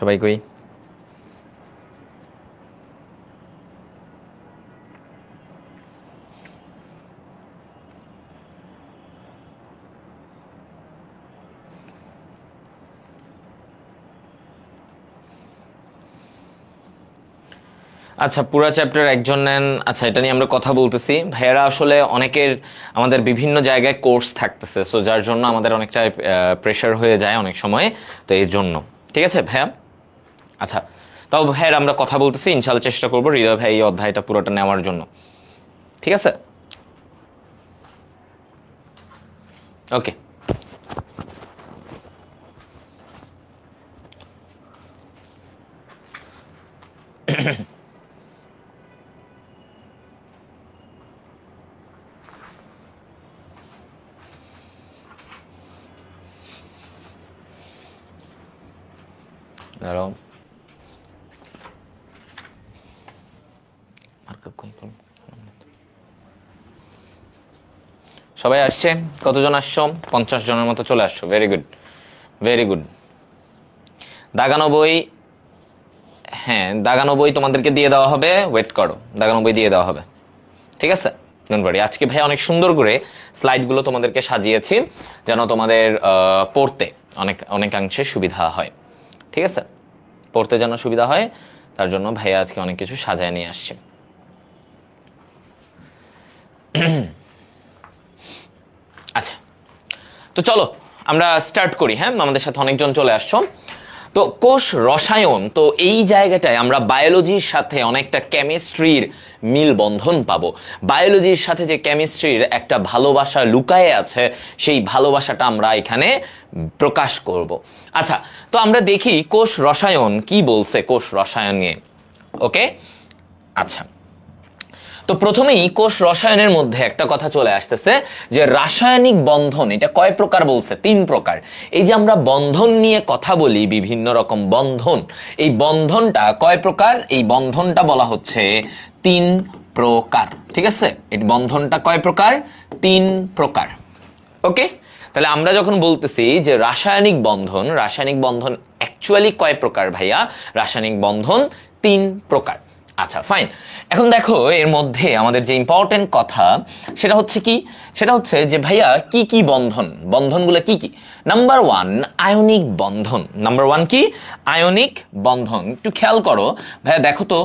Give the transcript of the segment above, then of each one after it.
সবাই কই? আচ্ছা, পুরো চ্যাপ্টার একজন নেন। আচ্ছা, এটা নিয়ে আমরা কথা বলতেছি। ভাইয়ারা আসলে অনেকের আমাদের বিভিন্ন জায়গায় কোর্স থাকতেছে, সো যার জন্য আমাদের অনেকটা প্রেশার হয়ে যায় অনেক সময়, তো এই জন্য। ঠিক আছে ভাইয়া? আচ্ছা, তাও ভাইয়ারা আমরা কথা বলতেছি, ইনশাল্লাহ চেষ্টা করবো হৃদয় ভাই এই অধ্যায়টা পুরোটা নেওয়ার জন্য। ঠিক আছে, ওকে। দাঁড়াও, সবাই আসছে? কতজন আসছো? 50 জনের মতো চলে আসছো। Very good, very good. দাগানো বই, হ্যাঁ দাগানো বই তোমাদেরকে দিয়ে দেওয়া হবে, ওয়েট করো, দাগানো বই দিয়ে দেওয়া হবে। ঠিক আছে, ডোন্ট ওয়ারি। আজকে ভাই অনেক সুন্দর করে স্লাইডগুলো তোমাদেরকে সাজিয়েছি যেন তোমাদের পড়তে অনেকাংশে সুবিধা হয়। ঠিক আছে, পড়তে যেন সুবিধা হয় তার জন্য ভাইয়া আজকে অনেক কিছু সাজায় নিয়ে আসছে। আচ্ছা, তো চলো আমরা স্টার্ট করি। হ্যাঁ, আমাদের সাথে অনেকজন চলে আসছো। তো কোষ রসায়ন, তো এই জায়গাটায় আমরা বায়োলজির সাথে অনেকটা কেমিস্ট্রির মিল বন্ধন পাবো। বায়োলজির সাথে যে কেমিস্ট্রির একটা ভালোবাসা লুকায়ে আছে, সেই ভালোবাসাটা আমরা এখানে প্রকাশ করব। আচ্ছা, তো আমরা দেখি কোষ রসায়ন কি বলছে কোষ রসায়ন নিয়ে। ওকে, আচ্ছা, তো প্রথমেই কোষ রসায়নের মধ্যে একটা কথা চলে আসতেছে যে রাসায়নিক বন্ধন এটা কয় প্রকার বলছে? 3 প্রকার। এই যে আমরা বন্ধন নিয়ে কথা বলি, বিভিন্ন রকম বন্ধন, এই বন্ধনটা কয় প্রকার? এই বন্ধনটা বলা হচ্ছে 3 প্রকার। ঠিক আছে, এই বন্ধনটা কয় প্রকার? 3 প্রকার। ওকে, তাহলে আমরা যখন বলতেছি যে রাসায়নিক বন্ধন, রাসায়নিক বন্ধন অ্যাকচুয়ালি কয় প্রকার ভাইয়া? রাসায়নিক বন্ধন 3 প্রকার। আচ্ছা ফাইন, এখন দেখো এর মধ্যে আমাদের যে ইম্পর্টেন্ট কথা সেটা হচ্ছে কি? সেটা হচ্ছে যে ভাইয়া কি কি বন্ধন, বন্ধনগুলো কি কি? নাম্বার 1 আয়নিক বন্ধন। নাম্বার 1 কি? আয়নিক বন্ধন। একটু খেয়াল করো ভাইয়া, দেখো তো,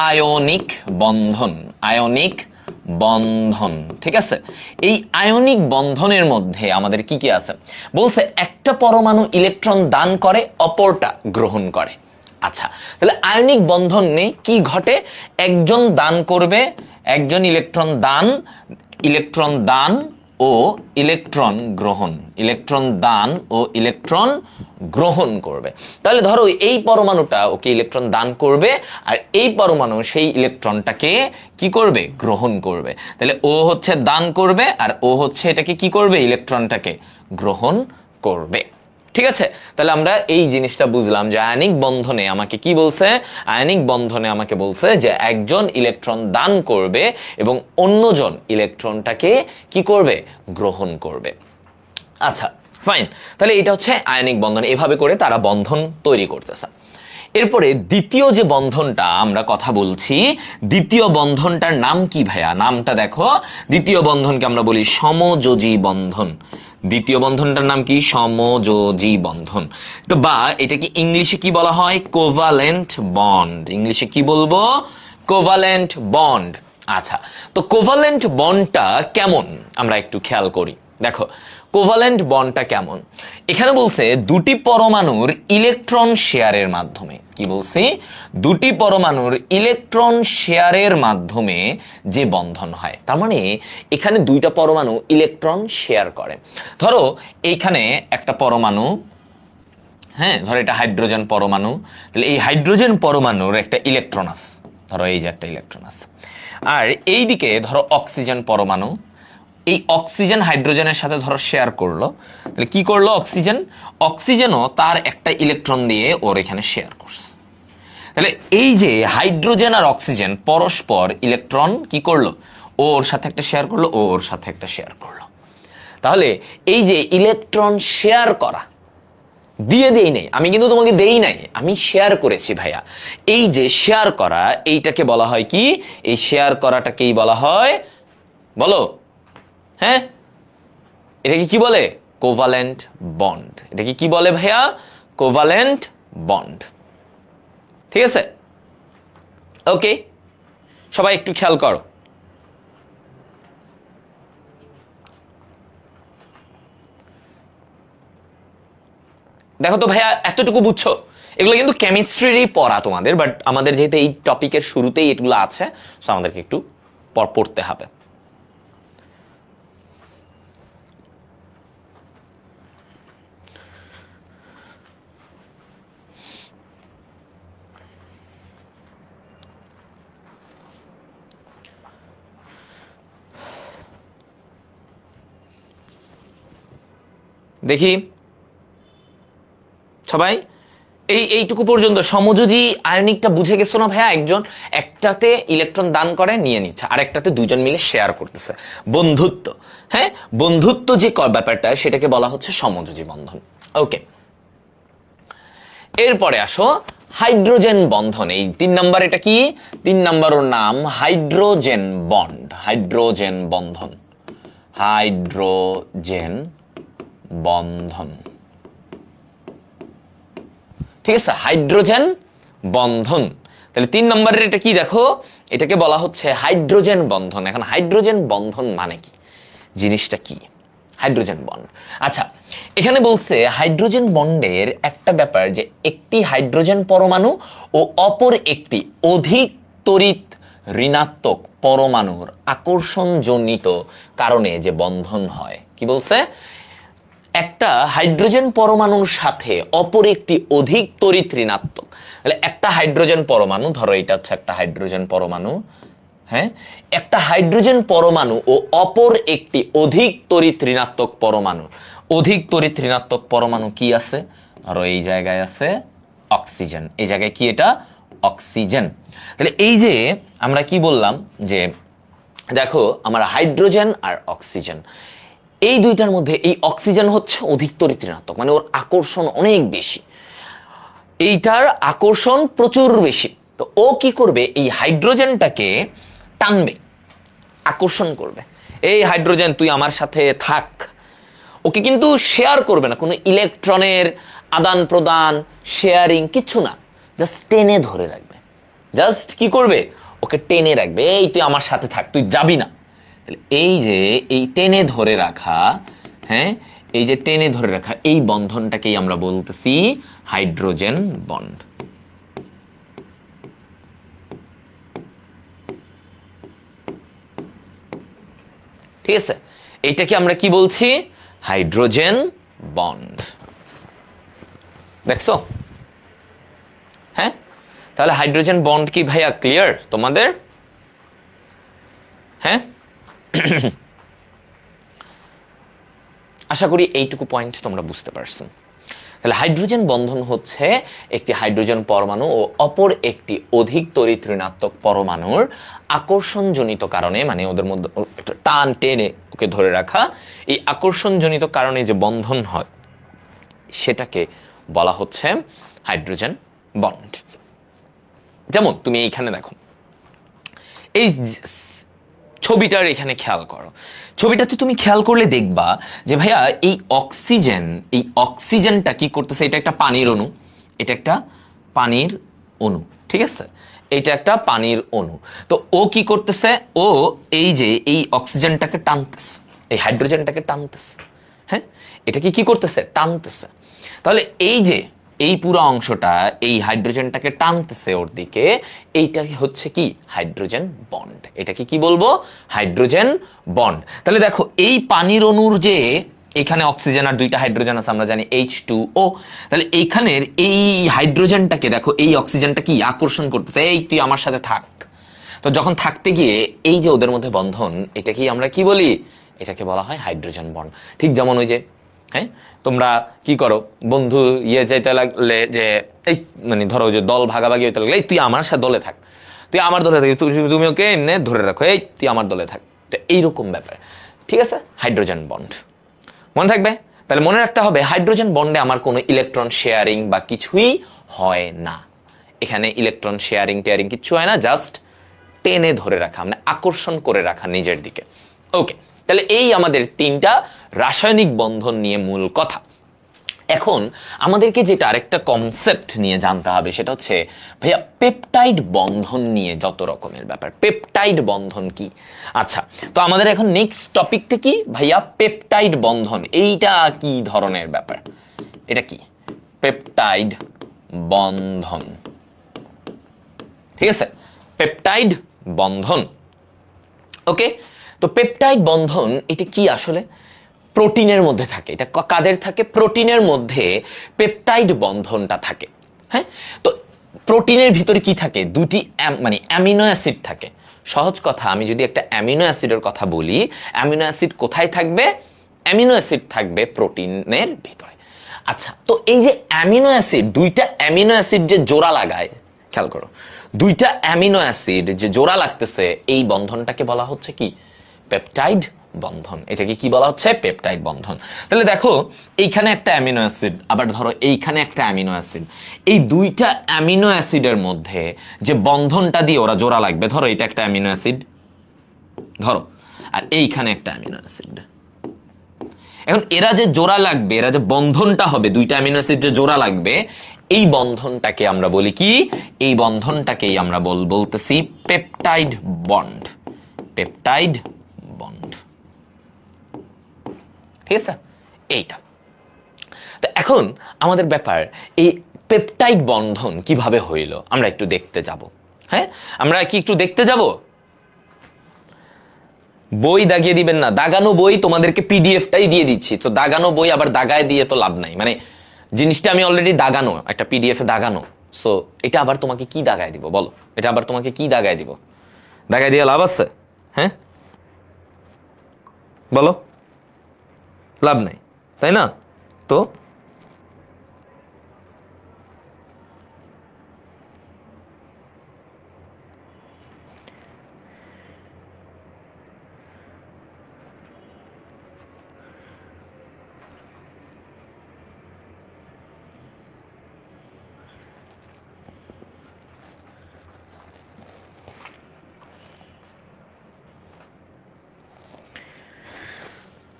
আয়নিক বন্ধন, আয়নিক বন্ধন। ঠিক আছে, এই আয়নিক বন্ধনের মধ্যে আমাদের কি কি আছে? বলছে একটা পরমাণু ইলেকট্রন দান করে, অপরটা গ্রহণ করে। আচ্ছা, তাহলে আয়নিক বন্ধনে কি ঘটে? একজন দান করবে, একজন ইলেকট্রন দান ও ইলেকট্রন গ্রহণ, ইলেকট্রন দান ও ইলেকট্রন গ্রহণ করবে। তাহলে ধরো এই পরমাণুটা ওকে ইলেকট্রন দান করবে, আর এই পরমাণু সেই ইলেকট্রনটাকে কি করবে? গ্রহণ করবে। তাহলে ও হচ্ছে দান করবে, আর ও হচ্ছে এটাকে কি করবে? ইলেকট্রনটাকে গ্রহণ করবে। ঠিক আছে, তাহলে আমরা এই জিনিসটা বুঝলাম যে আয়নিক বন্ধনে আমাকে কি বলছে? আয়নিক বন্ধনে আমাকে বলছে যে একজন ইলেকট্রন দান করবে এবং অন্যজন ইলেকট্রনটাকে কি করবে? গ্রহণ করবে। আচ্ছা ফাইন, তাহলে এটা হচ্ছে আয়নিক বন্ধন, এভাবে করে তারা বন্ধন তৈরি করতেছে। এরপরে দ্বিতীয় যে বন্ধনটা আমরা কথা বলছি, দ্বিতীয় বন্ধনটার নাম কি ভাইয়া? নামটা দেখো, দ্বিতীয় বন্ধনকে আমরা বলি সমযোজী বন্ধন। দ্বিতীয় বন্ধনটার নাম কি? সমযোজী বন্ধন। তো বা এটাকে ইংলিশে কি বলা হয়? Covalent bond. ইংলিশে কি বলবো? Covalent bond. আচ্ছা, তো কোভালেন্ট বন্ডটা কেমন আমরা একটু খেয়াল করি। দেখো কোভালেন্ট বন্ডটা কেমন, এখানে বলছে দুটি পরমাণুর ইলেকট্রন শেয়ারের মাধ্যমে। কি বলছি? দুটি পরমাণুর ইলেকট্রন শেয়ারের মাধ্যমে যে বন্ধন হয়। তার মানে এখানে দুইটা পরমাণু ইলেকট্রন শেয়ার করে। ধরো এইখানে একটা পরমাণু, হ্যাঁ ধরো এটা হাইড্রোজেন পরমাণু, তাহলে এই হাইড্রোজেন পরমাণুর একটা ইলেকট্রন আছে, ধরো এই যে একটা ইলেকট্রন আছে। আর এইদিকে ধরো অক্সিজেন পরমাণু, এই অক্সিজেন হাইড্রোজেনের সাথে ধরো শেয়ার করলো, তাহলে কি করলো? অক্সিজেনও তার একটা ইলেকট্রন দিয়ে ওর এখানে শেয়ার করছে। তাহলে এই যে হাইড্রোজেন আর অক্সিজেন পরস্পর ইলেকট্রন কি করলো? ওর সাথে একটা শেয়ার করলো, ওর সাথে একটা শেয়ার করলো। তাহলে এই যে ইলেকট্রন শেয়ার করা, দিয়ে দেই নাই, আমি কিন্তু তোমাকে দেই নাই, আমি শেয়ার করেছি ভাইয়া। এই যে শেয়ার করা, এইটাকে বলা হয় কি? এই শেয়ার করাটাকেই বলা হয়, বলো, হ্যাঁ, এটাকে কি বলে? Covalent bond. এটাকে কি বলে ভাইয়া? Covalent bond. ঠিক আছে, ওকে, সবাই একটু খেয়াল করো। দেখো তো ভাইয়া, এতটুকু বুঝছো? এগুলো কিন্তু কেমিস্ট্রিরই পড়া তোমাদের, বাট আমাদের যেহেতু এই টপিকের শুরুতেই এগুলো আছে, সো আমাদেরকে একটু পড়তে হবে। দেখি সবাই এইটুকু পর্যন্ত সমযোজী আয়নিকটা বুঝে গেছো না ভাইয়া? একটাতে ইলেকট্রন দান করে নিয়ে নিচ্ছে, আর একটাতে দুজন মিলে শেয়ার করতেছে, বন্ধুত্ব। হ্যাঁ, বন্ধুত্ব যে ব্যাপারটা, সেটাকে বলা হচ্ছে সমযোজী বন্ধন। ওকে, এরপরে আসো হাইড্রোজেন বন্ধন। এই 3 নাম্বার, এটা কি 3 নাম্বার? ওর নাম হাইড্রোজেন বন্ড, হাইড্রোজেন বন্ধন, হাইড্রোজেন বন্ধন। ঠিক আছে, হাইড্রোজেন বন্ধন। তাহলে 3 নম্বরের এটা কি দেখো? এটাকে বলা হচ্ছে হাইড্রোজেন বন্ধন। এখন হাইড্রোজেন বন্ধন মানে কি, জিনিসটা কি হাইড্রোজেন বন্ড? আচ্ছা, এখানে বলছে হাইড্রোজেন বন্ডের একটা ব্যাপার, যে একটি হাইড্রোজেন পরমাণু ও অপর একটি অধিক তড়িৎ ঋণাত্মক পরমাণুর আকর্ষণজনিত কারণে যে বন্ধন হয়। কি বলছে? একটা হাইড্রোজেন পরমাণুর সাথে অপর একটি অধিক তড়িৎ ঋণাত্মক, তাহলে একটা হাইড্রোজেন পরমাণু, ধরো এটা হচ্ছে একটা হাইড্রোজেন পরমাণু, হ্যাঁ, একটা হাইড্রোজেন পরমাণু ও অপর একটি অধিক তড়িৎ ঋণাত্মক পরমাণু। অধিক তড়িৎ ঋণাত্মক পরমাণু কি আছে? ধরো এই জায়গায় আছে অক্সিজেন, এই জায়গায় কি? এটা অক্সিজেন। তাহলে এই যে আমরা কি বললাম, যে দেখো আমার হাইড্রোজেন আর অক্সিজেন, এই দুইটার মধ্যে এই অক্সিজেন হচ্ছে অধিক তড়িৎ ঋণাত্মক, মানে ওর আকর্ষণ অনেক বেশি, এইটার আকর্ষণ প্রচুর বেশি। তো ও কি করবে? এই হাইড্রোজেনটাকে টানবে, আকর্ষণ করবে, এই হাইড্রোজেন তুই আমার সাথে থাক। ওকে কিন্তু শেয়ার করবে না, কোনো ইলেকট্রনের আদান প্রদান, শেয়ারিং কিচ্ছু না, জাস্ট টেনে ধরে রাখবে। জাস্ট কি করবে? ওকে টেনে রাখবে, এই তুই আমার সাথে থাক, তুই যাবি না। এই যে এই টেনে ধরে রাখা, হ্যাঁ, এই যে টেনে ধরে রাখা, এই বন্ধনটাকেই আমরা বলতেছি হাইড্রোজেন বন্ড। ঠিক আছে, এইটাকে আমরা কি বলছি? Hydrogen bond. দেখছো? হ্যাঁ, তাহলে হাইড্রোজেন বন্ড কি ভাইয়া ক্লিয়ার তোমাদের? হ্যাঁ, আশা করি এইটুকু পয়েন্ট তোমরা বুঝতে পারছো। তাহলে হাইড্রোজেন বন্ধন হচ্ছে একটি হাইড্রোজেন পরমাণু ও অপর একটি অধিক তড়িৎ ঋণাত্মক পরমাণুর আকর্ষণজনিত কারণে, মানে ওদের মধ্যে টান টেনে ওকে ধরে রাখা, এই আকর্ষণজনিত কারণে যে বন্ধন হয়, সেটাকে বলা হচ্ছে হাইড্রোজেন বন্ড। যেমন তুমি এইখানে দেখো, এই ছবিটার এখানে খেয়াল করো, ছবিটাতে তুমি খেয়াল করলে দেখবা যে ভাইয়া এই অক্সিজেনটা কি করতেছে? এটা একটা পানির অণু, এটা একটা পানির অণু, ঠিক আছে, এটা একটা পানির অণু। তো ও কি করতেছে? ও এই যে এই অক্সিজেনটাকে টানতেছে, এই হাইড্রোজেনটাকে টানতেছে, হ্যাঁ, এটাকে কি করতেছে? টানতেছে। তাহলে এই যে এই পুরো অংশটা এই হাইড্রোজেনটাকে টানতেছে ওর দিকে, এইটা হচ্ছে কি? Hydrogen bond. এটাকে কি বলবো? Hydrogen bond. তাহলে দেখো এই পানির অণুর যে এখানে অক্সিজেন আর দুইটা হাইড্রোজেন আছে, আমরা জানি H2O, তাহলে এইখানের এই হাইড্রোজেনটাকে দেখো, এই অক্সিজেনটা কি আকর্ষণ করতেছে, এই তুই আমার সাথে থাক। তো যখন থাকতে গিয়ে এই যে ওদের মধ্যে বন্ধন, এটাকেই আমরা কি বলি? এটাকে বলা হয় হাইড্রোজেন বন্ড। ঠিক যেমন ওই যে, হ্যাঁ, তোমরা কি করো, বন্ধু যাইতে লাগলে, যে এই মানে ধরো যে দল ভাগাভাগি হইতে লাগলে, এই তুই আমার সাথে দলে থাক, তুই আমার দলে থাকি, তুমি ওকে এমনি ধরে রাখো, এই তুই আমার দলে থাক। তো এইরকম ব্যাপার, ঠিক আছে, হাইড্রোজেন বন্ড, মনে থাকবে। তাহলে মনে রাখতে হবে হাইড্রোজেন বন্ডে আমার কোনো ইলেকট্রন শেয়ারিং বা কিছুই হয় না। এখানে ইলেকট্রন শেয়ারিং টেয়ারিং কিছু হয় না, জাস্ট টেনে ধরে রাখা, মানে আকর্ষণ করে রাখা নিজের দিকে। ওকে, তাহলে এই আমাদের 3টা রাসায়নিক বন্ধন নিয়ে মূল কথা। এখন আমাদেরকে যেটা আরেকটা কনসেপ্ট নিয়ে জানতে হবে সেটা হচ্ছে ভাইয়া পেপটাইড বন্ধন নিয়ে যত রকমের ব্যাপার, পেপটাইড বন্ধন কি। আচ্ছা, তো আমাদের এখন নেক্সট টপিকটা কি ভাইয়া? পেপটাইড বন্ধন। এইটা কি ধরনের ব্যাপার? এটা কি পেপটাইড বন্ধন? ঠিক আছে, পেপটাইড বন্ধন। ওকে, তো পেপটাইড বন্ধন এটা কি আসলে? প্রোটিনের মধ্যে থাকে। এটা কাদের থাকে? প্রোটিনের মধ্যে পেপটাইড বন্ধনটা থাকে। হ্যাঁ, তো প্রোটিনের ভিতরে কি থাকে? দুটি মানে অ্যামিনো অ্যাসিড থাকে। সহজ কথা, আমি যদি একটা অ্যামিনো অ্যাসিডের কথা বলি, অ্যামিনো অ্যাসিড কোথায় থাকবে? অ্যামিনো অ্যাসিড থাকবে প্রোটিনের ভিতরে। আচ্ছা, তো এই যে অ্যামিনো অ্যাসিড, দুইটা অ্যামিনো অ্যাসিড যে জোড়া লাগায়, খেয়াল করো, দুইটা অ্যামিনো অ্যাসিড যে জোড়া লাগতেছে, এই বন্ধনটাকে বলা হচ্ছে কি? পেপটাইড বন্ধন। এটাকে কি বলা হচ্ছে? পেপটাইড বন্ধন। তাহলে দেখো, এইখানে একটা অ্যামিনো অ্যাসিড, আবার ধরো এইখানে একটা অ্যামিনো অ্যাসিড, এই দুইটা অ্যামিনো অ্যাসিডের মধ্যে যে বন্ধনটা দিয়ে ওরা জোড়া লাগবে, ধরো এটা একটা অ্যামিনো অ্যাসিড, ধরো, আর এইখানে একটা অ্যামিনো অ্যাসিড। এখন এরা যে জোড়া লাগবে, এরা যে বন্ধনটা হবে, দুইটা অ্যামিনো অ্যাসিড যে জোড়া লাগবে, এই বন্ধনটাকে আমরা বলি কি? এই বন্ধনটাকেই আমরা বলতেছি পেপটাইড বন্ড। পেপটাইড বন্ড, ঠিক আছে? এইটা। তো এখন আমাদের ব্যাপার, এই পেপটাইড বন্ধন কিভাবে হইল আমরা একটু দেখতে যাব। হ্যাঁ, আমরা কি একটু দেখতে যাব? বই দাগিয়ে দিবেন না, দাগানো বই তোমাদেরকে পিডিএফটাই দিয়ে দিচ্ছি, তো দাগানো বই আবার দাগায় দিয়ে তো লাভ নাই। মানে জিনিসটা আমি অলরেডি দাগানো, একটা পিডিএফে দাগানো, সো এটা আবার তোমাকে কি দাগায় দিব বলো? এটা আবার তোমাকে কি দাগায় দিব? দাগায় দিয়ে লাভ আছে? হ্যাঁ বলো, লাভ নাই, তাই না? তো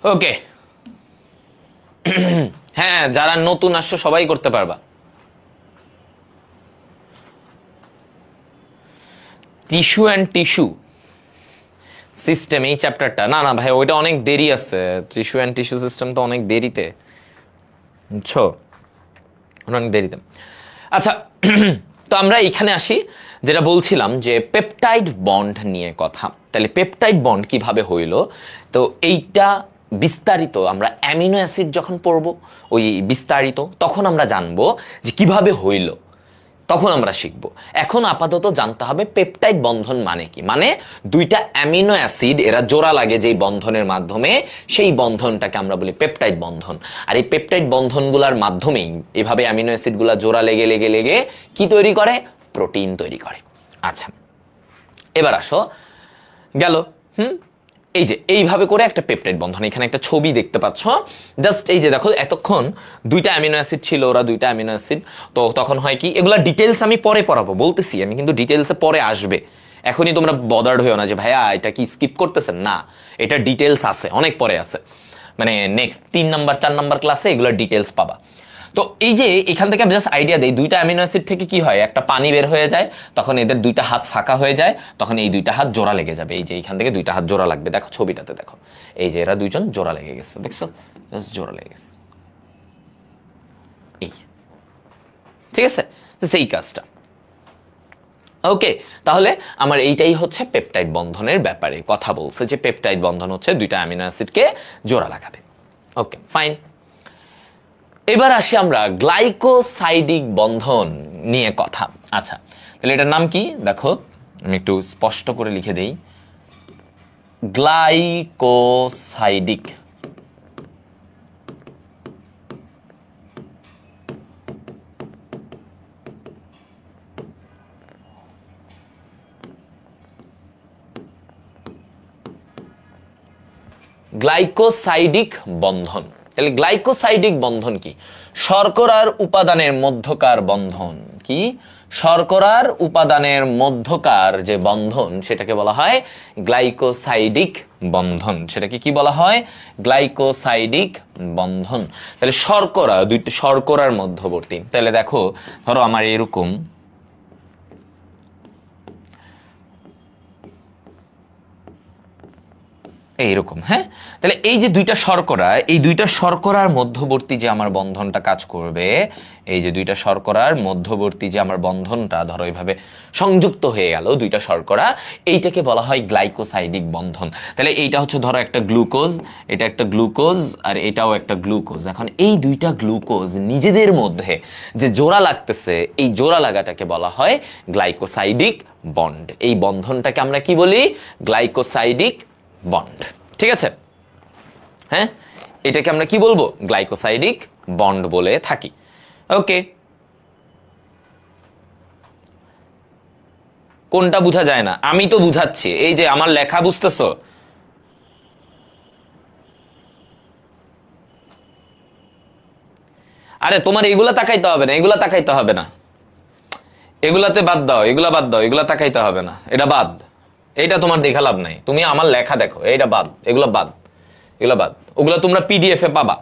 ওকে, হ্যাঁ, যারা নতুন আসছো সবাই করতে পারবা। টিস্যু অ্যান্ড টিস্যু সিস্টেম, এই চ্যাপ্টারটা, না না ভাই, ওইটা অনেক দেরি আছে। টিস্যু অ্যান্ড টিস্যু সিস্টেম তো অনেক দেরিতে, বুঝছো, অনেক দেরিতে। আচ্ছা, তো আমরা এখানে আসি, যেটা বলছিলাম যে পেপটাইড বন্ড নিয়ে কথা। তাহলে পেপটাইড বন্ড কিভাবে হইল, তো এইটা বিস্তারিত আমরা অ্যামিনো অ্যাসিড যখন পড়ব, ওই বিস্তারিত তখন আমরা জানবো যে কিভাবে হইল, তখন আমরা শিখব। এখন আপাতত জানতে হবে পেপটাইড বন্ধন মানে কি। মানে দুইটা অ্যামিনো অ্যাসিড এরা জোড়া লাগে যেই বন্ধনের মাধ্যমে, সেই বন্ধনটাকে আমরা বলি পেপটাইড বন্ধন। আর এই পেপটাইড বন্ধনগুলোর মাধ্যমেই এভাবে অ্যামিনো অ্যাসিডগুলো জোড়া লেগে লেগে লেগে কি তৈরি করে? প্রোটিন তৈরি করে। আচ্ছা, এবার আসো, গেল। এই যে এইভাবে করে একটা পেপটাইড বন্ধন, এখানে একটা ছবি দেখতে পাচ্ছ, জাস্ট এই যে দেখো, এতক্ষণ দুইটা অ্যামিনো অ্যাসিড ছিল, ওরা দুইটা অ্যামিনো অ্যাসিড, তো তখন হয় কি, এগুলা ডিটেলস আমি পরে পড়াবো, বলতেছি আমি, কিন্তু ডিটেলসে পরে আসবে। এখনই তোমরা বদার্ড হইও না যে ভাইয়া এটা কি স্কিপ করতেছেন, না, এটা ডিটেলস আছে, অনেক পরে আছে, মানে নেক্সট 3 নাম্বার 4 নাম্বার ক্লাসে এগুলোর ডিটেলস পাবা। তো এই যে এখান থেকে আমি জাস্ট আইডিয়া দেই, দুইটা অ্যামিনো অ্যাসিড থেকে কি হয়, একটা পানি বের হয়ে যায়, তখন এদের দুইটা হাত ফাঁকা হয়ে যায়, তখন এই দুইটা হাত জোড়া লেগে যাবে। এই যে এখান থেকে দুইটা হাত জোড়া লাগবে, দেখো ছবিটাতে দেখো, এই যে এরা দুইজন জোড়া লেগে গেছে, দেখছো, জাস্ট জোড়া লেগে গেছে, এই, ঠিক আছে, সেই কাজটা। ওকে, তাহলে আমার এইটাই হচ্ছে পেপটাইড বন্ধনের ব্যাপারে কথা বলছে, যে পেপটাইড বন্ধন হচ্ছে দুইটা অ্যামিনো অ্যাসিডকে জোড়া লাগাবে। ওকে, ফাইন। এবার আসি আমরা গ্লাইকোসাইডিক বন্ধন নিয়ে কথা। আচ্ছা, তাহলে এটার নাম কি দেখো, আমি একটু স্পষ্ট করে লিখে দেই, গ্লাইকোসাইডিক। গ্লাইকোসাইডিক বন্ধন, তাহলে গ্লাইকোসাইডিক বন্ধন কি? শর্করার উপাদানের মধ্যকার বন্ধন। কি? শর্করার উপাদানের মধ্যকার যে বন্ধন সেটাকে বলা হয় গ্লাইকোসাইডিক বন্ধন। সেটাকে কি বলা হয়? গ্লাইকোসাইডিক বন্ধন। তাহলে শর্করা, দুইটা শর্করার মধ্যবর্তী। তাহলে দেখো, ধরো আমার এরকম এইরকম, হ্যাঁ, তাহলে এই যে দুইটা শর্করা, এই দুইটা শর্করার মধ্যবর্তী যে আমার বন্ধনটা কাজ করবে, এই যে দুইটা শর্করার মধ্যবর্তী যে আমার বন্ধনটা ধরো এইভাবে সংযুক্ত হয়ে গেল দুইটা শর্করা, এইটাকে বলা হয় গ্লাইকোসাইডিক বন্ধন। তাহলে এইটা হচ্ছে ধরো একটা গ্লুকোজ, এটা একটা গ্লুকোজ, আর এটাও একটা গ্লুকোজ। এখন এই দুইটা গ্লুকোজ নিজেদের মধ্যে যে জোড়া লাগতেছে, এই জোড়া লাগাটাকে বলা হয় গ্লাইকোসাইডিক বন্ড। এই বন্ধনটাকে আমরা কি বলি? Glycosidic bond. ঠিক আছে, হ্যাঁ, এটাকে আমরা কি বলবো? গ্লাইকোসাইডিক বন্ড বলে থাকি। ওকে, কোনটা বোঝা যায় না? আমি তো বুঝাচ্ছি, এই যে আমার লেখা বুঝতেছো? আরে তোমার এগুলা তাকাইতে হবে না, এগুলা তাকাইতে হবে না, এগুলাতে বাদ দাও, এগুলা বাদ দাও, এগুলা তাকাইতে হবে না, এটা বাদ। এটা তোমার দেখা লাভ নাই, তুমি আমার লেখা দেখো, এইটা বাদ, এগুলো বাদ, এগুলো বাদ। ওগুলো তোমরা পিডিএফ এ পাবা,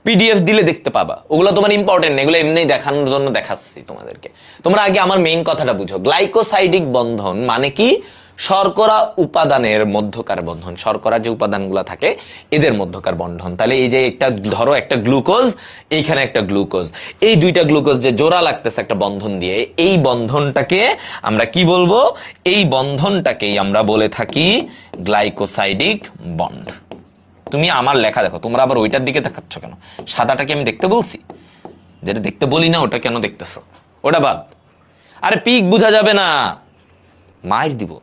পিডিএফ দিলে দেখতে পাবা। ওগুলো তোমার ইম্পর্টেন্ট, এগুলো এমনি দেখানোর জন্য দেখাচ্ছি তোমাদেরকে। তোমরা আগে আমার মেইন কথাটা বুঝো। গ্লাইকোসাইডিক বন্ধন মানে কি? শর্করা উপাদানের মধ্যকার বন্ধন। শর্করা যে উপাদানগুলো থাকে এদের মধ্যকার বন্ধন। তাহলে এই যে একটা ধরো একটা গ্লুকোজ, এইখানে একটা গ্লুকোজ, এই দুইটা গ্লুকোজ যে জোড়া লাগতেছে একটা বন্ধন দিয়ে, এই বন্ধনটাকে আমরা কি বলবো? এই বন্ধনটাকেই আমরা বলে থাকি গ্লাইকোসাইডিক বন্ড। তুমি আমার লেখা দেখো, তোমরা আবার ওইটার দিকে দেখাচ্ছ কেন? সাদাটাকে আমি দেখতে বলছি? যেটা দেখতে বলি না ওটা কেন দেখতেছো? ওটা বাদ। আরে পিক বোঝা যাবে না, মাইর দিব।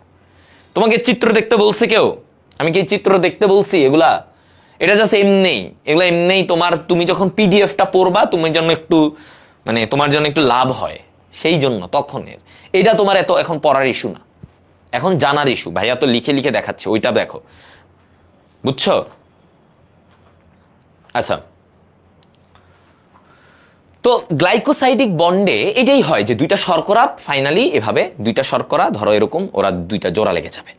তোমাকে চিত্র দেখতে বলছে কেউ? আমি কি চিত্র দেখতে বলছি? এগুলা এটা জাস্ট এমনি, এগুলা এমনি তোমার, তুমি যখন পিডিএফটা পড়বা তুমি জন্য একটু মানে তোমার জন্য একটু লাভ হয়, সেই জন্য তখনের। এটা তোমার এত এখন পড়ার ইস্যু না, এখন জানার ইস্যু। ভাইয়া তো লিখে লিখে দেখাচ্ছে, ওইটা দেখো, বুঝছো? আচ্ছা, তো গ্লাইকোসাইডিক বন্ডে এটাই হয় যে দুইটা শর্করা ফাইনালি এভাবে, দুইটা শর্করা ধরো এরকম, ওরা দুইটা জোড়া লেগে যাবে।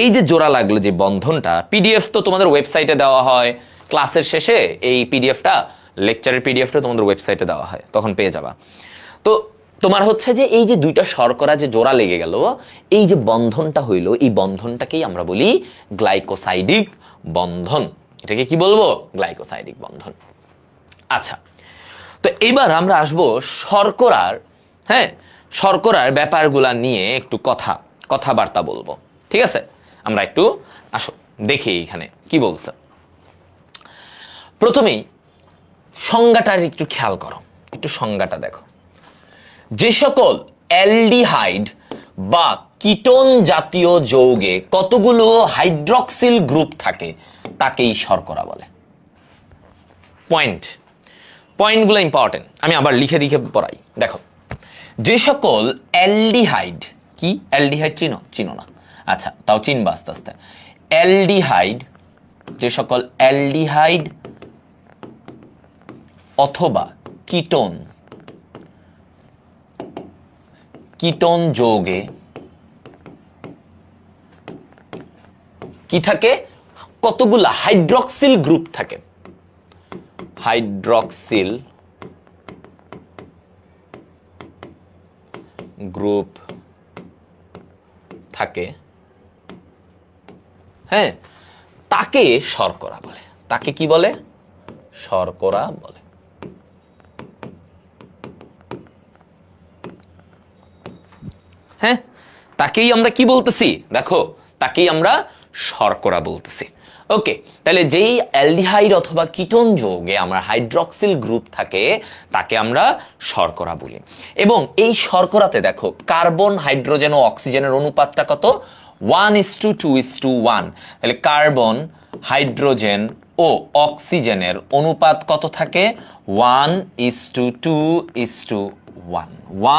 এই যে জোড়া লাগলো যে বন্ধনটা, পিডিএফ তো তোমাদের ওয়েবসাইটে দেওয়া হয় ক্লাসের শেষে, এই পিডিএফটা, লেকচারের পিডিএফটা তোমাদের ওয়েবসাইটে দেওয়া হয়, তখন পেয়ে যাবা। তো তোমার হচ্ছে যে এই যে দুইটা শর্করা যে জোড়া লেগে গেল, এই যে বন্ধনটা হইলো, এই বন্ধনটাকেই আমরা বলি গ্লাইকোসাইডিক বন্ধন। এটাকে কি বলবো? গ্লাইকোসাইডিক বন্ধন। আচ্ছা, তো এবার আমরা আসবো শর্করার, হ্যাঁ, শর্করার ব্যাপারগুলা নিয়ে একটু কথাবার্তা বলবো। ঠিক আছে, আমরা একটু আসো দেখি এখানে কি বলছে। প্রথমেই সংজ্ঞাটার একটু খেয়াল করো, একটু সংজ্ঞাটা দেখো। যে সকল অ্যালডিহাইড বা কিটোন জাতীয় যৌগে কতগুলো হাইড্রক্সিল গ্রুপ থাকে তাকেই শর্করা বলে। পয়েন্টগুলো ইম্পর্টেন্ট, আমি আবার লিখে লিখে পড়াই। দেখো, যে সকল অ্যালডিহাইড, কি অ্যালডিহাইড চিনো না? আচ্ছা, তাও চিনবা আস্তে আস্তে। অ্যালডিহাইড, যে সকল অ্যালডিহাইড অথবা কিটোন যৌগে কি থাকে? কতগুলা হাইড্রক্সিল গ্রুপ থাকে। হাইড্রক্সিল গ্রুপ থাকে, হ্যাঁ, তাকে শর্করা বলে। তাকে কি বলে? শর্করা বলে। হ্যাঁ, তাকেই আমরা কি বলতেছি? দেখো, তাকেই আমরা শর্করা বলতেছি। ওকে, তাহলে যেই অ্যালডিহাইড অথবা কিটোন যৌগে আমরা হাইড্রক্সিল গ্রুপ থাকে তাকে আমরা শর্করা বলি। এবং এই শর্করাতে দেখো কার্বন, হাইড্রোজেন ও অক্সিজেনের অনুপাতটা কত? 1:2:1। তাহলে কার্বন, হাইড্রোজেন ও অক্সিজেনের অনুপাত কত থাকে? 1:2:1।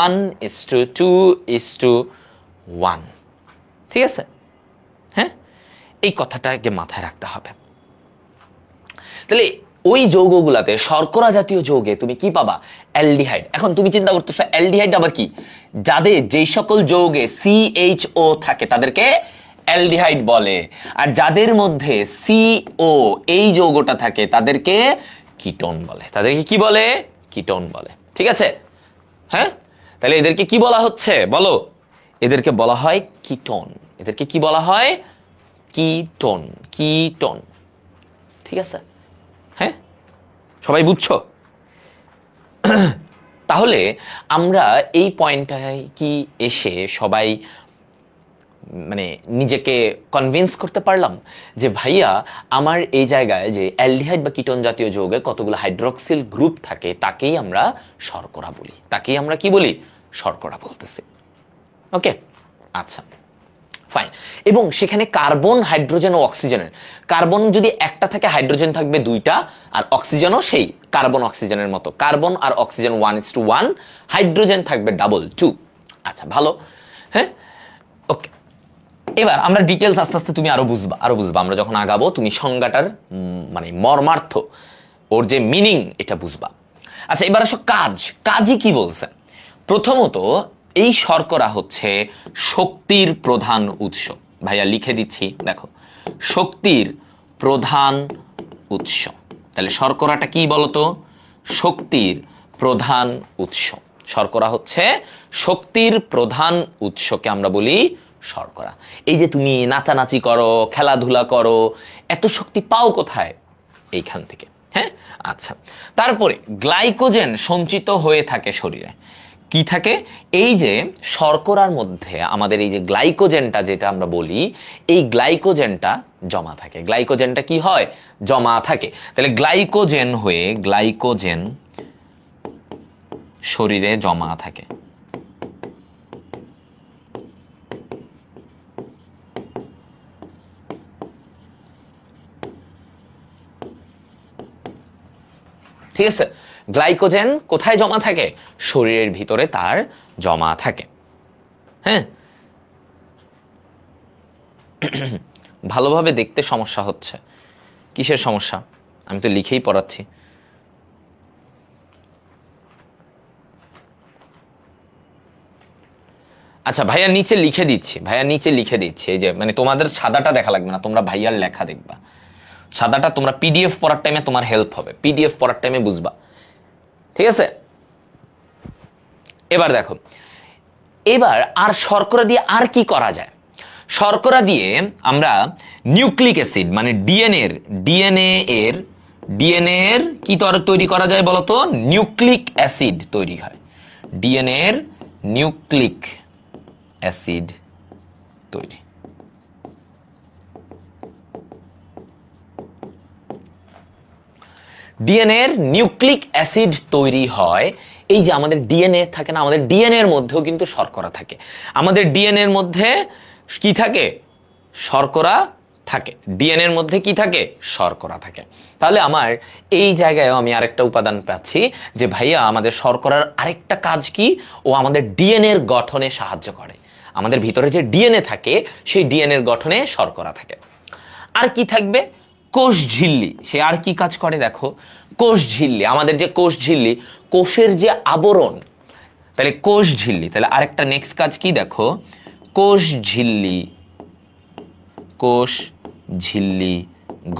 1:2:1। ঠিক আছে, হ্যাঁ, এই কথাটা আগে মাথায় রাখতে হবে। তাহলে ওই যৌগগুলাতে শর্করা জাতীয় যৌগে তুমি কি পাবা? অ্যালডিহাইড। এখন তুমি চিন্তা করতেছো অ্যালডিহাইড আবার কি? যাদের যেই সকল যৌগে CHO থাকে তাদেরকে অ্যালডিহাইড বলে, আর যাদের মধ্যে CO এই যৌগটা থাকে তাদেরকে কিটোন বলে। তাদেরকে কি বলে? কিটোন বলে। ঠিক আছে? হ্যাঁ, তাহলে এদেরকে কি বলা হচ্ছে বলো? এদেরকে বলা হয় কিটোন। এদেরকে কি বলা হয়? কিটোন। কিটোন। ঠিক আছে? হ্যাঁ, সবাই বুঝছো? তাহলে আমরা এই পয়েন্টটায় কি এসে সবাই মানে নিজেকে কনভিন্স করতে পারলাম যে ভাইয়া আমার এই জায়গায় যে অ্যালডিহাইড বা কিটোন জাতীয় যৌগে কতগুলো হাইড্রক্সিল গ্রুপ থাকে তাকেই আমরা শর্করা বলি। তাকেই আমরা কি বলি? শর্করা বলতেছি। ওকে, আচ্ছা ফাইন। এবং সেখানে কার্বন, হাইড্রোজেন ও অক্সিজেনের, কার্বন যদি একটা থাকে হাইড্রোজেন থাকবে দুইটা, আর অক্সিজেনও সেই কার্বন অক্সিজেনের মতো, কার্বন আর অক্সিজেন 1:1, হাইড্রোজেন থাকবে 2:2। আচ্ছা ভালো। হ্যাঁ, ওকে, এবার আমরা ডিটেলস আস্তে আস্তে তুমি আরো বুঝবা, আরো বুঝবা। আমরা যখন আগাবো তুমি সংজ্ঞাটার মানে মর্মার্থ, ওর যে মিনিং এটা বুঝবা। আচ্ছা এবার আসো কাজই কি বলছে। প্রথমত এই শর্করা হচ্ছে শক্তির প্রধান উৎস। ভাইয়া লিখে দিচ্ছি, দেখো, শক্তির প্রধান উৎস। তাহলে শর্করাটা কি বলতো? শক্তির প্রধান উৎস। শর্করা হচ্ছে শক্তির প্রধান উৎসকে আমরা বলি শর্করা। এই যে তুমি নাচানাচি করো, খেলাধুলা করো, এত শক্তি পাও কোথায়? এইখান থেকে। হ্যাঁ, আচ্ছা। তারপরে গ্লাইকোজেন সঞ্চিত হয়ে থাকে শরীরে। কি থাকে? এই যে শর্করার মধ্যে আমাদের এই যে গ্লাইকোজেনটা যেটা আমরা বলি, এই গ্লাইকোজেনটা জমা থাকে। গ্লাইকোজেনটা কি হয়? জমা থাকে। তাহলে গ্লাইকোজেন হয়ে গ্লাইকোজেন শরীরে জমা থাকে। ঠিক আছে? গ্লাইকোজেন কোথায় জমা থাকে? শরীরের ভিতরে তার জমা থাকে। হ্যাঁ, ভালোভাবে দেখতে সমস্যা হচ্ছে। কিসের সমস্যা? আমি তো লিখেই পড়াচ্ছি। আচ্ছা ভাইয়া নিচে লিখে দিচ্ছি, ভাইয়া নিচে লিখে দিচ্ছি। এই যে মানে তোমাদের সাদাটা দেখা লাগবে না, তোমরা ভাইয়ার লেখা দেখবা। সাদাটা তোমরা PDF পড়ার টাইমে তোমার হেল্প হবে, PDF পড়ার টাইমে বুঝবা। ঠিক আছে? এবার দেখো, এবার আর শর্করা দিয়ে আর কি করা যায়? শর্করা দিয়ে আমরা নিউক্লিক অ্যাসিড মানে ডিএনএ এর কি তৈরি করা যায় বলতো? নিউক্লিক অ্যাসিড তৈরি হয়। ডিএনএ এর নিউক্লিক অ্যাসিড তৈরি। ডিএনএ এর নিউক্লিক অ্যাসিড তৈরি হয়। এই যে আমাদের ডিএনএ থাকে না, আমাদের ডিএনএ এর মধ্যেও কিন্তু শর্করা থাকে। আমাদের ডিএনএ এর মধ্যে কি থাকে? শর্করা থাকে। ডিএনএ এর মধ্যে কি থাকে? শর্করা থাকে। তাহলে আমার এই জায়গায়ও আমি আরেকটা উপাদান পাচ্ছি যে ভাইয়া আমাদের শর্করার আরেকটা কাজ কি? ও আমাদের ডিএনএ এর গঠনে সাহায্য করে। আমাদের ভিতরে যে ডিএনএ থাকে সেই ডিএনএ এর গঠনে শর্করা থাকে। আর কি থাকবে? কোষ ঝিল্লি। সে আর কি কাজ করে দেখো? কোষ ঝিল্লি, আমাদের যে কোষ ঝিল্লি, কোষের যে আবরণ, তাহলে কোষ ঝিল্লি। তাহলে আরেকটা নেক্সট কাজ কি দেখো? কোষ ঝিল্লি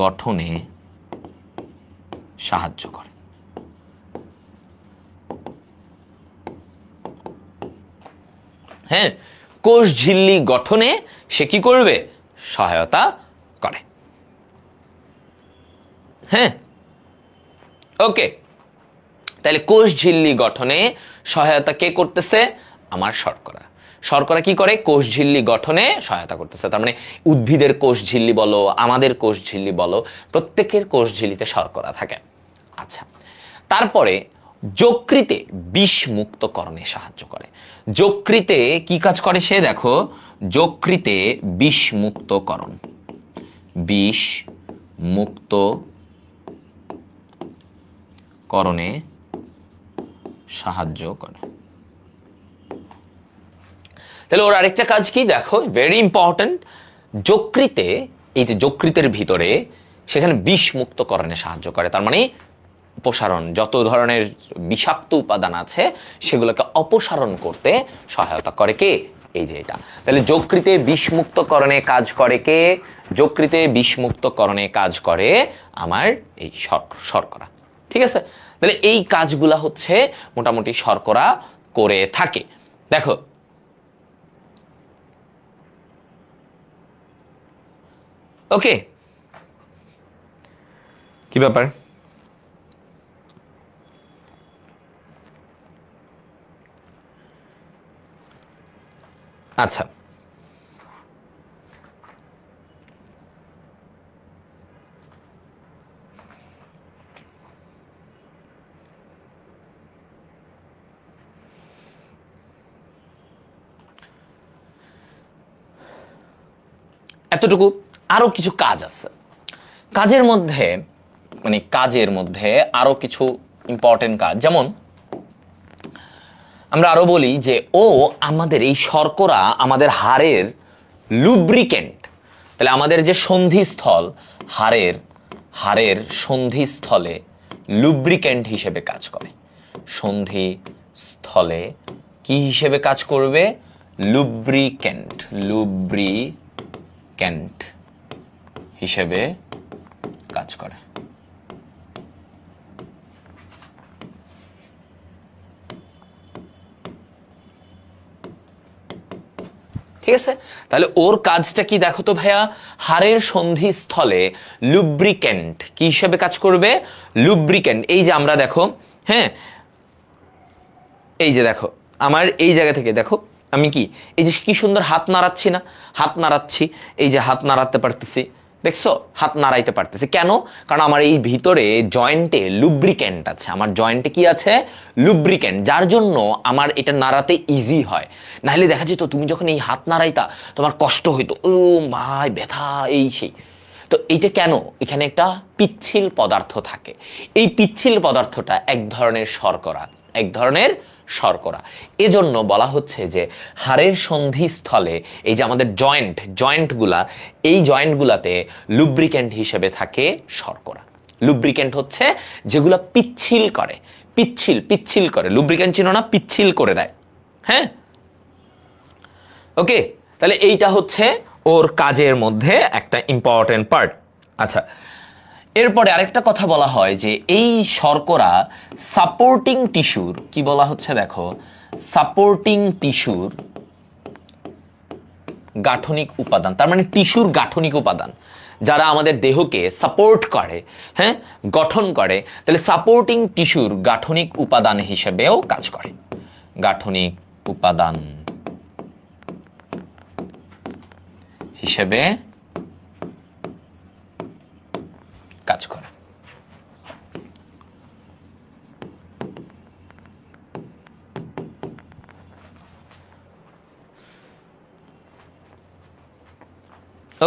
গঠনে সাহায্য করে। হ্যাঁ, কোষ ঝিল্লি গঠনে সে কি করবে? সহায়তা করে। হ্যাঁ, ওকে। তাহলে কোষ ঝিল্লি গঠনে সহায়তা কে করতেছে? আমার শর্করা। শর্করা কি করে? কোষ ঝিল্লি গঠনে সহায়তা করতেছে। তার মানে উদ্ভিদের কোষ ঝিল্লি বলো, আমাদের কোষ ঝিল্লি বলো, প্রত্যেকের কোষ ঝিল্লিতে শর্করা থাকে। আচ্ছা, তারপরে যকৃতে বিষ মুক্তকরণে সাহায্য করে। যকৃতে কি কাজ করে সে দেখো? যকৃতে বিষ মুক্তকরণ, বিষ মুক্তকরণে সাহায্য করে। তাহলে ওর আরেকটা কাজ কি দেখো? Very important. যকৃতে, এই যে যকৃতের ভিতরে সেখানে বিষ মুক্তকরণে সাহায্য করে। তার মানে অপসারণ, যত ধরনের বিষাক্ত উপাদান আছে সেগুলোকে অপসারণ করতে সহায়তা করে কে? এই যে এটা। তাহলে যকৃতে বিষমুক্তকরণে কাজ করে কে? যকৃতে বিষমুক্তকরণে কাজ করে আমার এই শর্করা। ঠিক আছে, তাহলে এই কাজগুলা হচ্ছে মোটামুটি শর্করা করে থাকে। দেখো ওকে, কি ব্যাপার? আচ্ছা, এতটুকু। আরো কিছু কাজ আছে কাজের মধ্যে, মানে কাজের মধ্যে আরো কিছু ইম্পর্টেন্ট কাজ, যেমন আমরা আরো বলি যে ও আমাদের এই শর্করা আমাদের হাড়ের লুব্রিকেন্ট। তাহলে আমাদের যে সন্ধিস্থল, হাড়ের সন্ধিস্থলে লুব্রিকেন্ট হিসেবে কাজ করে। সন্ধিস্থলে কি হিসেবে কাজ করবে? লুব্রিকেন্ট হিসেবে কাজ করে। ঠিক আছে, তাহলে ওর কাজটা কি দেখো তো ভাইয়া, হাড়ের সন্ধিস্থলে লুব্রিকেন্ট কি হিসেবে কাজ করবে? লুব্রিকেন্ট। এই যে আমরা দেখো, হ্যাঁ এই যে দেখো আমার এই জায়গা থেকে দেখো আমি এই যে কি সুন্দর হাত নাড়াচ্ছি না, হাত নাড়াচ্ছি, এই যে হাত নাড়াতে পারতেছি, দেখছো হাত নাড়াইতে পারতেছি কেন? কারণ আমার এই ভিতরে জয়েন্টে লুব্রিকেন্ট আছে, আমার জয়েন্টে কি আছে? লুব্রিকেন্ট, যার জন্য আমার এটা নাড়াতে ইজি হয়। নাহলে দেখা যেত তুমি যখন এই হাত নাড়াইতা তোমার কষ্ট হইতো, ও মাই ব্যথা এই সেই। তো এইটা কেন? এখানে একটা পিচ্ছিল পদার্থ থাকে, এই পিচ্ছিল পদার্থটা এক ধরনের শর্করা। এজন্য বলা হচ্ছে যে হাড়ের সন্ধিস্থলে এই যে আমাদের জয়েন্টগুলা, এই জয়েন্টগুলাতে লুব্রিকেন্ট হিসেবে থাকে শর্করা। লুব্রিকেন্ট হচ্ছে যেগুলো পিচ্ছিল করে, লুব্রিকেন্ট চিনো না? পিচ্ছিল করে দেয়। হ্যাঁ ওকে, তাহলে এইটা হচ্ছে ওর কাজের মধ্যে একটা ইম্পর্টেন্ট পার্ট। আচ্ছা, এরপরে আরেকটা কথা বলা হয় যে এই শর্করা সাপোর্টিং টিস্যুর, কি বলা হচ্ছে দেখো, সাপোর্টিং টিস্যুর গাঠনিক উপাদান। তার মানে টিস্যুর গাঠনিক উপাদান যারা আমাদের দেহকে সাপোর্ট করে, হ্যাঁ গঠন করে, তাহলে সাপোর্টিং টিস্যুর গাঠনিক উপাদান হিসেবেও কাজ করে। গাঠনিক উপাদান হিসেবে কাজ করে।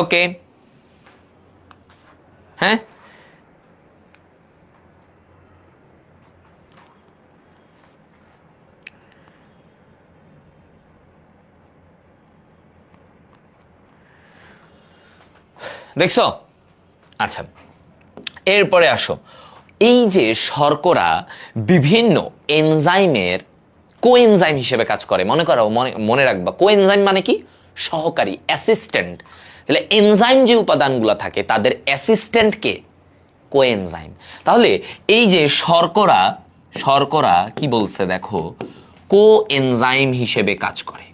ওকে, হ্যাঁ দেখছো? আচ্ছা, এরপরে আসো, এই যে শর্করা বিভিন্ন এনজাইমের কোএনজাইম হিসেবে কাজ করে। মনে রাখবা, কোএনজাইম মানে কি? সহকারী, অ্যাসিস্ট্যান্ট। তাহলে এনজাইম যে উপাদানগুলো থাকে তাদের অ্যাসিস্ট্যান্ট কে? কোএনজাইম। তাহলে এই যে শর্করা কি বলছে দেখো, কোএনজাইম হিসেবে কাজ করে,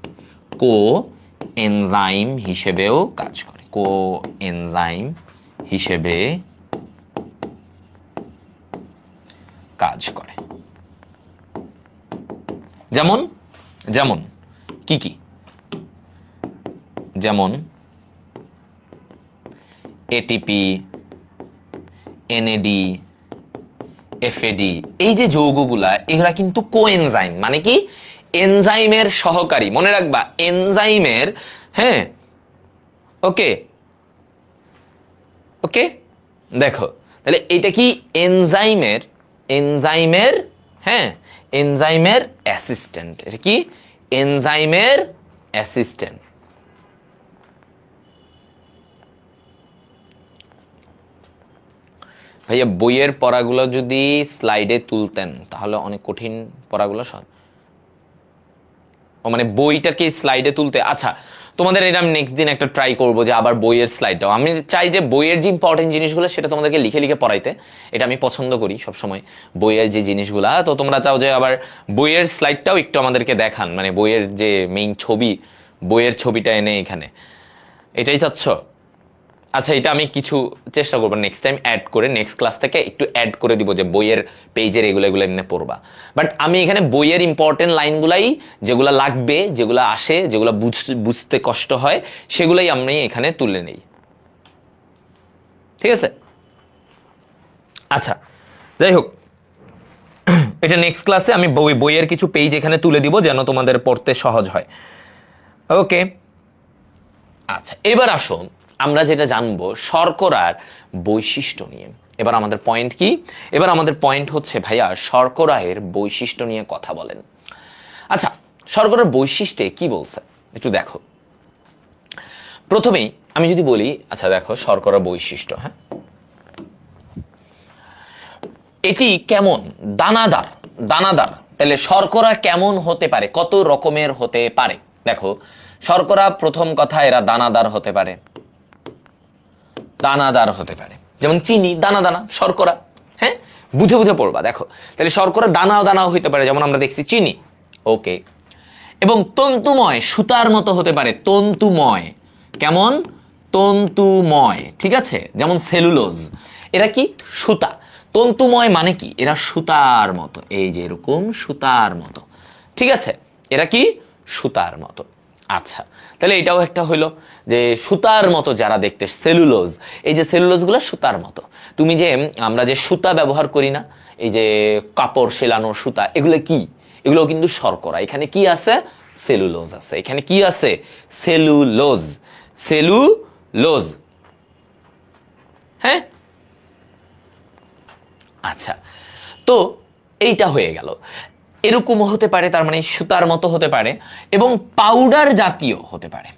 কোএনজাইম হিসেবেও কাজ করে, কোএনজাইম হিসেবে কাজ করে। যেমন কি? যেমন এটিপি, এনএডি, এফএডি, এই যে যৌগগুলা এগুলা কিন্তু কোএনজাইম। মানে কি? এনজাইমের সহকারী। মনে রাখবা এনজাইমের, হ্যাঁ ওকে, দেখো তাহলে এটা কি? এনজাইমের হ্যাঁ এনজাইমের অ্যাসিস্ট্যান্ট। এটা কি? এনজাইমের অ্যাসিস্ট্যান্ট। ভাইয়া বইয়ের পড়াগুলো যদি স্লাইডে তুলতেন তাহলে অনেক কঠিন পড়াগুলো ও মানে বইটাকে স্লাইডে তুলতে। আচ্ছা, তোমাদের এটা আমি নেক্সট দিন একটা ট্রাই করবো যে আবার বইয়ের স্লাইডটাও আমি চাই যে বইয়ের যে ইম্পর্টেন্ট জিনিসগুলো সেটা তোমাদেরকে লিখে লিখে পড়াইতে, এটা আমি পছন্দ করি সবসময় বইয়ের যে জিনিসগুলা। তো তোমরা চাও যে আবার বইয়ের স্লাইডটাও একটু আমাদেরকে দেখান, মানে বইয়ের যে মেইন ছবি, বইয়ের ছবিটা এনে এখানে, এটাই চাচ্ছ? আচ্ছা, এটা আমি কিছু চেষ্টা করবো নেক্সট টাইম অ্যাড করে, নেক্সট ক্লাস থেকে একটু অ্যাড করে দিব যে বইয়ের পেজের এগুলো এমনি পড়বা। বাট আমি এখানে বইয়ের ইম্পর্টেন্ট লাইনগুলাই, যেগুলো লাগবে, যেগুলো আসে, যেগুলো বুঝতে কষ্ট হয়, সেগুলাই আমি এখানে তুলে নেই। ঠিক আছে? আচ্ছা, যাই হোক, এটা নেক্সট ক্লাসে আমি বইয়ের কিছু পেজ এখানে তুলে দিব যেন তোমাদের পড়তে সহজ হয়। ওকে, আচ্ছা, এবার আসো আমরা যেটা জানবো শর্করার বৈশিষ্ট্য নিয়ে। এবার আমাদের পয়েন্ট কি? এবার আমাদের পয়েন্ট হচ্ছে ভাইয়া শর্করার বৈশিষ্ট্য নিয়ে কথা বলেন। আচ্ছা, শর্করার বৈশিষ্ট্যে কি বলছে একটু দেখো। প্রথমেই আমি যদি বলি, আচ্ছা দেখো শর্করার বৈশিষ্ট্য, হ্যাঁ, এটি কেমন? দানাদার। দানাদার, তাহলে শর্করা কেমন হতে পারে, কত রকমের হতে পারে? দেখো শর্করা, প্রথম কথা এরা দানাদার হতে পারে, দানাদার হতে পারে, যেমন চিনি দানা দানা, শর্করা, হ্যাঁ, বুঝে বুঝে পড়বা। দেখো তাহলে শর্করা দানাও দানাও হইতে পারে, যেমন আমরা দেখছি চিনি। ওকে, এবং তন্তুময়, সুতার মতো হতে পারে, তন্তুময়। কেমন? তন্তুময়, ঠিক আছে, যেমন সেলুলোজ, এরা কি? সুতা। তন্তুময় মানে কি? এরা সুতার মতো, এই যে এরকম সুতার মতো, ঠিক আছে, এরা কি? সুতার মতো। আচ্ছা, তাহলে এটাও একটা হইলো যে সুতার মতো যারা দেখতে, সেলুলোজ, এই যে সেলুলোজগুলো সুতার মতো। তুমি যে আমরা যে সুতা ব্যবহার করি না, এই যে কাপড় সেলানোর সুতা, এগুলো কি? এগুলো কিন্তু শর্করা। এখানে কি আছে? সেলুলোজ আছে। এখানে কি আছে? সেলুলোজ, সেলুলোজ, হ্যাঁ। আচ্ছা, তো এইটা হয়ে গেল। এরকমও হতে পারে, তার মানে সুতার মতো হতে পারে, এবং পাউডার জাতীয় হতে পারে,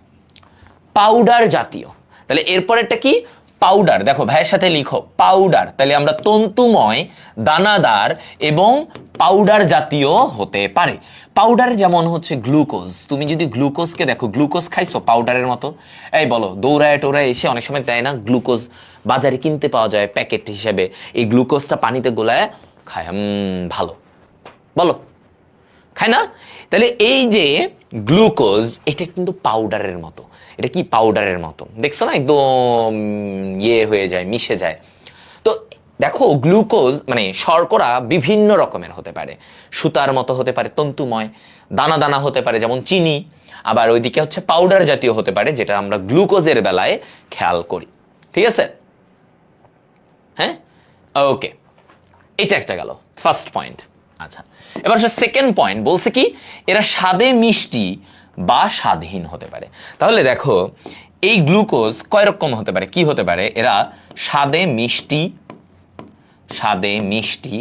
পাউডার জাতীয়। তাহলে এরপরেরটা কি? পাউডার। দেখো ভাইয়ের সাথে লিখো পাউডার। তাহলে আমরা তন্তুময়, দানাদার এবং পাউডার জাতীয় হতে পারে। পাউডার যেমন হচ্ছে গ্লুকোজ। তুমি যদি গ্লুকোজকে দেখো, গ্লুকোজ খাইছো পাউডারের মতো? এই বলো, দৌড়ায় টোড়ায় এসে অনেক সময় দেয় না গ্লুকোজ, বাজারে কিনতে পাওয়া যায় প্যাকেট হিসেবে, এই গ্লুকোজটা পানিতে গোলায় খায়, ভালো, বলো খায় না? তাহলে এই যে গ্লুকোজ, এটা কিন্তু পাউডারের মতো। এটা কি? পাউডারের মতো, দেখছো না, একদম ইয়ে হয়ে যায়, মিশে যায়। তো দেখো গ্লুকোজ মানে শর্করা বিভিন্ন রকমের হতে পারে, সুতার মতো হতে পারে, তন্তুময়, দানা দানা হতে পারে যেমন চিনি, আবার ওইদিকে হচ্ছে পাউডার জাতীয় হতে পারে, যেটা আমরা গ্লুকোজের বেলায় খেয়াল করি। ঠিক আছে, হ্যাঁ, ওকে, এটা একটা গেল ফার্স্ট পয়েন্ট। আচ্ছা, এবার সেকেন্ড পয়েন্ট বলছে কি? এরা স্বাদে মিষ্টি বা স্বাদহীন হতে পারে। তাহলে দেখো এই গ্লুকোজ কয় রকম হতে পারে, কি হতে পারে? এরা স্বাদে মিষ্টি, স্বাদে মিষ্টি,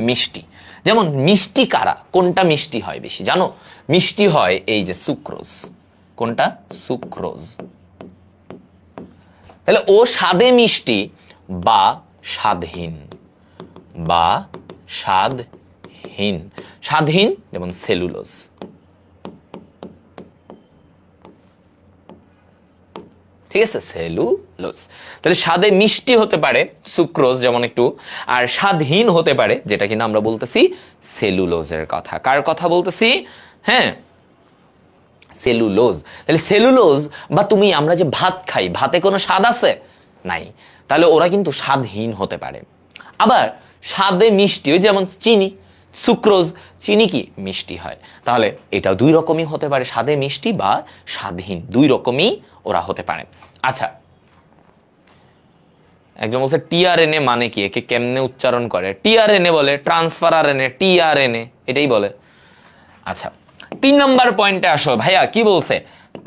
মিষ্টি, যেমন মিষ্টি কারা, কোনটা মিষ্টি হয় বেশি জানো? মিষ্টি হয় এই যে সুক্রোজ। কোনটা? সুক্রোজ। তাহলে ও স্বাদে মিষ্টি বা স্বাদহীন, বা স্বাদহীন, স্বাদহীন যেমন সেলুলোজ। ঠিক আছে, সেলুলোজ। তাহলে স্বাদে মিষ্টি হতে পারে সুক্রোজ যেমন একটু, আর স্বাদহীন হতে পারে যেটা কিনা আমরা বলতেছি সেলুলোজের কথা। কার কথা বলতেছি? হ্যাঁ, সেলুলোজ। তাহলে সেলুলোজ বা তুমি আমরা যে ভাত খাই, ভাতে কোনো স্বাদ আছে? নাই। তাহলে ওরা কিন্তু স্বাদহীন হতে পারে। আবার স্বাদে মিষ্টি, ওই যেমন চিনি, সুক্রোজ, চিনি কি? মিষ্টি হয়। তাহলে এটা দুই রকমই হতে পারে, স্বাদে মিষ্টি বা স্বাদহীন, দুই রকমই ওরা হতে পারে। আচ্ছা, একজন বলছে টিআরএনএ মানে কি, একে কেমনে উচ্চারণ করে? টিআরএনএ বলে, ট্রান্সফার আরএনএ, টিআরএনএ এটাই বলে। আচ্ছা, 3 নম্বর পয়েন্টে আসো ভাইয়া, কি বলছে?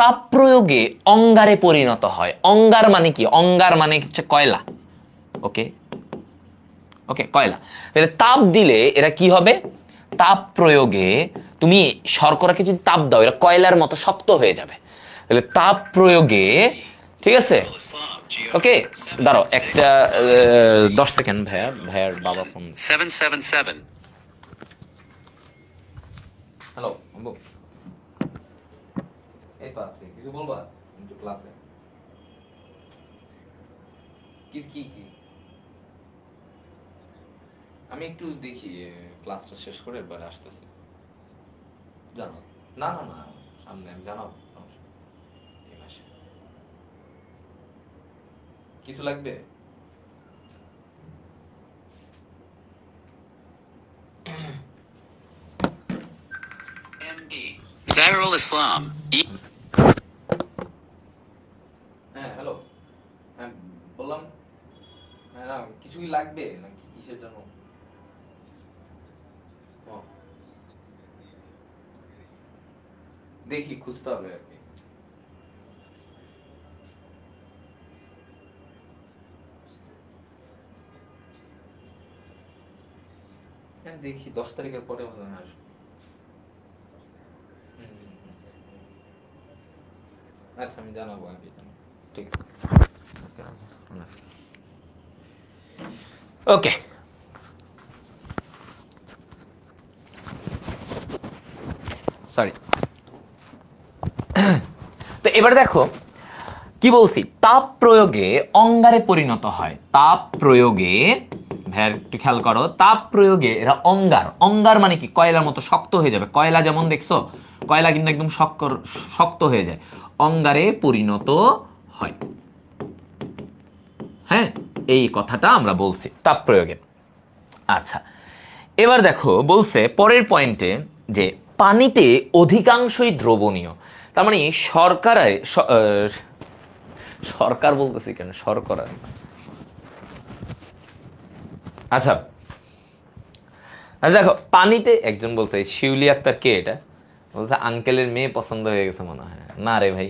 তাপ প্রয়োগে অঙ্গারে পরিণত হয়। অঙ্গার মানে কি? অঙ্গার মানে হচ্ছে কয়লা। ওকে, ওকে, কয়লা। তাহলে তাপ দিলে এরা কি হবে? তাপ প্রয়োগে, তুমি শর্করাকে যদি তাপ দাও, এরা কয়লার মতো শক্ত হয়ে যাবে। তাহলে তাপ প্রয়োগে, ঠিক আছে, ওকে। দাঁড়াও একটা 10 সেকেন্ড, ভাইয়ার বাবা ফোন। 777 হ্যালো আম্বু, এই তো আছি, কিছু বলবা একটু ক্লাসে? কি কি কি আমি একটু দেখি ক্লাসটা শেষ করে এরপরে আসতেছি। জানো, না না না, সামনে আমি জানাবো এই মাসে। কিছু লাগবে? MD Zairul Islam হ্যাঁ হ্যালো, হ্যাঁ বললাম, হ্যাঁ না কিছু কি লাগবে নাকি কিসের জন্য? ও, দেখি খুঁজতে হবে আর কি। হ্যাঁ দেখি 10 তারিখের পরে মনে হয় আসবো। আচ্ছা আমি জানাবো আগে, ঠিক আছে। ওকে, সরি। তো এবার দেখো কি বলছি, তাপ প্রয়োগে অঙ্গারে পরিণত হয়। তাপ প্রয়োগে, ভাইয়ার একটু খেয়াল করো, তাপ প্রয়োগে এরা অঙ্গার, অঙ্গার মানে কি কয়লার মতো শক্ত হয়ে যাবে। কয়লা যেমন দেখছো, কয়লা কিন্তু একদম শক্ত হয়ে যায়, অঙ্গারে পরিণত হয়। হ্যাঁ, এই কথাটা আমরা বলছি তাপ প্রয়োগে। আচ্ছা, এবার দেখো বলছে পরের পয়েন্টে যে পানিতে অধিকাংশই দ্রবণীয়। তার মানে সরকার বলতেছি কেন, শর্করা। আচ্ছা দেখো পানিতে, একজন বলছে শিউলি আক্তার, কে এটা বলছে, আঙ্কেলের মেয়ে পছন্দ হয়ে গেছে মনে হয়। না রে ভাই,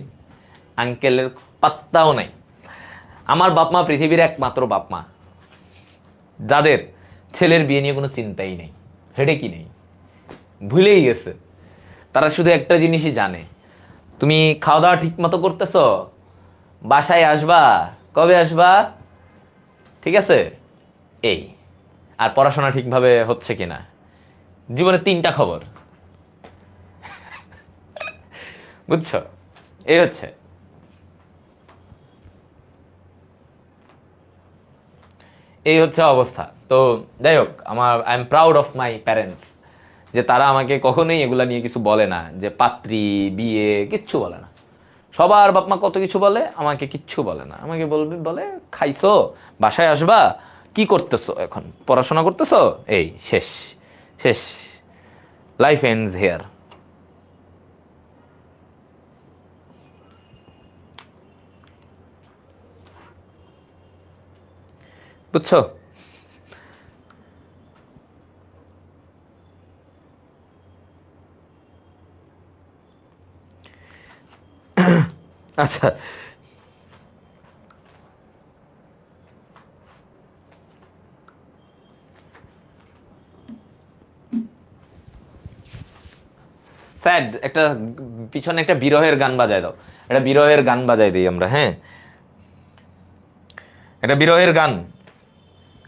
আঙ্কেলের পাত্তাও নাই। আমার বাপ মা পৃথিবীর একমাত্র বাপ মা যাদের ছেলের বিয়ে নিয়ে কোনো চিন্তাই নেই, হেডে কি নেই, ভুলেই গেছে। তারা শুধু একটা জিনিসই জানে, তুমি খাওয়া দাওয়া ঠিক মতো করতেছ, বাসায় আসবা, কবে আসবা, ঠিক আছে, এই। আর পড়াশোনা ঠিকভাবে হচ্ছে কিনা, জীবনে 3টা খবর, বুঝছো? এই হচ্ছে অবস্থা। তো যাই হোক, I am proud of my parents, যে তারা আমাকে কখনোই এগুলা নিয়ে কিছু বলে না, যে পাত্রী বিয়ে কিচ্ছু বলে না। সবার বাপ মা কত কিছু বলে, আমাকে কিচ্ছু বলে না। আমাকে বলে খাইছো, বাসায় আসবা, কি করতেছো, এখন পড়াশোনা করতেছো, এই শেষ শেষ, লাইফ এন্ডস হেয়ার। বুঝছো? আচ্ছা স্যাড একটা, পিছনে একটা বিরহের গান বাজায় দাও, একটা বিরহের গান বাজাই দিই আমরা। হ্যাঁ, একটা বিরহের গান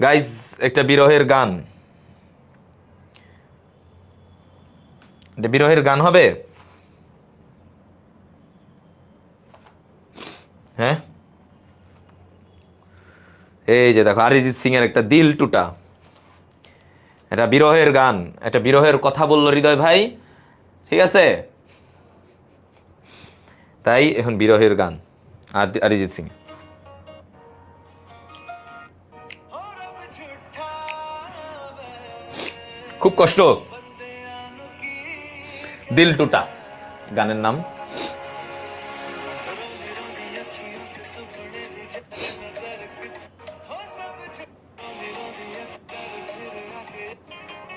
গাইজ, একটা বিরহের গান, এটা বিরহের গান হবে। হ্যাঁ, এই যে দেখো অরিজিৎ সিং এর একটা দিল টুটা, এটা বিরহের গান, একটা বিরহের কথা বললো হৃদয় ভাই, ঠিক আছে? তাই এখন বিরহের গান অরিজিৎ সিং। খুব কষ্ট, দিল টুটা গানের নাম।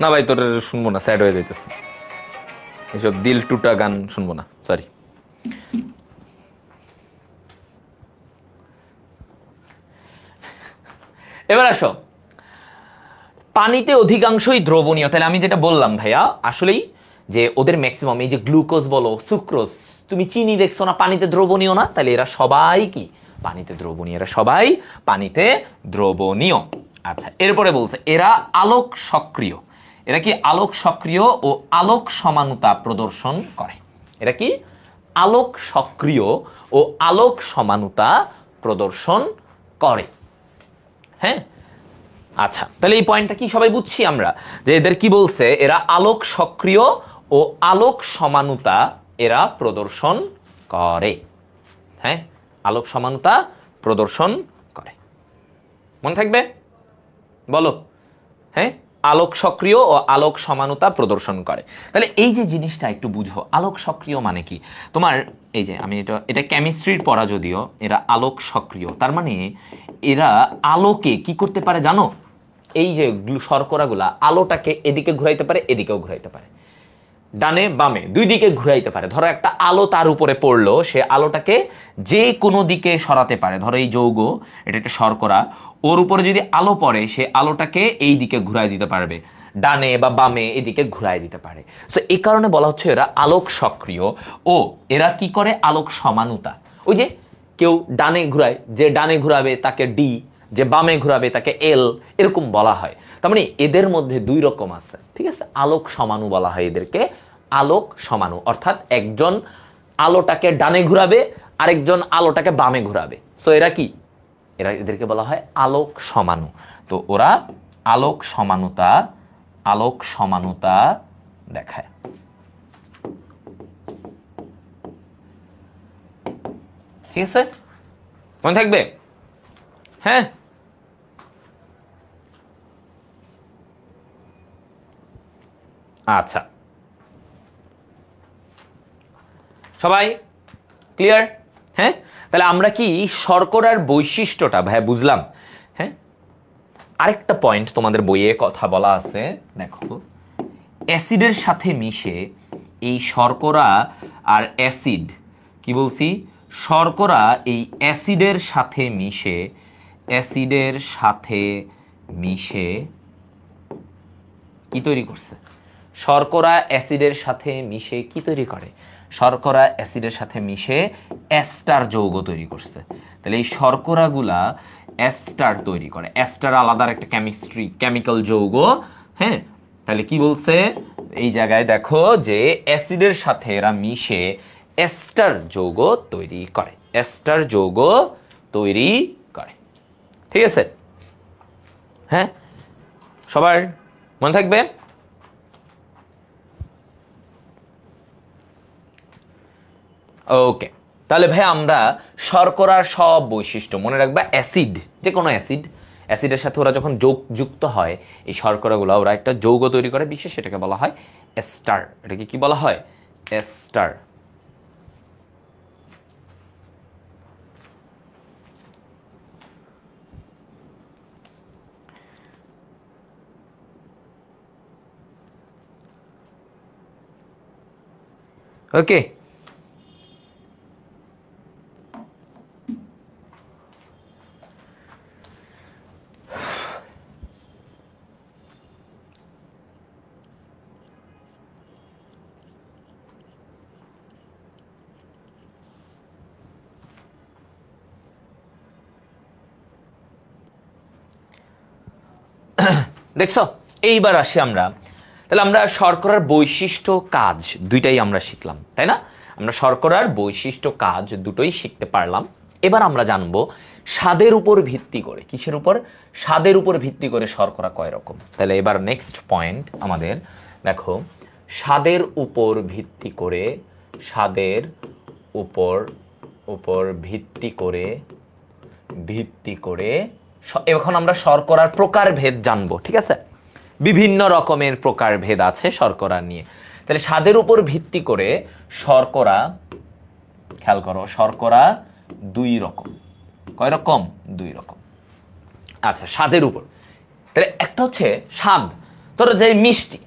না ভাই, তোর শুনবো না, স্যাড হয়ে যাইতেছে, এসব দিল টুটা গান শুনবো না, সরি। এবার আসো, পানিতে অধিকাংশই দ্রবণীয়। তাহলে আমি যেটা বললাম ভাইয়া, আসলেই যে ওদের ম্যাক্সিমাম, এই যে গ্লুকোজ বলো, সুক্রোজ, তুমি চিনি দেখছো না, পানিতে দ্রবণীয় না, তাহলে এরা সবাই কি পানিতে দ্রবণীয়, এরা সবাই পানিতে দ্রবণীয়। আচ্ছা, এরপরে বলছে এরা আলোক সক্রিয়। এরা কি আলোক সক্রিয় ও আলোক সমানুতা প্রদর্শন করে? এরা কি আলোক সক্রিয় ও আলোক সমানুতা প্রদর্শন করে। হ্যাঁ, আচ্ছা, তাহলে এই পয়েন্টটা কি সবাই বুঝছি আমরা, যে এদের কি বলছে, এরা আলোক সক্রিয় ও আলোক সমানুতা এরা প্রদর্শন করে। হ্যাঁ, আলোক সমানুতা প্রদর্শন করে, মনে থাকবে? বলো। হ্যাঁ, আলোক সক্রিয় ও আলোক সমানুতা প্রদর্শন করে। তাহলে এই যে জিনিসটা একটু বুঝো, আলোক সক্রিয় মানে কি। তোমার এই যে আমি এটা কেমিস্ট্রির পড়া, যদিও এরা আলোক সক্রিয়, তার মানে এরা আলোকে কি করতে পারে জানো? এই যে শর্করাগুলা আলোটাকে এদিকে ঘুরাইতে পারে, এদিকেও ঘুরাইতে পারে, ডানে বামে দুই দিকে ঘুরাইতে পারে। ধরো একটা আলো তার উপরে পড়লো, সে আলোটাকে যে কোনো দিকে সরাতে পারে। ধরো এই যৌগ, এটা একটা শর্করা, ওর উপরে যদি আলো পড়ে, সে আলোটাকে এই দিকে ঘুরাই দিতে পারবে, ডানে বা বামে এদিকে ঘুরাই দিতে পারে। সো এই কারণে বলা হচ্ছে এরা আলোক সক্রিয়। ও এরা কি করে? আলোক সমানুতা। ওই যে কেউ ডানে ঘুরায়, যে ডানে ঘুরাবে তাকে ডি, যে বামে ঘুরাবে তাকে এল, এরকম বলা হয়। তার মানে এদের মধ্যে দুই রকম আছে, ঠিক আছে? আলোক সমানু বলা হয় এদেরকে, আলোক সমানু, অর্থাৎ একজন আলোটাকে ডানে ঘুরাবে, আরেকজন আলোটাকে বামে ঘুরাবে। সো এরা কি? এদেরকে বলা হয় আলোক সমানু। তো ওরা আলোক সমানুতা দেখায়। ঠিক আছে, মনে থাকবে? হ্যাঁ, আচ্ছা, সবাই ক্লিয়ার? হ্যাঁ, তাহলে আমরা কি শর্করার বৈশিষ্ট্যটা ভাই বুঝলাম। হ্যাঁ, আরেকটা পয়েন্ট তোমাদের বইয়ে কথা বলা আছে, দেখো, অ্যাসিডের সাথে মিশে এই শর্করা আর অ্যাসিড, কি বলছি, শর্করা এই অ্যাসিডের সাথে মিশে কি তৈরি করছে? শর্করা অ্যাসিডের সাথে মিশে কি তৈরি করে? শর্করা অ্যাসিডের সাথে মিশে এস্টার যৌগ তৈরি করছে। তাহলে এই শর্করাগুলা এস্টার তৈরি করে। এস্টার আলাদা একটা কেমিক্যাল যৌগ। হ্যাঁ, তাহলে কি বলছে এই জায়গায় দেখো, যে অ্যাসিডের সাথে এরা মিশে এস্টার যৌগ তৈরি করে, এস্টার যৌগ তৈরি করে। ঠিক আছে? হ্যাঁ, সবার মনে থাকবে? ওকে, তাহলে ভাই আমরা শর্করার সব বৈশিষ্ট্য মনে রাখবা। অ্যাসিড, যে কোনো অ্যাসিডের সাথে ওরা যখন যুক্ত হয়, এই শর্করাগুলো ওরা একটা যৌগ তৈরি করে বিশেষ, সেটাকে বলা হয় এস্টার। এটাকে কি বলা হয়? এস্টার। ওকে, দেখছো? এইবার আসি আমরা, তাহলে আমরা শর্করার বৈশিষ্ট্য কাজ দুইটাই আমরা শিখলাম, তাই না? আমরা শর্করার বৈশিষ্ট্য কাজ দুটোই শিখতে পারলাম। এবার আমরা জানবো স্বাদের উপর ভিত্তি করে, কিসের উপর? স্বাদের উপর ভিত্তি করে শর্করা কয় রকম। তাহলে এবার নেক্সট পয়েন্ট আমাদের, দেখো, স্বাদের উপর ভিত্তি করে, স্বাদের উপর ভিত্তি করে এখন আমরা শর্করার প্রকারভেদ জানবো। ঠিক আছে, বিভিন্ন রকমের প্রকারভেদ আছে শর্করা নিয়ে। তাহলে স্বাদের উপর ভিত্তি করে শর্করা, খেয়াল করো, শর্করা দুই রকম। কয় রকম? দুই রকম। আচ্ছা, স্বাদের উপর, তাহলে একটা হচ্ছে স্বাদ, ধরো যে মিষ্টি।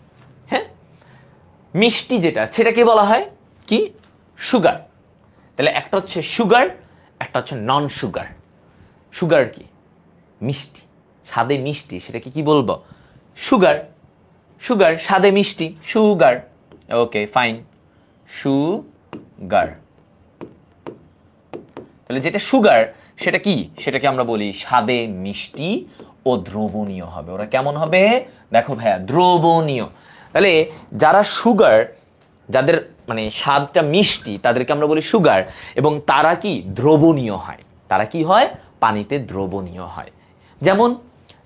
হ্যাঁ, মিষ্টি যেটা, সেটাকে বলা হয় কি? সুগার। তাহলে একটা হচ্ছে সুগার, একটা হচ্ছে নন সুগার। সুগার কি? মিষ্টি, স্বাদে মিষ্টি, সেটাকে কি বলবো? সুগার। সুগার, স্বাদে মিষ্টি, সুগার। ওকে, ফাইন, সুগার। তাহলে যেটা সুগার সেটা কি? সেটাকে আমরা বলি স্বাদে মিষ্টি ও দ্রবণীয় হবে। ওরা কেমন হবে? দেখো ভাইয়া, দ্রবণীয়। তাহলে যারা সুগার, যাদের মানে স্বাদটা মিষ্টি, তাদেরকে আমরা বলি সুগার, এবং তারা কি দ্রবণীয় হয়। তারা কি হয়? পানিতে দ্রবণীয় হয়। যেমন,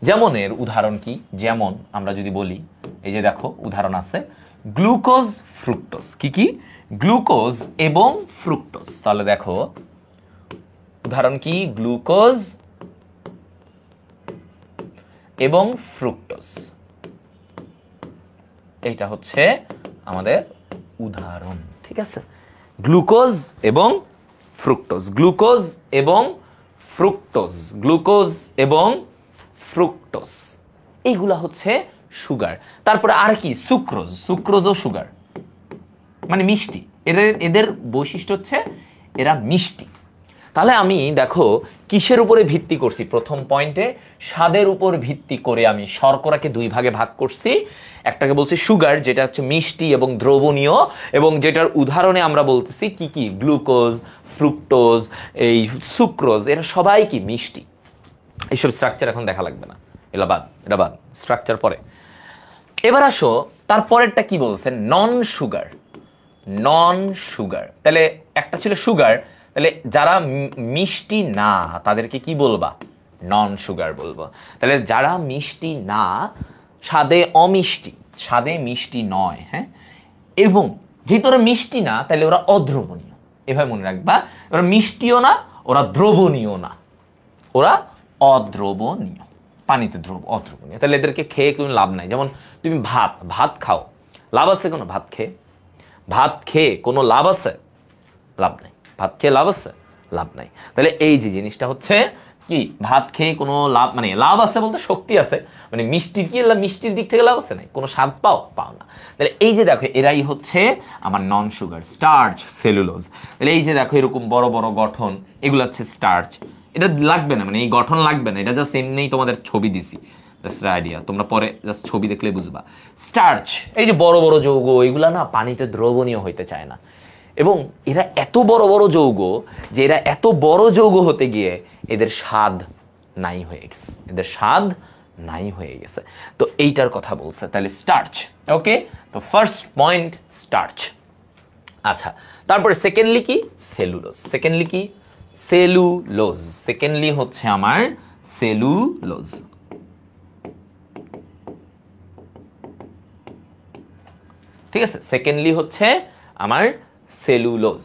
যেমনের উদাহরণ কি? যেমন আমরা যদি বলি, এই যে দেখো উদাহরণ আছে গ্লুকোজ, ফ্রুক্টোজ। কি কি? গ্লুকোজ এবং ফ্রুক্টোজ। তাহলে দেখো উদাহরণ কি? গ্লুকোজ এবং ফ্রুক্টোজ। এইটা হচ্ছে আমাদের উদাহরণ, ঠিক আছে? গ্লুকোজ এবং ফ্রুক্টোজ, গ্লুকোজ এবং ফ্রুক্টোজ, গ্লুকোজ এবং ফ্রুক্টোজ, এইগুলা হচ্ছে সুগার। তারপরে আর কি? সুক্রোজ, সুক্রোজও সুগার, মানে মিষ্টি। এদের বৈশিষ্ট্য হচ্ছে এরা মিষ্টি। তাহলে আমি দেখো কিসের উপরে ভিত্তি করছি? প্রথম পয়েন্টে স্বাদের উপর ভিত্তি করে আমি শর্করাকে দুই ভাগে ভাগ করছি। একটাকে বলছি সুগার, যেটা হচ্ছে মিষ্টি এবং দ্রবণীয়, এবং যেটার উদাহরণে আমরা বলতেছি কি কি? গ্লুকোজ, ফ্রুক্টোজ, এই সুক্রোজ, এরা সবাই কি? মিষ্টি। এইসব স্ট্রাকচার এখন দেখা লাগবে না, এটা বাদ, স্ট্রাকচার পরে। এবার আসো তারপরেরটা কি বলছে? নন সুগার, নন সুগার। তাহলে একটা ছিল সুগার, তাহলে যারা মিষ্টি না তাদেরকে কি বলবা? নন সুগার বলবো। তাহলে যারা মিষ্টি না, স্বাদে অমিষ্টি, স্বাদে মিষ্টি নয়, হ্যাঁ, এবং যেহেতু ওরা মিষ্টি না তাহলে ওরা অদ্রবণীয়। এভাবে মনে রাখবা, ওরা মিষ্টিও না, ওরা দ্রবণীয় না, ওরা অদ্রবণীয়, পানিতে অদ্রবণীয়। তাহলে এদেরকে খেয়ে কোনো লাভ নাই। যেমন তুমি ভাত খাও, লাভ আছে কোনো? ভাত খেয়ে কোনো লাভ আছে? লাভ নাই। ভাত খেয়ে লাভ আছে? লাভ নাই। তাহলে এই যে জিনিসটা হচ্ছে কি? ভাত খেয়ে কোনো লাভ, মানে লাভ আছে বলতে শক্তি আছে, মানে মিষ্টি কি? মিষ্টির দিক থেকে লাভ আছে? নাই। কোনো স্বাদ পাও না। তাহলে এই যে দেখো এরাই হচ্ছে আমার নন সুগার। Starch, cellulose. তাহলে এই যে দেখো এরকম বড় বড় গঠন, এগুলো হচ্ছে স্টার্চ। এটা লাগবে না, মানে এই গঠন লাগবে না, এটা জাস্ট এমনি তোমাদের ছবি দিছি, জাস্ট আইডিয়া। তোমরা পরে জাস্ট ছবি দেখলে বুঝবা। স্টার্চ, এই যে বড় বড় যৌগ, এগুলা না পানিতে দ্রবণীয় হইতে চায় না, এবং এরা এত বড় বড় যৌগ যে এরা এত বড় যৌগ হতে গিয়ে এদের স্বাদ নাই হয়ে গেছে, এদের স্বাদ নাই হয়ে গেছে। তো এইটার কথা বলছে। তাহলে স্টার্চ, ওকে। তো ফার্স্ট পয়েন্ট স্টার্চ। আচ্ছা, তারপরে সেকেন্ডলি কি? সেলুলোজ। সেকেন্ডলি কি? সেলুলোজ। সেকেন্ডলি হচ্ছে আমার সেলুলোজ। ঠিক আছে, সেকেন্ডলি হচ্ছে আমার সেলুলোজ,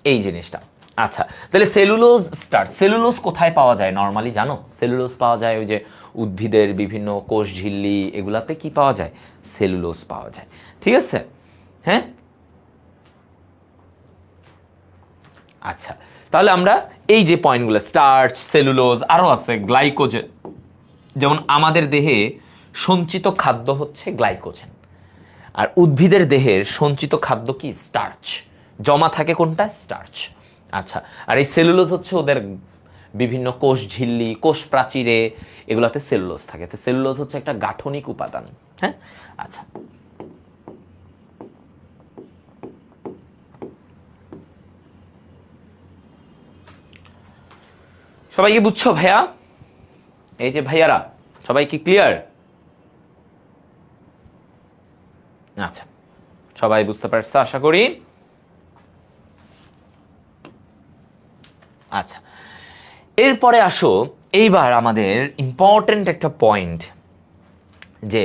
এই জিনিসটা। আচ্ছা, তাহলে সেলুলোজ স্টার্চ। সেলুলোজ কোথায় পাওয়া যায় নরমালি জানো? সেলুলোজ পাওয়া যায় ওই যে উদ্ভিদের বিভিন্ন কোষ ঝিল্লি, এগুলাতে কি পাওয়া যায়? সেলুলোজ পাওয়া যায়, ঠিক আছে? হ্যাঁ, আচ্ছা, তাহলে আমরা এই যে পয়েন্টগুলো, স্টার্চ, সেলুলোজ, আরো আছে গ্লাইকোজেন। যেমন আমাদের দেহে সঞ্চিত খাদ্য হচ্ছে গ্লাইকোজেন, আর উদ্ভিদের দেহের সঞ্চিত খাদ্য কি? স্টার্চ। জমা থাকে কোনটা? স্টার্চ। আচ্ছা, আর এই সেলুলোজ হচ্ছে ওদের বিভিন্ন কোষ ঝিল্লি, কোষ প্রাচীরে, এগুলাতে সেলুলোজ থাকে। তো সেলুলোজ হচ্ছে একটা গাঠনিক উপাদান, হ্যাঁ। আচ্ছা, সবাই কি বুঝছো ভাইয়া? এই যে ভাইয়ারা সবাই কি ক্লিয়ার? আচ্ছা, সবাই বুঝতে পারছো আশা করি। আচ্ছা, এরপরে আসো এইবার আমাদের ইম্পর্টেন্ট একটা পয়েন্ট, যে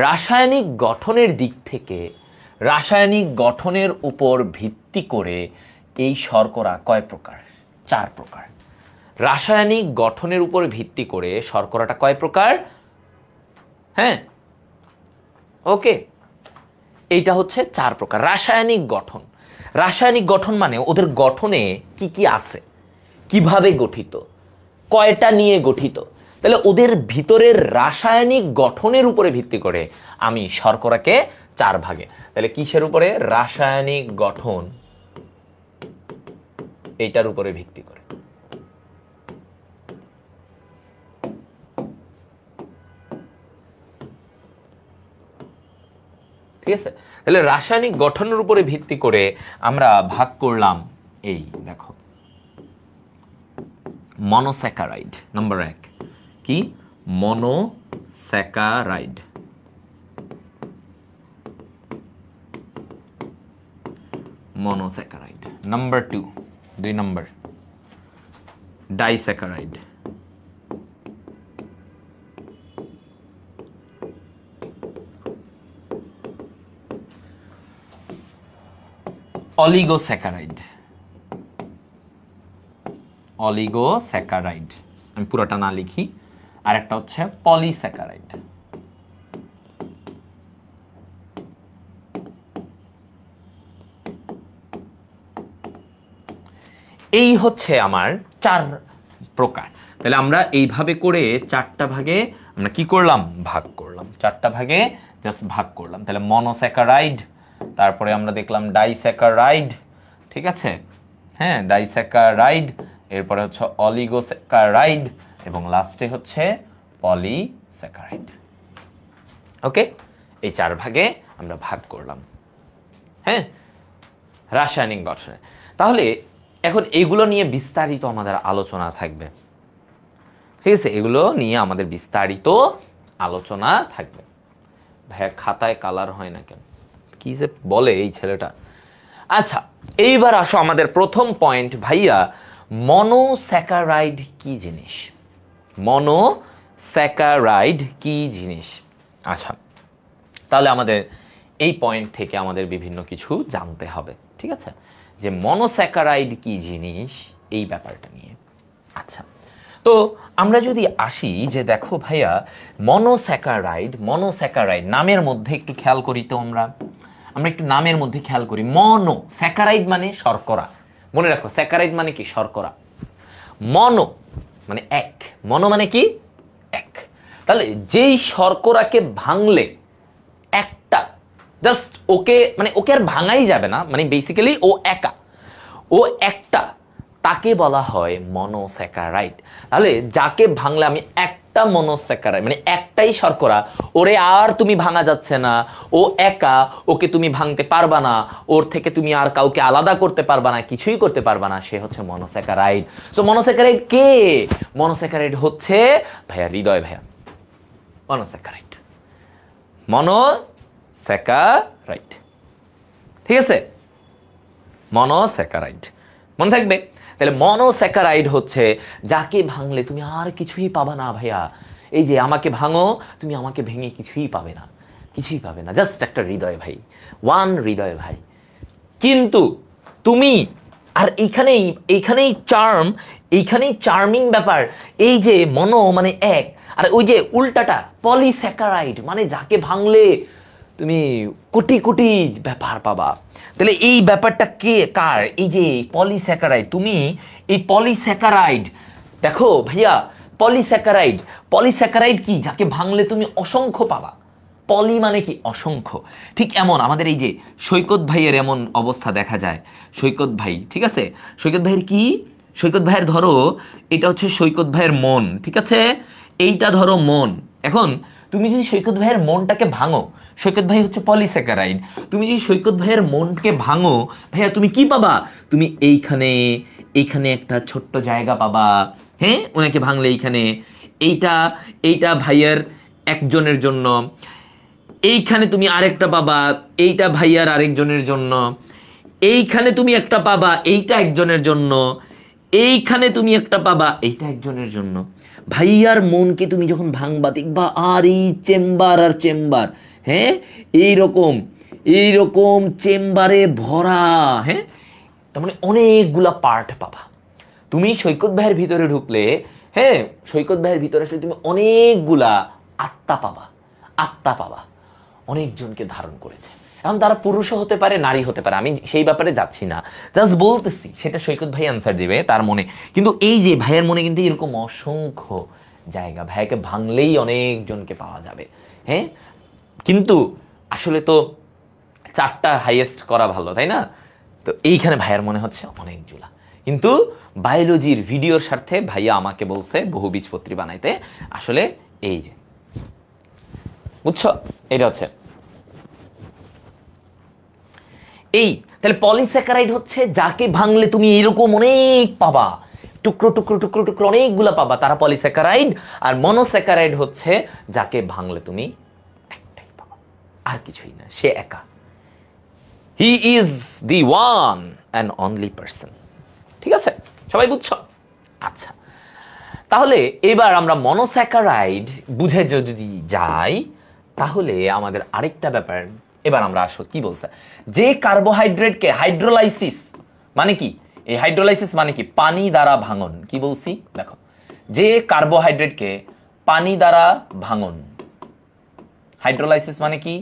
রাসায়নিক গঠনের দিক থেকে, রাসায়নিক গঠনের উপর ভিত্তি করে এই শর্করা কয় প্রকার? 4 প্রকার। রাসায়নিক গঠনের উপর ভিত্তি করে শর্করাটা কয় প্রকার? হ্যাঁ, ওকে, এইটা হচ্ছে 4 প্রকার রাসায়নিক গঠন। রাসায়নিক গঠন মানে ওদের গঠনে কি কি আছে, কিভাবে গঠিত, কয়টা নিয়ে গঠিত। তাহলে ওদের ভিতরের রাসায়নিক গঠনের উপরে ভিত্তি করে আমি শর্করাকে 4 ভাগে। তাহলে কিসের উপরে? রাসায়নিক গঠন, এইটার উপরে ভিত্তি করে। ঠিক আছে, তাহলে রাসায়নিক গঠনের উপরে ভিত্তি করে আমরা ভাগ করলাম। এই দেখো মনোস্যাকারাইড নাম্বার 1 কি মনোস্যাকারাইড মনোস্যাকারাইড নাম্বার 2 2 নম্বর ডাইস্যাকারাইড অলিগোস্যাকারাইড অলিগোস্যাকারাইড আমি পুরোটা না লিখি আর একটা হচ্ছে পলিস্যাকারাইড এই হচ্ছে আমার 4 প্রকার তাহলে আমরা এইভাবে করে 4টা ভাগে আমরা কি করলাম ভাগ করলাম 4টা ভাগে জাস্ট ভাগ করলাম তাহলে মনোস্যাকারাইড তারপরে আমরা দেখলাম ডাইস্যাকারাইড ঠিক আছে হ্যাঁ ডাইস্যাকারাইড এরপরে হচ্ছে অলিগোস্যাকারাইড এবং লাস্টে হচ্ছে পলিস্যাকারাইড ওকে এই 4 ভাগে আমরা ভাগ করলাম হ্যাঁ রাসায়নিক গঠনে তাহলে এখন এগুলো নিয়ে বিস্তারিত আমাদের আলোচনা থাকবে ঠিক আছে এগুলো নিয়ে আমাদের বিস্তারিত আলোচনা থাকবে ভাইয়া খাতায় কালার হয় না কেন কি যে বলে এই ছেলেটা আচ্ছা এইবার আসো আমাদের প্রথম পয়েন্ট ভাইয়া মনোস্যাকারাইড কি জিনিস মনোস্যাকারাইড কি জিনিস আচ্ছা তাহলে আমাদের এই পয়েন্ট থেকে আমাদের বিভিন্ন কিছু জানতে হবে ঠিক আছে যে মনোস্যাকারাইড কি জিনিস এই ব্যাপারটা নিয়ে আচ্ছা তো আমরা যদি আসি যে দেখো ভাইয়া মনোস্যাকারাইড নামের মধ্যে একটু খেয়াল করি তো আমরা একটু নামের মধ্যে খেয়াল করি মনোস্যাকারাইড মানে শর্করা মনে রাখো স্যাকারাইড মানে কি শর্করা মনো মানে এক মনো মানে কি এক তাহলে যেই শর্করাকে ভাঙলে একটা জাস্ট ওকে আর ভাঙাই যাবে না মানে বেসিক্যালি ও একটা তাকে বলা হয় মনোস্যাকারাইড তাহলে যাকে ভাঙলে আমি একটা মনোস্যাকারাইড মানে একটাই শর্করা ওরে আর তুমি ভাঙা যাচ্ছে না ও একা ওকে তুমি ভাঙতে পারবা না ওর থেকে তুমি আর কাউকে আলাদা করতে পারবা না কিছুই করতে পারবা না সে হচ্ছে মনোস্যাকারাইড সো মনোস্যাকারাইড কে মনোস্যাকারাইড হচ্ছে ভাইয়া হৃদয় ভাইয়া মনোস্যাকারাইড ঠিক আছে মনোস্যাকারাইড মনে থাকবে তাহলে মনোস্যাকারাইড হচ্ছে যাকে ভাঙলে তুমি আর কিছুই পাবা না ভাইয়া এই যে আমাকে ভাঙো তুমি আমাকে ভেঙে কিছুই পাবে না জাস্ট একটা হৃদয় ভাই হৃদয় ভাই কিন্তু তুমি আর এইখানেই চার্মিং ব্যাপার এই যে মনো মানে এক আর ওই যে উল্টাটা পলিস্যাকারাইড মানে যাকে ভাঙলে তুমি কোটি কোটি ব্যাপার পাবা তাহলে এই ব্যাপারটা কে কার এই যে পলিস্যাকারাইড তুমি এই পলিস্যাকারাইড দেখো ভাইয়া পলিস্যাকারাইড কি যাকে ভাঙলে তুমি অসংখ্য পাবা পলি মানে কি অসংখ্য ঠিক এমন আমাদের এই যে সৈকত ভাইয়ের এমন অবস্থা দেখা যায় সৈকত ভাই ঠিক আছে সৈকত ভাইয়ের ধরো এটা হচ্ছে সৈকত ভাইয়ের মন ঠিক আছে এইটা ধরো মন এখন তুমি যদি সৈকত ভাইয়ের মনটাকে ভাঙো সৈকত ভাই হচ্ছে পলিস্যাকারাইড তুমি যদি সৈকত ভাইয়ের মনকে ভাঙো ভাইয়া তুমি কি পাবা তুমি এইখানে একটা ছোট্ট জায়গা পাবা হ্যাঁ ওনাকে ভাঙলে এইটা ভাইয়ার একজনের জন্য এইখানে তুমি আরেকটা পাবা এইটা ভাইয়ার আরেকজনের জন্য এইখানে তুমি একটা পাবা এইটা একজনের জন্য এইখানে তুমি একটা পাবা এইটা একজনের জন্য ভাইয়ার মনকে তুমি যখন ভাঙবা দেখবা আর এই চেম্বার হ্যাঁ এইরকম চেম্বারে ভরা হ্যাঁ তার মানে অনেকগুলা পার্ট পাবা তুমি সৈকত ভাইয়ের ভিতরে ঢুকলে হ্যাঁ সৈকত ভাইয়ের ভিতরে আসলে তুমি অনেকগুলা আত্মা পাবা অনেকজনকে ধারণ করেছে এখন তারা পুরুষও হতে পারে নারী হতে পারে আমি সেই ব্যাপারে যাচ্ছি না জাস্ট বলতেছি সেটা সৈকত ভাই অ্যান্সার দিবে তার মনে কিন্তু এই যে ভাইয়ের মনে কিন্তু এরকম অসংখ্য জায়গা ভাইয়াকে ভাঙলেই অনেকজনকে পাওয়া যাবে হ্যাঁ কিন্তু আসলে তো 4টা হাইয়েস্ট করা ভালো তাই না তো এইখানে ভাইয়ার মনে হচ্ছে অনেকগুলা কিন্তু বায়োলজির ভিডিওর স্বার্থে ভাইয়া আমাকে বলছে বহুবীজপত্রী বানাইতে আসলে এই যে বুঝছো এটা হচ্ছে তাহলে পলিস্যাকারাইড হচ্ছে যাকে ভাঙলে তুমি এরকম অনেক পাবা টুকরো টুকরো টুকরো টুকরো অনেকগুলো পাবা, তারা পলিস্যাকারাইড। আর মনোস্যাকারাইড হচ্ছে যাকে ভাঙলে তুমি একটাই পাবা, আর কিছুই না, সে একা। He is the one and only person. ঠিক আছে, সবাই বুঝছো? আচ্ছা, তাহলে এবার আমরা মনোস্যাকারাইড বুঝে যদি যাই, তাহলে আমাদের আরেকটা ব্যাপার এবার আমরা আসো। কি বলছে? যে কার্বোহাইড্রেটকে হাইড্রোলাইসিস মানে কি? এই হাইড্রোলাইসিস মানে কি? পানি দ্বারা ভাঙন। কি বলছি দেখো, যে কার্বোহাইড্রেটকে পানি দ্বারা ভাঙন, হাইড্রোলাইসিস মানে কি?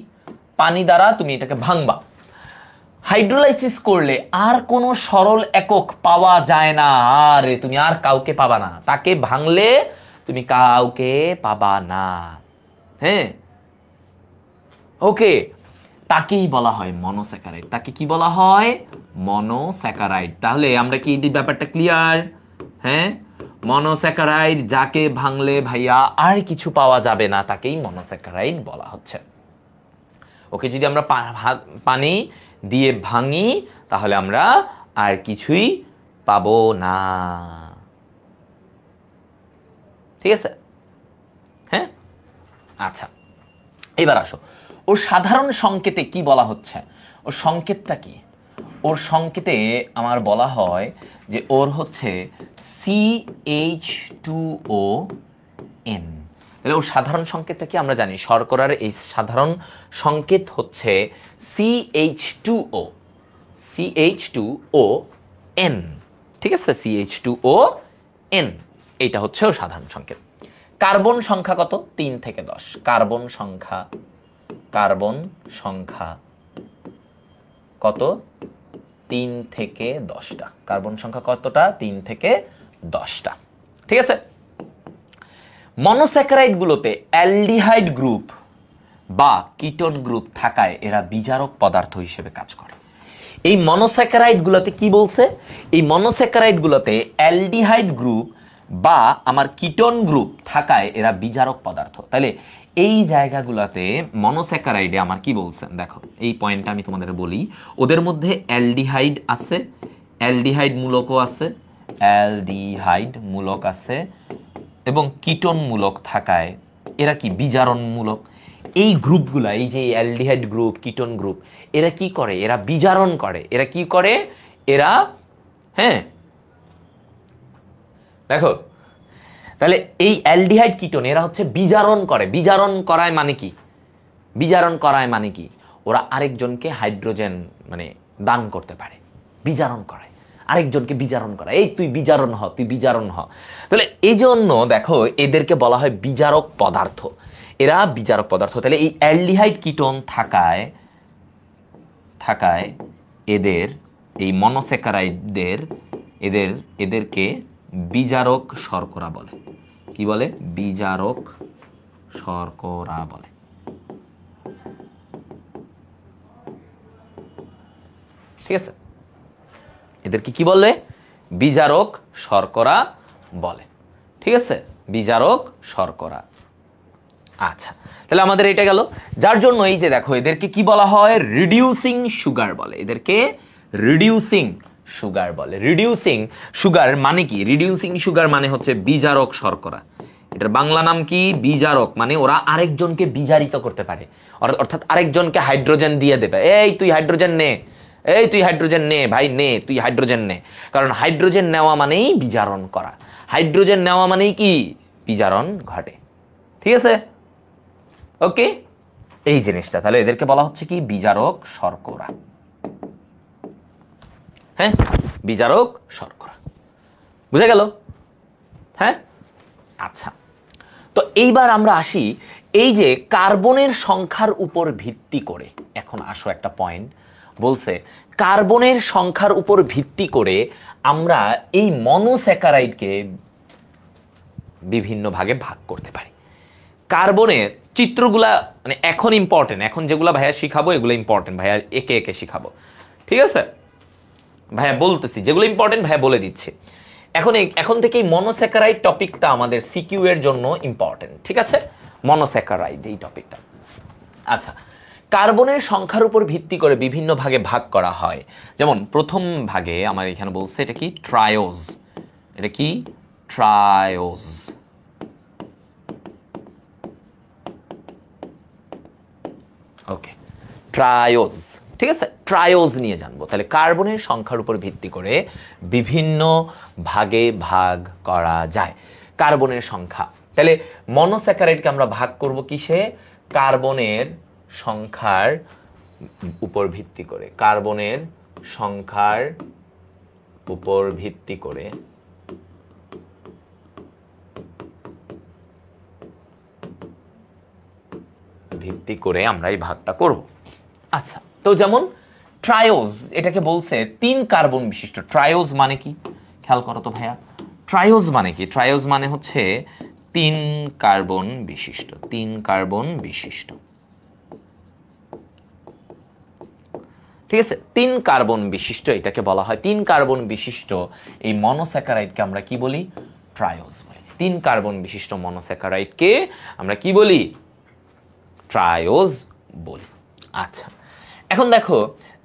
পানি দ্বারা তুমি এটাকে ভাঙবা। হাইড্রোলাইসিস করলে আর কোনো সরল একক পাওয়া যায় না, আর তুমি আর কাউকে পাবা না, তাকে ভাঙলে তুমি কাউকে পাবা না। হ্যাঁ, ওকে, তাকেই বলা হয় মনোস্যাকারাইড। তাকে কি বলা হয়? মনোস্যাকারাইড। তাহলে আমরা কি এই ব্যাপারটা ক্লিয়ার? হ্যাঁ, মনোস্যাকারাইড যাকে ভাঙলে ভাইয়া আর কিছু পাওয়া যাবে না, তাকেই মনোস্যাকারাইড বলা হচ্ছে। ওকে, যদি আমরা পানি দিয়ে ভাঙি তাহলে আমরা আর কিছুই পাবো না। ঠিক আছে? হ্যাঁ, আচ্ছা, এবার আসো ওর সাধারণ সংকেতে কি বলা হচ্ছে। ওর সংকেতটা কি? ওর সংকেতে আমার বলা হয় যে ওর হচ্ছে CH2ON। তাহলে ওর সাধারণ সংকেতটা কি আমরা জানি? শর্করার এই সাধারণ সংকেত হচ্ছে CH2O, CH2ON। ঠিক আছে, CH2ON, এইটা হচ্ছে ওর সাধারণ সংকেত। কার্বন সংখ্যা কত? 3 থেকে 10। কার্বন সংখ্যা কত? 3 থেকে 10টা। কার্বন সংখ্যা কতটা? 3 থেকে 10টা। ঠিক আছে। মনোস্যাকারাইড গুলোতে অ্যালডিহাইড গ্রুপ বা কিটোন গ্রুপ থাকায় এরা বিজারক পদার্থ হিসেবে কাজ করে। এই মনোস্যাকারাইড গুলোতে কি বলছে? এই মনোস্যাকারাইড গুলোতে অ্যালডিহাইড গ্রুপ বা আমার কিটোন গ্রুপ থাকায় এরা বিজারক পদার্থ। তাহলে এই জায়গাগুলোতে মনোস্যাকারাইডে আমার কি বলছেন দেখো, এই পয়েন্টটা আমি তোমাদের বলি। ওদের মধ্যে অ্যালডিহাইড আছে, অ্যালডিহাইড মূলকও আছে, অ্যালডিহাইড মূলক আছে, এবং কিটোন মূলক থাকায় এরা কি বিজারণমূলক। এই গ্রুপগুলা, এই যে অ্যালডিহাইড গ্রুপ, কিটোন গ্রুপ, এরা কি করে? এরা বিজারণ করে। এরা কি করে? এরা, হ্যাঁ দেখো, তাহলে এই অ্যালডিহাইড কিটোন এরা হচ্ছে বিজারণ করে। বিজারণ করায় মানে কি? বিজারণ করায় মানে কি? ওরা আরেকজনকে হাইড্রোজেন মানে দান করতে পারে। বিজারণ করায়, আরেকজনকে বিজারণ করা, এই তুই বিজারণ হ, তুই বিজারণ হ। তাহলে এই জন্য দেখো এদেরকে বলা হয় বিজারক পদার্থ। এরা বিজারক পদার্থ। তাহলে এই অ্যালডিহাইড কিটোন থাকায় এদের, এই মনোস্যাকারাইডদের, এদেরকে বিজারক শর্করা বলে। কি বলে? বিজারক শর্করা বলে। ঠিক আছে, এদেরকে কি বলে? বিজারক শর্করা বলে। ঠিক আছে, বিজারক শর্করা। আচ্ছা, তাহলে আমাদের এটা গেল। যার জন্য এই যে দেখো এদেরকে কি বলা হয়? রিডিউসিং সুগার বলে। এদেরকে রিডিউসিং সুগার বলে। রিডিউসিং সুগার মানে কি? রিডিউসিং সুগার মানে হচ্ছে বিজারক শর্করা। এটার বাংলা নাম কি? বিজারক। মানে ওরা আরেকজনকে বিজারিত করতে পারে, অর্থাৎ আরেকজনকে হাইড্রোজেন দিয়ে দেবে। এই তুই হাইড্রোজেন নে, এই তুই হাইড্রোজেন নে ভাই, নে তুই হাইড্রোজেন নে। কারণ হাইড্রোজেন নেওয়া মানেই বিজারণ করা। হাইড্রোজেন নেওয়া মানেই কি? বিজারণ ঘটে। ঠিক আছে, ওকে, এই জিনিসটা। তাহলে এদেরকে বলা হচ্ছে কি? বিজারক শর্করা। হ্যাঁ, বিজারক শর্করা। বুঝা গেল? হ্যাঁ, আচ্ছা, তো এইবার আমরা আসি এই যে কার্বনের সংখ্যার উপর ভিত্তি করে। এখন আসো একটা পয়েন্ট বলছে, কার্বনের সংখ্যার উপর ভিত্তি করে আমরা এই মনোস্যাকারাইডকে বিভিন্ন ভাগে ভাগ করতে পারি। কার্বনের চিত্রগুলা মানে এখন ইম্পর্টেন্ট, এখন যেগুলা ভাইয়া শিখাবো এগুলো ইম্পর্টেন্ট, ভাইয়া একে একে শিখাবো। ঠিক আছে ভাইয়া, বলতেছি যেগুলো ইম্পর্টেন্ট ভাইয়া বলে দিচ্ছি। এখন থেকে এই মনোস্যাকারাইড টপিকটা আমাদের সিকিউ এর জন্য ইম্পর্টেন্ট। ঠিক আছে, মনোস্যাকারাইড এই টপিকটা। আচ্ছা, কার্বনের সংখ্যার উপর ভিত্তি করে বিভিন্ন ভাগে ভাগ করা হয়। যেমন প্রথম ভাগে আমার এখানে বলছে এটা কি? ট্রায়োজ। এটা কি ট্রায়োজ। ওকে, ট্রায়োজ, ঠিক আছে, ট্রায়োজ নিয়ে জানবো। তাহলে কার্বনের সংখ্যার উপর ভিত্তি করে বিভিন্ন ভাগে ভাগ করা যায় কার্বনের সংখ্যা। তাহলে মনোস্যাকারাইডকে আমরা ভাগ করব কিসে? কার্বনের সংখ্যার উপর ভিত্তি করে, কার্বনের সংখ্যার উপর ভিত্তি করে আমরা এই ভাগটা করব। আচ্ছা, তো যেমন ট্রায়োজ, এটাকে বলছে 3 কার্বন বিশিষ্ট। ট্রায়োজ মানে কি খেয়াল করো তো ভাইয়া, ট্রায়োজ মানে কি? ট্রায়োজ মানে হচ্ছে 3 কার্বন বিশিষ্ট, 3 কার্বন বিশিষ্ট, ঠিক আছে, 3 কার্বন বিশিষ্ট এটাকে বলা হয়। 3 কার্বন বিশিষ্ট এই মনোস্যাকারাইডকে আমরা কি বলি? ট্রায়োজ বলি। 3 কার্বন বিশিষ্ট মনোস্যাকারাইডকে আমরা কি বলি? ট্রায়োজ বলি। আচ্ছা, এখন দেখো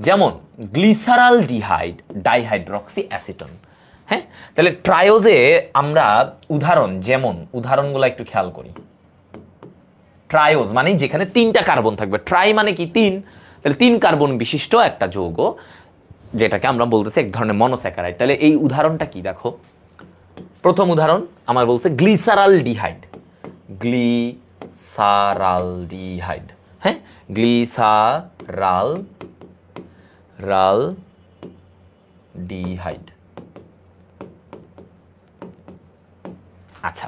যেমন গ্লিসারাল ডিহাইড, ডাইহাইড্রক্সি অ্যাসিটন, হ্যাঁ, তাহলে ট্রায়োজে আমরা উদাহরণ, যেমন উদাহরণগুলো একটু খেয়াল করি। ট্রায়োজ মানে যেখানে 3টা কার্বন থাকবে, ট্রাই মানে কি 3, তাহলে 3 কার্বন বিশিষ্ট একটা যৌগ, যেটাকে আমরা বলতেছি এক ধরনের মনোস্যাকারাইড। তাহলে এই উদাহরণটা কি দেখো, প্রথম উদাহরণ আমার বলছে গ্লিসারাল ডিহাইড, গ্লিসারাল ডিহাইড, হ্যাঁ, গ্লিসারাল ডিহাইড। আচ্ছা,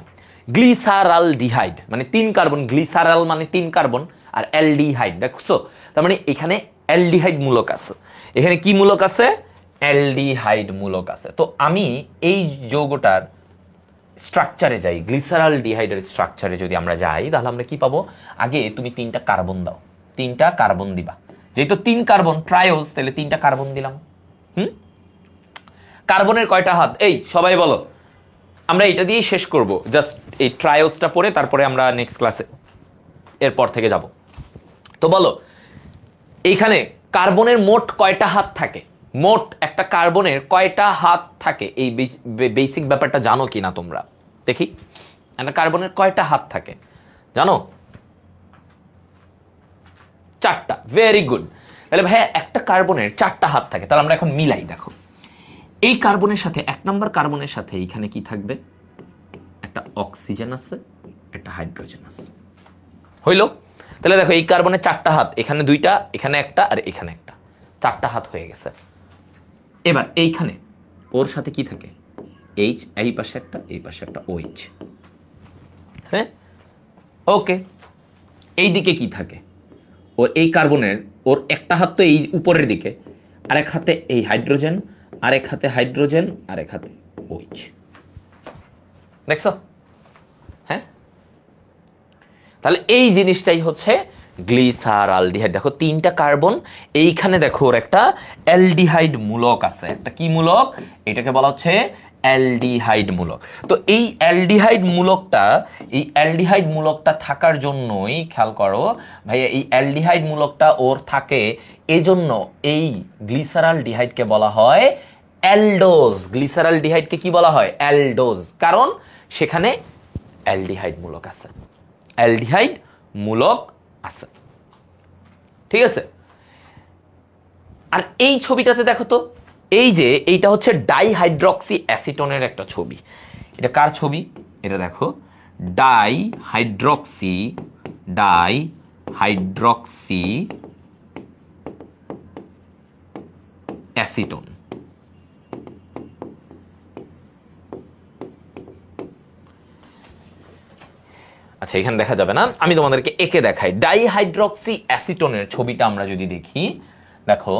গ্লিসারাল ডিহাইড মানে 3 কার্বন, গ্লিসারাল মানে 3 কার্বন, আর অ্যালডিহাইড দেখছো, তার মানে এখানে অ্যালডিহাইড মূলক আছে। এখানে কি মূলক আছে? অ্যালডিহাইড মূলক আছে। তো আমি এই যৌগটার স্ট্রাকচারে যাই, গ্লিসারাল ডিহাইডের স্ট্রাকচারে যদি আমরা যাই, তাহলে আমরা কি পাবো? আগে তুমি 3টা কার্বন দাও, 3টা কার্বন দিবা, যেহেতু 3 কার্বন ট্রায়োজ, তাহলে 3টা কার্বন দিলাম। কার্বনের কয়টা হাত? এই সবাই বলো, আমরা এটা দিয়েই শেষ করব, জাস্ট এই ট্রায়োজটা পড়ে তারপরে আমরা নেক্সট ক্লাসে এরপর থেকে যাব। তো বলো, এইখানে কার্বনের মোট কয়টা হাত থাকে? মোট একটা কার্বনের কয়টা হাত থাকে? এই বেসিক ব্যাপারটা জানো কিনা তোমরা? দেখি, একটা কার্বনের কয়টা হাত থাকে জানো? 4টা। Very good. তাহলে ভাইয়া একটা কার্বনের 4টা হাত থাকে, তাহলে আমরা এখন মিলাই। দেখো, এই কার্বনের সাথে 1 নম্বর কার্বনের সাথে এখানে কি থাকবে? একটা অক্সিজেন আছে, একটা হাইড্রোজেন আছে, হইল? তাহলে দেখো, এই কার্বনের 4টা হাত, এখানে 2টা, এখানে একটা, আর এখানে একটা, 4টা হাত হয়ে গেছে। এবার এইখানে ওর সাথে কি থাকে? এইচ, এই পাশে একটা, এই পাশে একটা OH, হ্যাঁ, ওকে। এই দিকে কি থাকে? ওর এই কার্বনের ওর একটা হাত তো এই উপরের দিকে, আরেক হাতে এই হাইড্রোজেন, আরেক হাতে হাইড্রোজেন, আরেক হাতে OH, দেখছো? হ্যাঁ, তাহলে এই জিনিসটাই হচ্ছে গ্লিসারালডিহাইড। দেখো 3টা কার্বন, এইখানে দেখো ওর একটা অ্যালডিহাইড মূলক আছে। একটা কি মূলক? এটাকে বলা হচ্ছে অ্যালডিহাইড মূলক। তো এই অ্যালডিহাইড মূলকটা থাকার জন্যই খেয়াল করো ভাইয়া, এই অ্যালডিহাইড মূলকটা ওর থাকে, এজন্য এই গ্লিসারালডিহাইডকে বলা হয় অ্যালডোজ। গ্লিসারালডিহাইডকে কি বলা হয়? অ্যালডোজ, কারণ সেখানে অ্যালডিহাইড মূলক আছে, অ্যালডিহাইড মূলক আছে, ঠিক আছে? আর এই ছবিটাতে দেখো তো, এই যে এইটা হচ্ছে ডাইহাইড্রক্সি অ্যাসিটোনের একটা ছবি। এটা কার ছবি? এটা দেখো, ডাইহাইড্রক্সি অ্যাসিটোন। আচ্ছা, এখানে দেখা যাবে না, আমি তোমাদেরকে একে দেখাই। ডাইহাইড্রক্সি অ্যাসিটোনের ছবিটা আমরা যদি দেখি, দেখো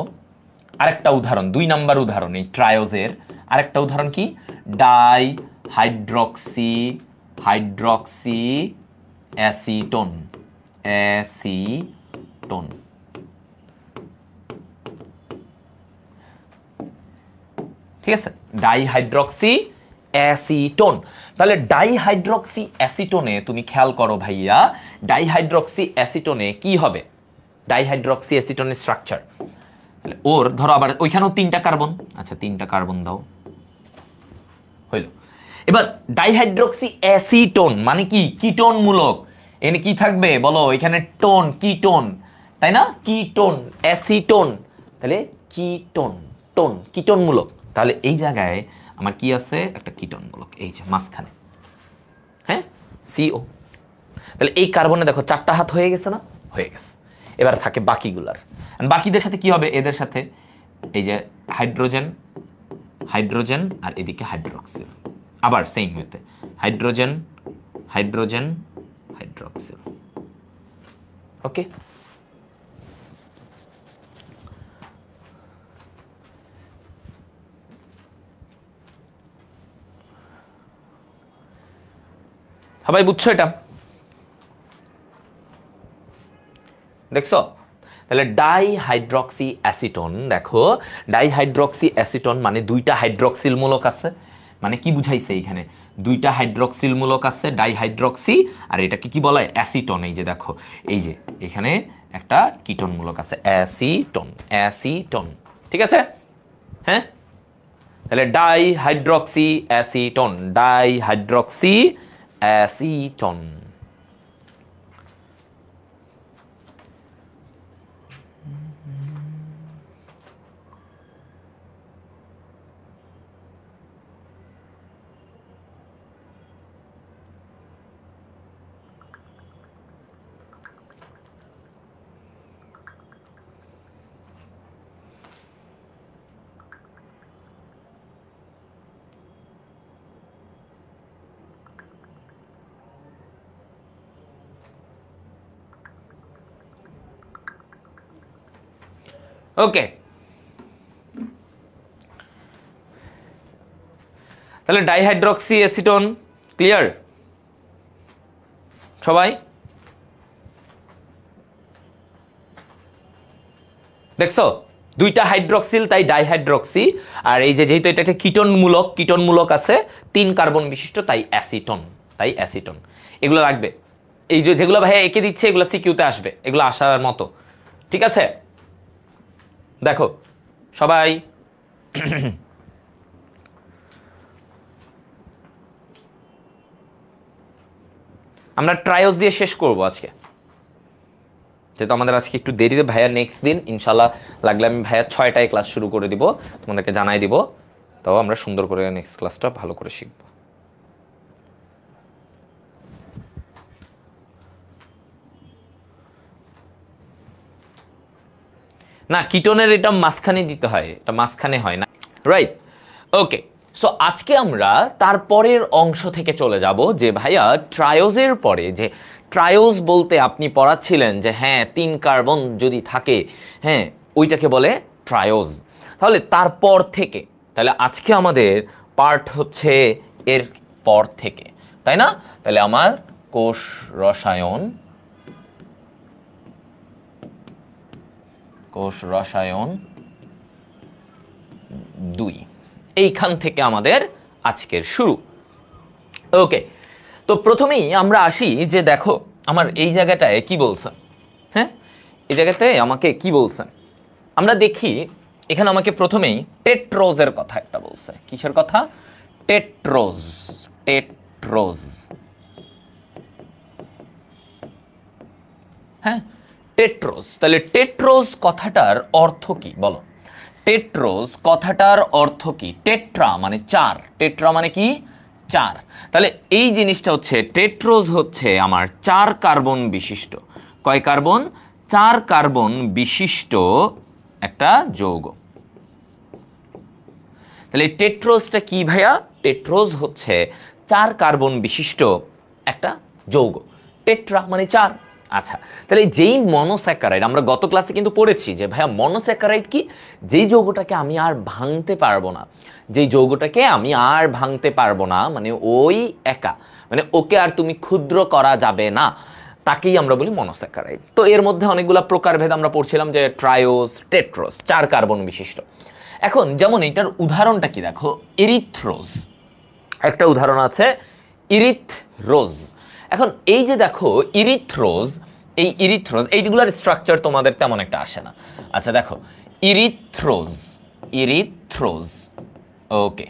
আরেকটা উদাহরণ, 2 নাম্বার উদাহরণ এই ট্রায়োজের আরেকটা উদাহরণ কি? ডাইহাইড্রক্সি অ্যাসিটোন, ঠিক আছে, ডাইহাইড্রক্সি অ্যাসিটোন। তাহলে ডাইহাইড্রক্সি অ্যাসিটোনে তুমি খেয়াল করো ভাইয়া, ডাইহাইড্রক্সি অ্যাসিটোনে কি হবে? ডাইহাইড্রক্সি অ্যাসিটোনের স্ট্রাকচার, ওর ধরো আবার ওইখানেও 3টা কার্বন, আচ্ছা 3টা কার্বন দাও, হইল। এবার ডাইহাইড্রক্সি অ্যাসিটোন মানে কি? কিটোন মূলক। এখানে কি থাকবে বলো? এখানে টোন, কিটোন, তাই না? কিটোন, অ্যাসিটোন, তাহলে কিটোন, টোন, কিটোন মূলক। তাহলে এই জায়গায় আমার কি আছে? একটা কিটোন মূলক, এই যে মাঝখানে, হ্যাঁ, সিও। তাহলে এই কার্বনে দেখো 4টা হাত হয়ে গেছে না? হয়ে গেছে। এবার থাকে বাকিগুলার। বাকিদের সাথে কি হবে? এদের সাথে এই যে হাইড্রোজেন, হাইড্রোজেন, আর এদিকে হাইড্রোক্সিল, আবার সেম হইতে হাইড্রোজেন, হাইড্রোজেন, হাইড্রোক্সিল। ওকে, সবাই বুঝছো এটা? দেখছো? তাহলে ডাইহাইড্রক্সি অ্যাসিটোন, দেখো ডাইহাইড্রক্সি অ্যাসিটোন মানে 2টা হাইড্রক্সিল মূলক আছে। মানে কি বুঝাইছে এখানে? 2টা হাইড্রক্সিল মূলক আছে, ডাইহাইড্রক্সি, আর এটাকে কি বলা হয়? অ্যাসিটোন। এই যে দেখো, এই যে এখানে একটা কিটোন মূলক আছে, অ্যাসিটোন, অ্যাসিটোন। ঠিক আছে? হ্যাঁ, তাহলে ডাইহাইড্রক্সি অ্যাসিটোন, ডাইহাইড্রক্সি অ্যাসিটোন। ওকে, তাহলে ডাইহাইড্রক্সি অ্যাসিটোন ক্লিয়ার সবাই? দেখছো 2টা হাইড্রক্সিল, তাই ডাইহাইড্রক্সি। আর এই যে যেহেতু এটা একটা কিটোন মূলক, কিটোন মূলক আছে 3 কার্বন বিশিষ্ট, তাই অ্যাসিটোন, তাই অ্যাসিটোন। এগুলো লাগবে, এই যে যেগুলো ভাইয়া এঁকে দিচ্ছে এগুলো সিকিউতে আসবে, এগুলো আসার মতো। ঠিক আছে, দেখো সবাই আমরা ট্রায়োস দিয়ে শেষ করব আজকে, যেহেতু আমাদের আজকে একটু দেরিতে। ভাইয়া নেক্সট দিন ইনশাল্লাহ লাগলে আমি ভাইয়া 6টায় ক্লাস শুরু করে দিব, তোমাদেরকে জানাই দিব। তাও আমরা সুন্দর করে নেক্সট ক্লাসটা ভালো করে শিখব। না, কিটোনের এটা মাঝখানে দিতে হয়, এটা মাঝখানে হয় না, রাইট? ওকে, সো আজকে আমরা তারপরের অংশ থেকে চলে যাব যে ভাইয়া ট্রায়োজের পরে, যে ট্রায়োজ বলতে আপনি পড়াচ্ছিলেন যে হ্যাঁ 3 কার্বন যদি থাকে, হ্যাঁ ওইটাকে বলে ট্রায়োজ। তাহলে তারপর থেকে, তাহলে আজকে আমাদের পার্ট হচ্ছে এর পর থেকে, তাই না? তাহলে আমার কোষ রসায়ন, কোষ রসায়ন 2, এইখান থেকে আমাদের আজকের শুরু। ওকে, তো প্রথমেই আমরা আসি যে দেখো আমার এই জায়গাটায় কি বলছেন, হ্যাঁ এই জায়গাটায় আমাকে কি বলছেন আমরা দেখি। এখানে আমাকে প্রথমেই টেট্রোজের কথা একটা বলছে। কিসের কথা? টেট্রোজ, টেট্রোজ, হ্যাঁ টেট্রোজ। তাহলে টেট্রোজ কথাটার অর্থ কি বলো? টেট্রোজ কথাটার অর্থ কি? টেট্রা মানে 4, টেট্রা মানে কি? 4। তাহলে এই জিনিসটা হচ্ছে টেট্রোজ হচ্ছে আমার 4 কার্বন বিশিষ্ট। কয় কার্বন? 4 কার্বন বিশিষ্ট একটা যৌগ। তাহলে টেট্রোজটা কি ভাইয়া? টেট্রোজ হচ্ছে 4 কার্বন বিশিষ্ট একটা যৌগ। টেট্রা মানে 4। আচ্ছা, তাহলে যেই মনোস্যাকারাইড আমরা গত ক্লাসে কিন্তু পড়েছি যে ভাইয়া মনোস্যাকারাইড কি? যেই যৌগটাকে আমি আর ভাঙতে পারবো না, যেই যৌগটাকে আমি আর ভাঙতে পারবো না, মানে ওই একা, মানে ওকে আর তুমি ক্ষুদ্র করা যাবে না, তাকেই আমরা বলি মনোস্যাকারাইড। তো এর মধ্যে অনেকগুলো প্রকারভেদ আমরা পড়ছিলাম, যে ট্রায়োজ, টেট্রোজ, 4 কার্বন বিশিষ্ট। এখন যেমন এটার উদাহরণটা কি দেখো, ইরিথ্রোজ একটা উদাহরণ আছে, ইরিথ্রোজ। এখন এই যে দেখো ইরিথ্রোজ, এই ইরিথ্রোজ এইগুলোর স্ট্রাকচার তোমাদের তেমন একটা আসে না। আচ্ছা দেখো ইরিথ্রোজ, ইরিথ্রোজ, ওকে,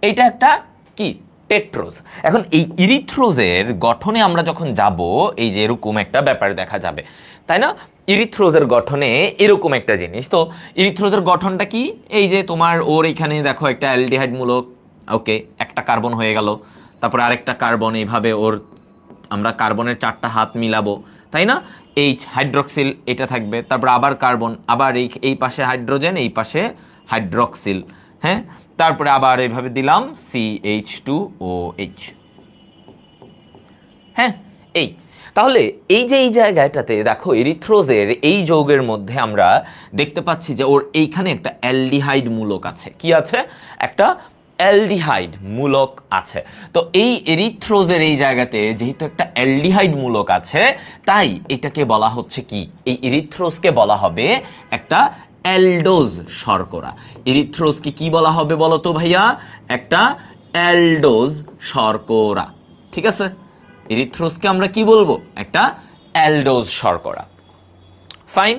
এইটা একটা কি টেট্রোজ। এখন এই ইরিথ্রোজের গঠনে আমরা যখন যাব, এই যে এরকম একটা ব্যাপার দেখা যাবে, তাই না? ইরিথ্রোজের গঠনে এরকম একটা জিনিস। তো ইরিথ্রোজের গঠনটা কি? এই যে তোমার ওর এখানে দেখো একটা অ্যালডিহাইড মূলক, ওকে, একটা কার্বন হয়ে গেল, তারপর আরেকটা কার্বন, এইভাবে ওর আমরা কার্বনের 4টা হাত মিলাবো, তাই না? এইচ হাইড্রক্সিল এটা থাকবে, তারপর আবার কার্বন, আবার এই পাশে হাইড্রোজেন, এই পাশে হাইড্রক্সিল, হ্যাঁ, তারপরে আবার এইভাবে দিলাম CH2OH, হ্যাঁ। তাহলে এই যে এই জায়গাটাতে দেখো এরিথ্রোজের এই যৌগের মধ্যে আমরা দেখতে পাচ্ছি যে ওর এইখানে একটা অ্যালডিহাইড মূলক আছে। কি আছে? একটা অ্যালডিহাইড মূলক আছে। তো এই এরিথ্রোজের এই জায়গাতে যেহেতু একটা অ্যালডিহাইড মূলক আছে, তাই এটাকে বলা হচ্ছে কি, এই এরিথ্রোজকে বলা হবে একটা অ্যালডোজ শর্করা। এরিথ্রোজকে কি বলা হবে বলো তো ভাইয়া? একটা অ্যালডোজ শর্করা, ঠিক আছে? এরিথ্রোজকে আমরা কি বলবো? একটা অ্যালডোজ শর্করা। ফাইন।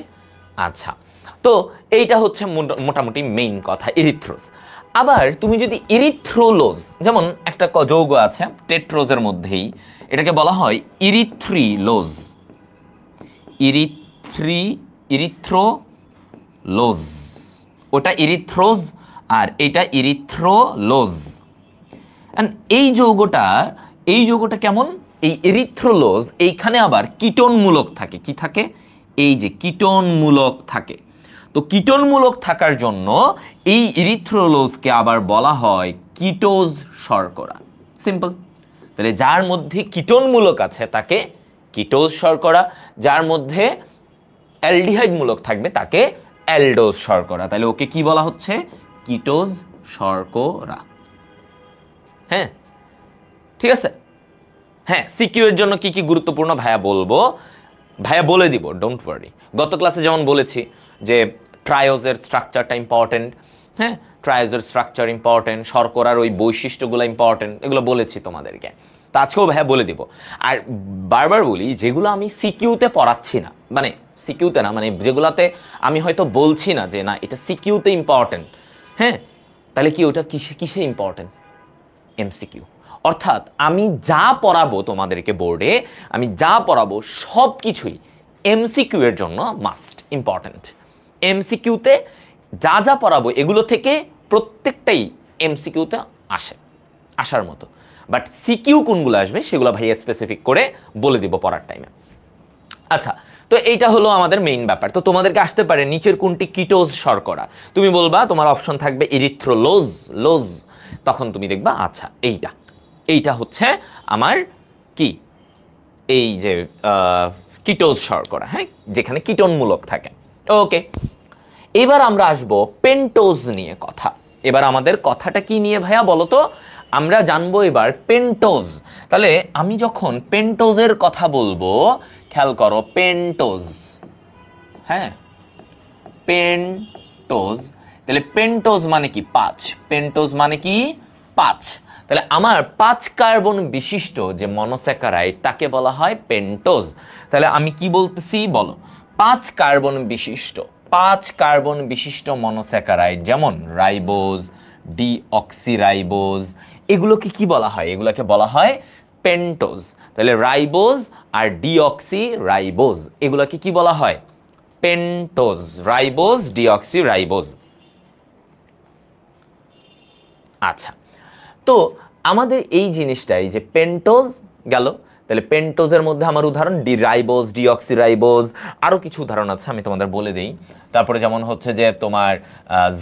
আচ্ছা, তো এইটা হচ্ছে মোটামুটি মেইন কথা এরিথ্রোজ। আবার তুমি যদি ইরিথ্রোলোজ, যেমন একটা যৌগ আছে টেট্রোজের মধ্যেই, এটাকে বলা হয় ইরিথ্রিলোজ। ইরিথ্রোলোজ, ওটা ইরিথ্রোজ আর এটা ইরিথ্রোলোজ। এই যৌগটা কেমন? এই এরিথ্রোলোজ এইখানে আবার কিটোনমূলক থাকে। কি থাকে? এই যে কিটোনমূলক থাকে। তো কিটোনমূলক থাকার জন্য এই এরিথ্রোলোজকে আবার বলা হয় কিটোজ শর্করা। সিম্পল। তাহলে যার মধ্যে কিটোনমূলক আছে তাকে কিটোজ শর্করা, যার মধ্যে অ্যালডিহাইড মূলক থাকবে তাকে অ্যালডোজ শর্করা। তাহলে ওকে কি বলা হচ্ছে? কিটোজ শর্করা। হ্যাঁ, ঠিক আছে। হ্যাঁ, সিকিউ এর জন্য কি কি গুরুত্বপূর্ণ ভাইয়া বলবো, ভাইয়া বলে দিব, ডোন্ট ওয়ারি। গত ক্লাসে যেমন বলেছি যে ট্রায়োজের স্ট্রাকচারটা ইম্পর্টেন্ট, হ্যাঁ, ট্রায়োজের স্ট্রাকচার ইম্পর্টেন্ট, শর্করার ওই বৈশিষ্ট্যগুলো ইম্পর্টেন্ট, এগুলো বলেছি তোমাদেরকে। তা আজকেও ভাইয়া বলে দিব। আর বারবার বলি, যেগুলো আমি সিকিউতে পড়াচ্ছি না, মানে সিকিউতে না, মানে যেগুলোতে আমি হয়তো বলছি না যে না এটা সিকিউতে ইম্পর্টেন্ট, হ্যাঁ, তাহলে কি ওটা কিসে ইম্পর্টেন্ট? এমসিকিউ। অর্থাৎ আমি যা পড়াবো তোমাদেরকে বোর্ডে, আমি যা পড়াবো সব কিছুই এমসিকিউ এর জন্য মাস্ট ইম্পর্টেন্ট। এমসিকিউতে যা যা পড়াবো এগুলো থেকে প্রত্যেকটাই এমসিকিউতে আসার মতো। বাট সিকিউ কোনগুলো আসবে সেগুলো ভাইয়া স্পেসিফিক করে বলে দিব পড়ার টাইমে। আচ্ছা, তো এইটা হলো আমাদের মেইন ব্যাপার। তো তোমাদেরকে আসতে পারে নিচের কোনটি কিটোজ শর্করা, তুমি বলবা, তোমার অপশন থাকবে ইরিথ্রোলোজ, তখন তুমি দেখবা আচ্ছা এইটা হচ্ছে আমার কি, এই যে কিটোজ শর্করা, হ্যাঁ, যেখানে কিটোনমূলক থাকে। ওকে, এবার আমরা আসবো পেন্টোজ নিয়ে কথা। এবার আমাদের কথাটা কি নিয়ে ভাইয়া বলো তো? আমরা জানবো এবার পেন্টোজ। তাহলে আমি যখন পেন্টোজের কথা বলবো, খেয়াল করো, পেন্টোজ, হ্যাঁ, পেন্টোজ। তাহলে পেন্টোজ মানে কি? 5। পেন্টোজ মানে কি? 5। তাহলে আমার 5 কার্বন বিশিষ্ট যে মনোস্যাকারাইড তাকে বলা হয় পেন্টোজ। তাহলে আমি কি বলতেছি বলো? 5 কার্বন বিশিষ্ট মনোস্যাকারাইড, যেমন রাইবোজ, ডিঅক্সিরাইবোজ, এগুলোকে কি বলা হয়? এগুলোকে বলা হয় পেন্টোজ। তাহলে রাইবোজ আর ডিঅক্সিরাইবোজ এগুলোকে কি বলা হয়? পেন্টোজ। Ribose, deoxyribose. আচ্ছা, তো আমাদের এই জিনিসটাই যে পেন্টোজ গেল, তাহলে পেন্টোজের মধ্যে আমার উদাহরণ রাইবোজ, ডিঅক্সিরাইবোজ, আরো কিছু উদাহরণ আছে আমি তোমাদের বলে দেই। তারপরে যেমন হচ্ছে যে তোমার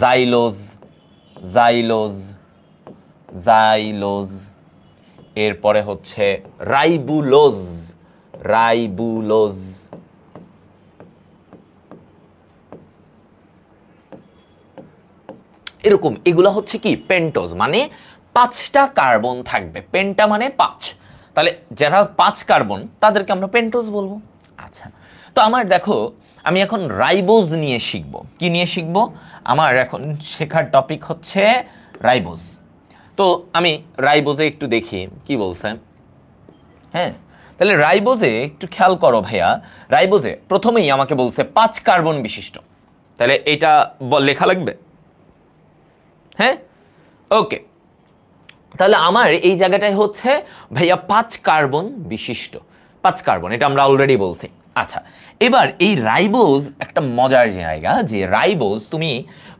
জাইলোজ, এরপরে হচ্ছে রাইবুলোজ, এরকম। এগুলা হচ্ছে কি? পেন্টোজ। মানে 5টা কার্বন থাকবে, পেন্টা মানে 5। তাহলে যারা 5 কার্বন তাদেরকে আমরা পেন্টোজ বলবো। আচ্ছা, তো আমার দেখো, আমি এখন রাইবোজ নিয়ে শিখব। কি নিয়ে শিখব? আমার এখন শেখার টপিক হচ্ছে রাইবোজ। তো আমি রাইবোজে একটু দেখি কি বলছে। হ্যাঁ, তাহলে রাইবোজে একটু খেয়াল করো ভাইয়া, রাইবোজে প্রথমেই আমাকে বলছে 5 কার্বন বিশিষ্ট। তাহলে এটা লেখা লাগবে, হ্যাঁ, ওকে। তাহলে আমার এই জায়গাটায় হচ্ছে ভাইয়া 5 কার্বন বিশিষ্ট, 5 কার্বন, এটা আমরা অলরেডি বলছি। আচ্ছা, এবার এই রাইবোজ একটা মজার জায়গা, যে রাইবোজ তুমি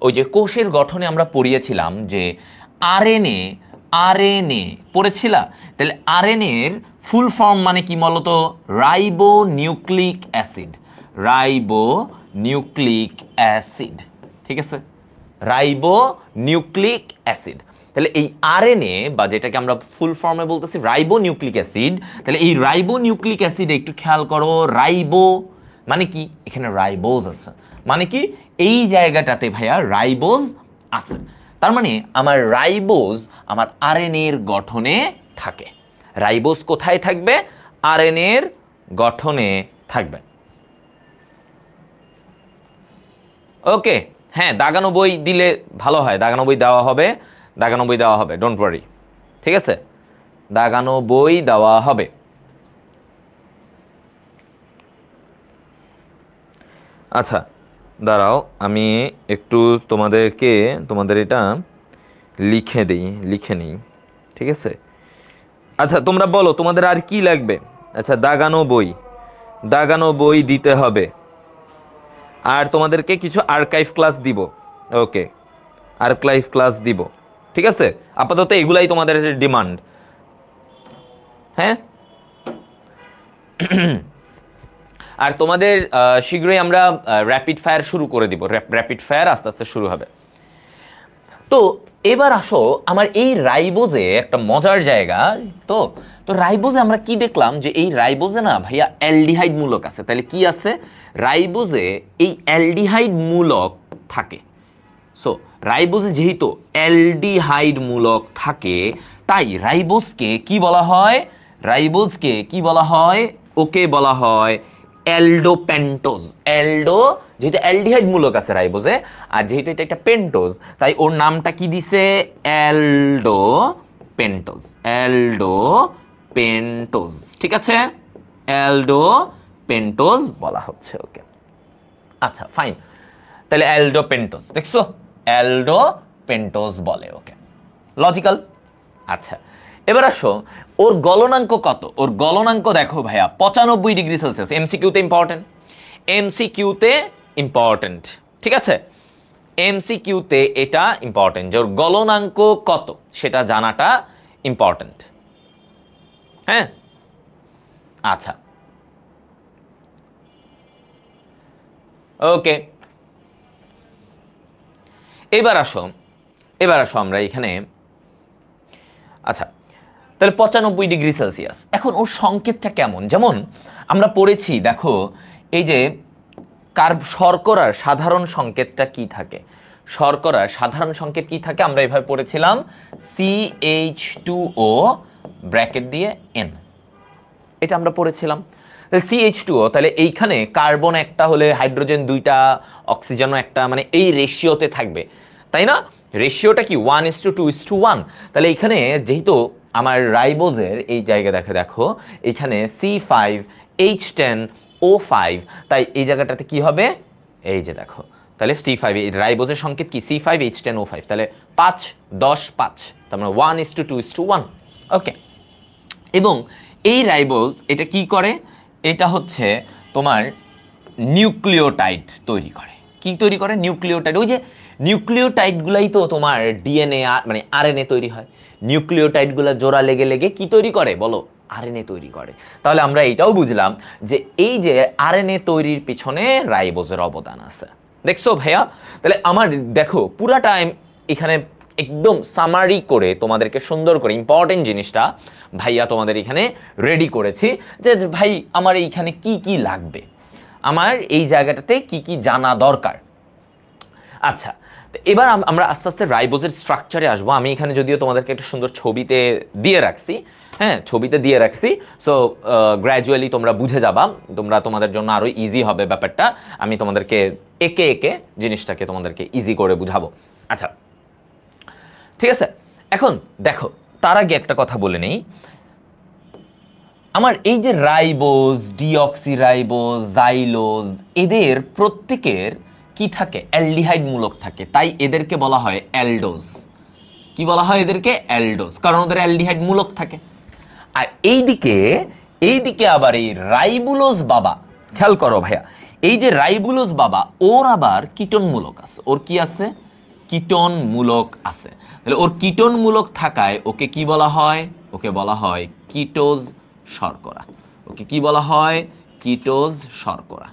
ওই যে কোষের গঠনে আমরা পড়িয়েছিলাম যে আরএনএ, আরএনএ পড়েছিলা, তাহলে আরএনএ এর ফুল ফর্ম মানে কি বলতো? Ribo nucleic acid, ribo nucleic acid, ঠিক আছে, রাইবো নিউক্লিক অ্যাসিড। তাহলে এই আরএনএ বা যেটাকে আমরা ফুল ফর্মে বলতেছি রাইবো নিউক্লিক অ্যাসিড, তাহলে এই রাইবো নিউক্লিক অ্যাসিড একটু খেয়াল করো, রাইবো মানে কি? এখানে রাইবোজ আছে, মানে কি এই জায়গাটাতে ভাইয়া রাইবোজ আছে। তার মানে আমার রাইবোজ আমার আরএনএ এর গঠনে থাকে। রাইবোজ কোথায় থাকবে? আরএনএ এর গঠনে থাকবে। ওকে, হ্যাঁ, দাগানো বই দিলে ভালো হয়, দাগানো বই দেওয়া হবে, দাগানো বই দেওয়া হবে, ডোন্ট ওয়ারি, ঠিক আছে, দাগানো বই দেওয়া হবে। আচ্ছা দাঁড়াও, আমি একটু তোমাদের এটা লিখে নিই, ঠিক আছে। আচ্ছা তোমরা বলো তোমাদের আর কি লাগবে? আচ্ছা, দাগানো বই দিতে হবে, আর তোমাদেরকে কিছু আর্কাইভ ক্লাস দিব। ওকে, আর্কাইভ ক্লাস দিব, ঠিক আছে। আপাতত এগুলাই তোমাদের ডিমান্ড, হ্যাঁ। আর তোমাদের শীঘ্রই আমরা র্যাপিড ফায়ার শুরু করে দিব, র্যাপিড ফায়ার আস্তে আস্তে শুরু হবে। তো এবার আসো, আমার এই রাইবোজে একটা মজার জায়গা। তো তো রাইবোজে আমরা কি দেখলাম, যে এই রাইবোজে না ভাইয়া অ্যালডিহাইড মূলক আছে। তাহলে কি আছে? রাইবোজে এই অ্যালডিহাইড মূলক থাকে। সো রাইবোজে যেহেতু অ্যালডিহাইড মূলক থাকে, তাই রাইবোজকে কি বলা হয়? রাইবোজকে কি বলা হয়? ওকে বলা হয় অ্যালডোপেন্টোজ। অ্যালডো যেহেতু অ্যালডিহাইড মূলক আছে রাইবোজে, আর যেহেতু এটা একটা পেন্টোজ, তাই ওর নামটা কি দিছে? অ্যালডোপেন্টোজ, অ্যালডোপেন্টোজ, ঠিক আছে, অ্যালডোপেন্টোজ বলা হচ্ছে। ওকে, আচ্ছা ফাইন, তাহলে অ্যালডোপেন্টোজ, দেখছো, অ্যালডোপেন্টোজ বলে। ওকে, লজিক্যাল। আচ্ছা এবার আসো, ওর গলনাঙ্ক কত? ওর গলনাঙ্ক দেখো ভাইয়া 95 ডিগ্রি সেলসিয়াস। এমসিকিউতে ইম্পর্টেন্ট, এমসিকিউতে ইম্পর্টেন্ট, ঠিক আছে, এমসিকিউতে এটা ইম্পর্টেন্ট যে ওর গলনাঙ্ক কত সেটা জানাটা ইম্পর্টেন্ট, হ্যাঁ। আচ্ছা ওকে, এবার আসো আমরা এখানে। আচ্ছা, তাহলে 95 ডিগ্রি সেলসিয়াস। এখন ওর সংকেতটা কেমন? যেমন আমরা পড়েছি, দেখো এই যে শর্করার সাধারণ সংকেতটা কি থাকে? শর্করার সাধারণ সংকেত কি থাকে? আমরা এভাবে পড়েছিলাম, CH2O ব্র্যাকেট দিয়ে N, এটা আমরা পড়েছিলাম। তাহলে CH2O, তাহলে এইখানে কার্বন একটা হলে হাইড্রোজেন দুইটা, অক্সিজেনও একটা, মানে এই রেশিওতে থাকবে, তাই না? রেশিওটা কি 1:2:1। তাহলে এখানে যেহেতু আমার রাইবোজের এই জায়গা দেখো এখানে C5H10O5, তাই এই জায়গাটাতে কি হবে? এই যে দেখো, তাহলে C5, এই রাইবোজের সংকেত কি? C5H10O5, তাহলে 5:10:5, তার মানে 1:2:1। ওকে, এবং এই রাইবোজ এটা কি করে? এটা হচ্ছে তোমার নিউক্লিওটাইড তৈরি করে। কি তৈরি করে? নিউক্লিওটাইড। ওই যে নিউক্লিওটাইডগুলাই তো তোমার ডিএনএ মানে আরএনএ তৈরি হয়। নিউক্লিওটাইডগুলো জোড়া লেগে লেগে কি তৈরি করে বলো? আরএনএ তৈরি করে। তাহলে আমরা এটাও বুঝলাম যে এই যে আরএনএ তৈরির পিছনে রাইবোজের অবদান আছে। দেখছো ভাইয়া? তাহলে আমার দেখো পুরাটা এখানে একদম সামারি করে তোমাদেরকে সুন্দর করে ইম্পর্টেন্ট জিনিসটা ভাইয়া তোমাদের এখানে রেডি করেছি, যে ভাই আমার এইখানে কি কি লাগবে, আমার এই জায়গাটাতে কি কি জানা দরকার। আচ্ছা, এবার আমরা আস্তে আস্তে রাইবোজের স্ট্রাকচারে আসবো। আমি এখানে যদিও তোমাদেরকে একটা সুন্দর ছবিতে দিয়ে রাখছি, হ্যাঁ, ছবিতে দিয়ে রাখছি, সো গ্র্যাজুয়ালি তোমরা বুঝে যাবা, তোমাদের জন্য আরো ইজি হবে ব্যাপারটা। আমি তোমাদেরকে একে একে জিনিসটাকে তোমাদেরকে ইজি করে বুঝাবো। আচ্ছা ঠিক আছে, এখন দেখো তার আগে একটা কথা বলে নেই, আমার এই যে রাইবোজ, ডিঅক্সিরাইবোজ, জাইলোজ, এদের প্রত্যেকের কি থাকে? অ্যালডিহাইড মূলক থাকে, তাই এদেরকে বলা হয় অ্যালডোজ। কি বলা হয় এদেরকে? অ্যালডোজ, কারণ ওদের অ্যালডিহাইড মূলক থাকে। আর এইদিকে আবার এই রাইবুলোজ বাবা, খেয়াল করো ভাইয়া, এই যে রাইবুলোজ বাবা ওর আবার কিটোন মূলক আছে। ওর কি আছে? কিটোন মূলক আছে। তাহলে ওর কিটোন মূলক থাকায় ওকে কি বলা হয়? ওকে বলা হয় কিটোজ শর্করা। ওকে কি বলা হয়? কিটোজ শর্করা।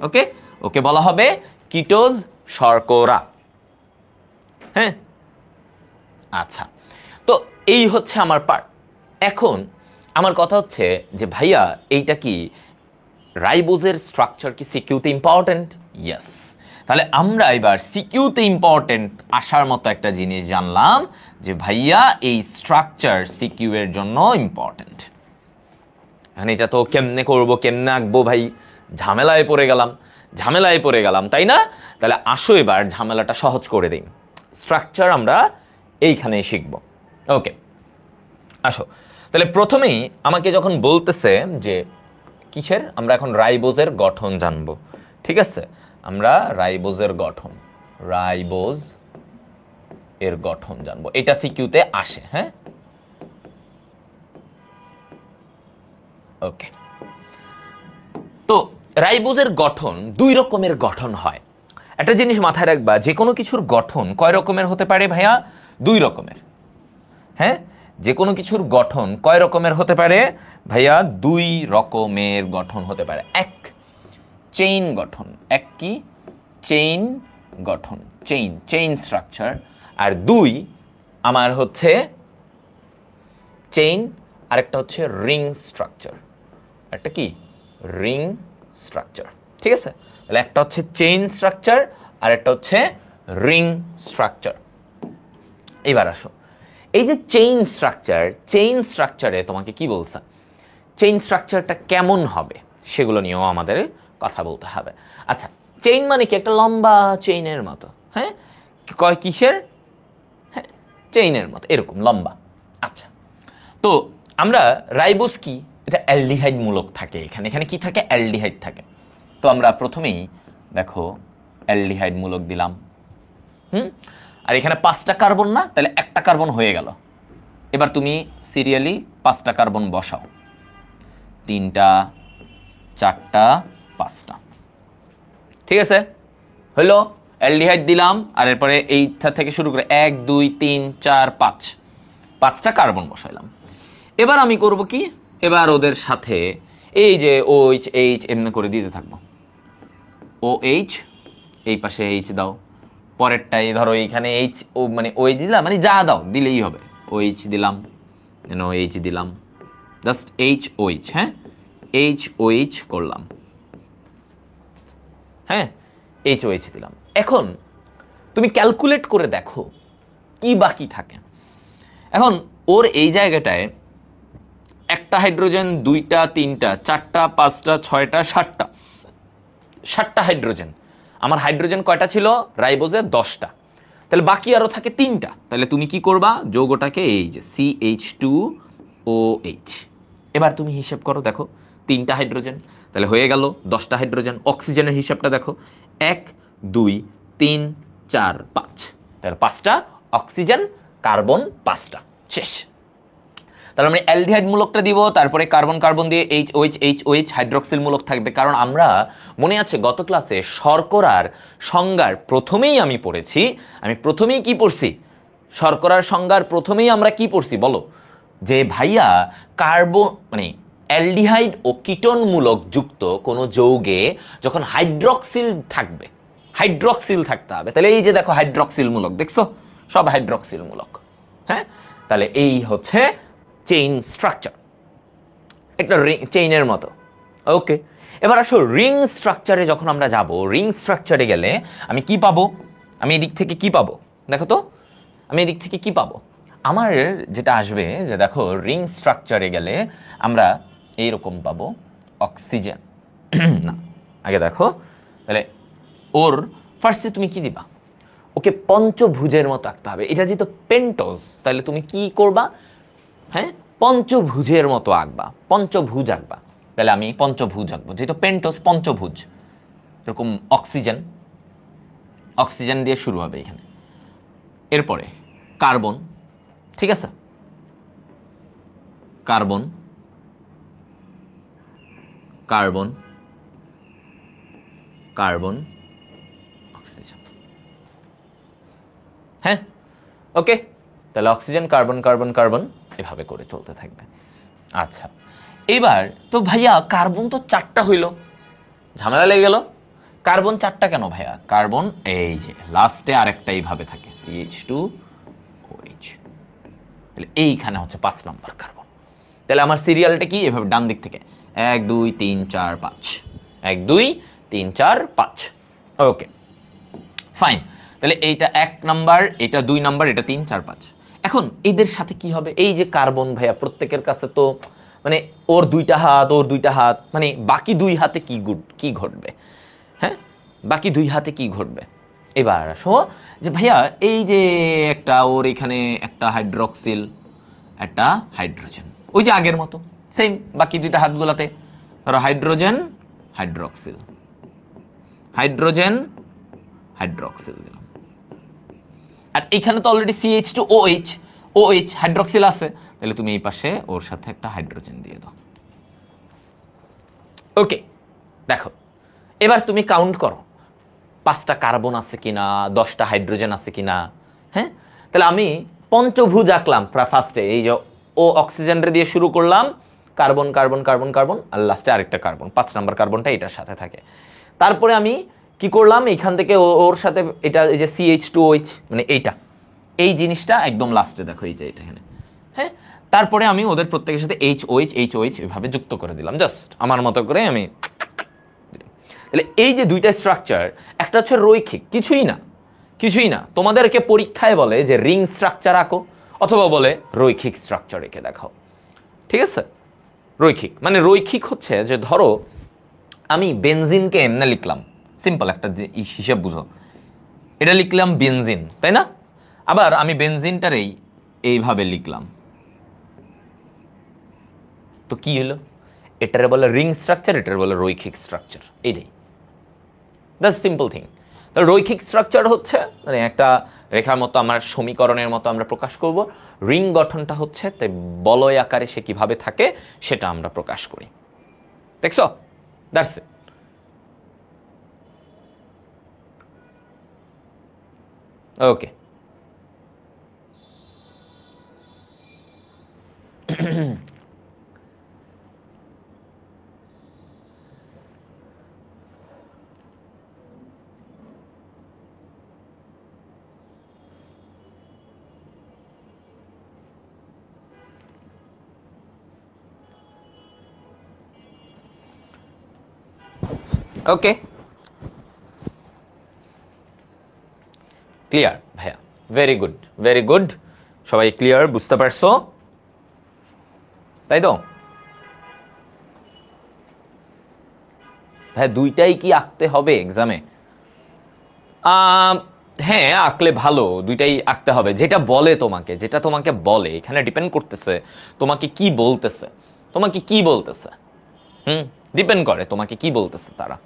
ওকে, ওকে বলা হবে কিটোজ শর্করা। হ্যাঁ, আচ্ছা, তো এই হচ্ছে আমার পার্ট। এখন আমার কথা হচ্ছে যে ভাইয়া এইটা কি রাইবোজের স্ট্রাকচার কি সিকিউতে ইম্পর্টেন্ট? ইয়েস। তাহলে আমরা এবার সিকিউতে ইম্পর্টেন্ট আসার মতো একটা জিনিস জানলাম যে ভাইয়া এই স্ট্রাকচার সিকিউ এর জন্য ইম্পর্টেন্ট। এখন এটা তো কেমনে করবো, কেমনে আঁকবো ভাই, ঝামেলায় পড়ে গেলাম, তাই না? তাহলে আসো এবার ঝামেলাটা সহজ করে দিই। স্ট্রাকচার আমরা এইখানেই শিখব। ওকে, আসো তাহলে প্রথমেই আমাকে যখন বলতেছে যে কিসের, আমরা এখন রাইবোজের গঠন জানবো, ঠিক আছে? আমরা রাইবোজ এর গঠন জানবো, এটা সিকিউতে আসে। হ্যাঁ, ওকে। তো রাইবোজের গঠন দুই রকমের গঠন হয়। একটা জিনিস মাথায় রাখবা, যে কোনো কিছুর গঠন কয় রকমের হতে পারে ভাইয়া? দুই রকমের। হ্যাঁ, যে কোনো কিছুর গঠন কয় রকমের হতে পারে ভাইয়া? দুই রকমের গঠন হতে পারে। এক, চেইন গঠন। এক কি? চেইন গঠন, চেইন স্ট্রাকচার। আর দুই আমার হচ্ছে চেইন, আরেকটা হচ্ছে রিং স্ট্রাকচার। একটা কি? Ring structure. ঠিক আছে, তাহলে একটা হচ্ছে চেইন স্ট্রাকচার আর একটা হচ্ছে রিং স্ট্রাকচার। এবার আসো, এই যে চেইন স্ট্রাকচারে তোমাকে কি বলছে? চেইন স্ট্রাকচারটা কেমন হবে সেগুলো নিয়েও আমাদের কথা বলতে হবে। আচ্ছা, চেইন মানে কি? একটা লম্বা চেইনের মতো। হ্যাঁ, কয় কিসের? হ্যাঁ, চেইনের মতো, এরকম লম্বা। আচ্ছা, তো আমরা রাইবোজ কি? এটা অ্যালডিহাইড মূলক থাকে এখানে। এখানে কি থাকে? অ্যালডিহাইড থাকে। তো আমরা প্রথমেই দেখো অ্যালডিহাইড মূলক দিলাম। আর এখানে 5টা কার্বন না, তাহলে একটা কার্বন হয়ে গেল। এবার তুমি সিরিয়ালি 5টা কার্বন বসাও, 3টা, 4টা, 5টা। ঠিক আছে, হইলো। অ্যালডিহাইড দিলাম, আর এরপরে এইটা থেকে শুরু করে 1 2 3 4 5, 5টা কার্বন বসাইলাম। এবার আমি করব কি? এবার ওদের সাথে এই যে OH H এমনি করে দিতে থাকবো। OH, এই পাশে H দাও, পরেরটাই ধরো এইখানে H, ও মানে OH দিলাম, মানে যা দাও দিলেই হবে। OH দিলাম, OH দিলাম, জাস্ট HOH। হ্যাঁ, HOH করলাম। হ্যাঁ, HOH দিলাম। এখন তুমি ক্যালকুলেট করে দেখো কি বাকি থাকে। এখন ওর এই জায়গাটায় একটা হাইড্রোজেন, 2টা, 3টা, 4টা, 5টা, 6টা, 7টা হাইড্রোজেন। আমার হাইড্রোজেন কয়টা ছিল রাইবোজে? 10টা। তাহলে বাকি আরো থাকে 3টা। তাহলে তুমি কি করবা? যৌগটাকে এই যে CH2OH, এবার তুমি হিসাব করো, দেখো 3টা হাইড্রোজেন, তাহলে হয়ে গেল 10টা হাইড্রোজেন। অক্সিজেনের হিসাবটা দেখো, 1 2 3 4 5, তাহলে 5টা অক্সিজেন, কার্বন 5টা, শেষ। তাহলে আমরা অ্যালডিহাইড মূলকটা দিব, তারপরে কার্বন কার্বন দিয়ে HOH হাইড্রক্সিল মূলক থাকবে। কারণ আমরা মনে আছে গত ক্লাসে শর্করার সংজ্ঞার প্রথমেই আমি পড়েছি, আমি প্রথমেই কি পড়ছি? শর্করার সংজ্ঞার প্রথমেই আমরা কি পড়ছি বলো? যে ভাইয়া কার্বন মানে অ্যালডিহাইড ও কিটোন মূলক যুক্ত কোনো যৌগে যখন হাইড্রক্সিল থাকবে, হাইড্রক্সিল থাকতে হবে। তাহলে এই যে দেখো হাইড্রক্সিল মূলক, দেখছো সব হাইড্রক্সিল মূলক। হ্যাঁ, তাহলে এই হচ্ছে চেইন স্ট্রাকচার, একটা চেইনের মতো। ওকে, এবার আসো রিং স্ট্রাকচারে যখন আমরা যাব, রিং স্ট্রাকচারে গেলে আমি কি পাবো? আমি এদিক থেকে কি পাবো? দেখো তো, আমি এদিক থেকে কি পাবো? আমার যেটা আসবে যে দেখো রিং স্ট্রাকচারে গেলে আমরা এইরকম পাবো অক্সিজেন। না, আগে দেখো, তাহলে ওর ফার্স্টে তুমি কি দিবা? ওকে পঞ্চভুজের মতো আঁকতে হবে। এটা যেহেতু পেন্টোজ, তাহলে তুমি কি করবা? হ্যাঁ, পঞ্চভুজের মতো আঁকবা, পঞ্চভুজ আঁকবা। তাহলে আমি পঞ্চভুজ আঁকবো, যেহেতু পেন্টোজ পঞ্চভুজ। এরকম অক্সিজেন দিয়ে শুরু হবে এখানে, এরপরে কার্বন, ঠিক আছে, কার্বন, কার্বন, কার্বন, অক্সিজেন। হ্যাঁ, ওকে, তাহলে অক্সিজেন, কার্বন, কার্বন, কার্বন এভাবে করে চলতে থাকবে। আচ্ছা, এবার তো ভাইয়া কার্বন তো 4টা হইল, ঝামেলা লেগে গেল। কার্বন 4টা কেন ভাইয়া? কার্বন এই যে লাস্টে আরেকটা এইভাবে থাকে CH2OH, তাহলে এইখানে হচ্ছে 5 নম্বর কার্বন। তাহলে আমার সিরিয়ালটা কি? এভাবে ডান দিক থেকে 1 2 3 4 5, 1 2 3 4 5। ওকে ফাইন, তাহলে এইটা 1 নাম্বার, এটা 2 নাম্বার, এটা 3 4 5। এখন এদের সাথে কি হবে? এই যে কার্বন ভাইয়া প্রত্যেকের কাছে তো মানে ওর 2টা হাত, ওর 2টা হাত, মানে বাকি 2 হাতে কি ঘটবে? হ্যাঁ, বাকি 2 হাতে কি ঘটবে? এবার আসো যে ভাইয়া এই যে একটা ওর এখানে একটা হাইড্রক্সিল, একটা হাইড্রোজেন, ওই যে আগের মতো সেম বাকি 2টা হাতগুলোতে ধরো হাইড্রোজেন, হাইড্রক্সিল, হাইড্রোজেন, হাইড্রক্সিল দিলাম। আর এখানে তো অলরেডি CH2OH, OH হাইড্রক্সিল আছে, তাহলে তুমি এই পাশে ওর সাথে একটা হাইড্রোজেন দিয়ে দাও। ওকে, দেখো এবার তুমি কাউন্ট করো 5টা কার্বন আছে কিনা, 10টা হাইড্রোজেন আছে কিনা। হ্যাঁ, তাহলে আমি পঞ্চভুজ আঁকলাম ফার্স্টে, এই যে ও অক্সিজেনটা দিয়ে শুরু করলাম, কার্বন, কার্বন, কার্বন, কার্বন, আর লাস্টে আরেকটা কার্বন, 5 নম্বর কার্বনটা এটার সাথে থাকে। তারপরে আমি কি করলাম, এখান থেকে ওর সাথে এটা এই যে CH2OH, মানে এইটা, এই জিনিসটা একদম লাস্টে দেখো, এই যে এটা এখানে। হ্যাঁ, তারপরে আমি ওদের প্রত্যেকের সাথে HOH, HOH এভাবে যুক্ত করে দিলাম, জাস্ট আমার মতো করে আমি। তাহলে এই যে 2টা স্ট্রাকচার, একটা হচ্ছে রৈখিক, কিছুই না, কিছুই না, তোমাদেরকে পরীক্ষায় বলে যে রিং স্ট্রাকচার আঁকো, অথবা বলে রৈখিক স্ট্রাকচার এঁকে দেখাও। ঠিক আছে, রৈখিক মানে রৈখিক হচ্ছে যে ধরো আমি বেনজিনকে এমনে লিখলাম, সিম্পল একটা যে হিসাব বুঝো, এটা লিখলাম বেনজিন, তাই না? আবার আমি বেনজিনটারেই এইভাবে লিখলাম, তো কি হলো? এটারে বলে রিং স্ট্রাকচার, এটারে বলে রৈখিক স্ট্রাকচার, এইটাই, দ্যাটস সিম্পল থিং। তাহলে রৈখিক স্ট্রাকচার হচ্ছে মানে একটা রেখার মতো, আমার সমীকরণের মতো আমরা প্রকাশ করব। রিং গঠনটা হচ্ছে তাই বলয় আকারে সে কিভাবে থাকে সেটা আমরা প্রকাশ করি। দেখছো, that's it. Okay, okay, clear ভাইয়া, ভেরি গুড, ভেরি গুড, সবাই ক্লিয়ার, বুঝতে পারছো তাই তো? ভাই 2টাই কি আঁকতে হবে এক্সামে? হ্যাঁ, আঁকলে ভালো, 2টাই আঁকতে হবে, যেটা বলে তোমাকে, যেটা তোমাকে বলে, এখানে ডিপেন্ড করতেছে তোমাকে কি বলতেছে, তোমাকে কি বলতেছে, ডিপেন্ড করে তোমাকে কি বলতেছে তারা।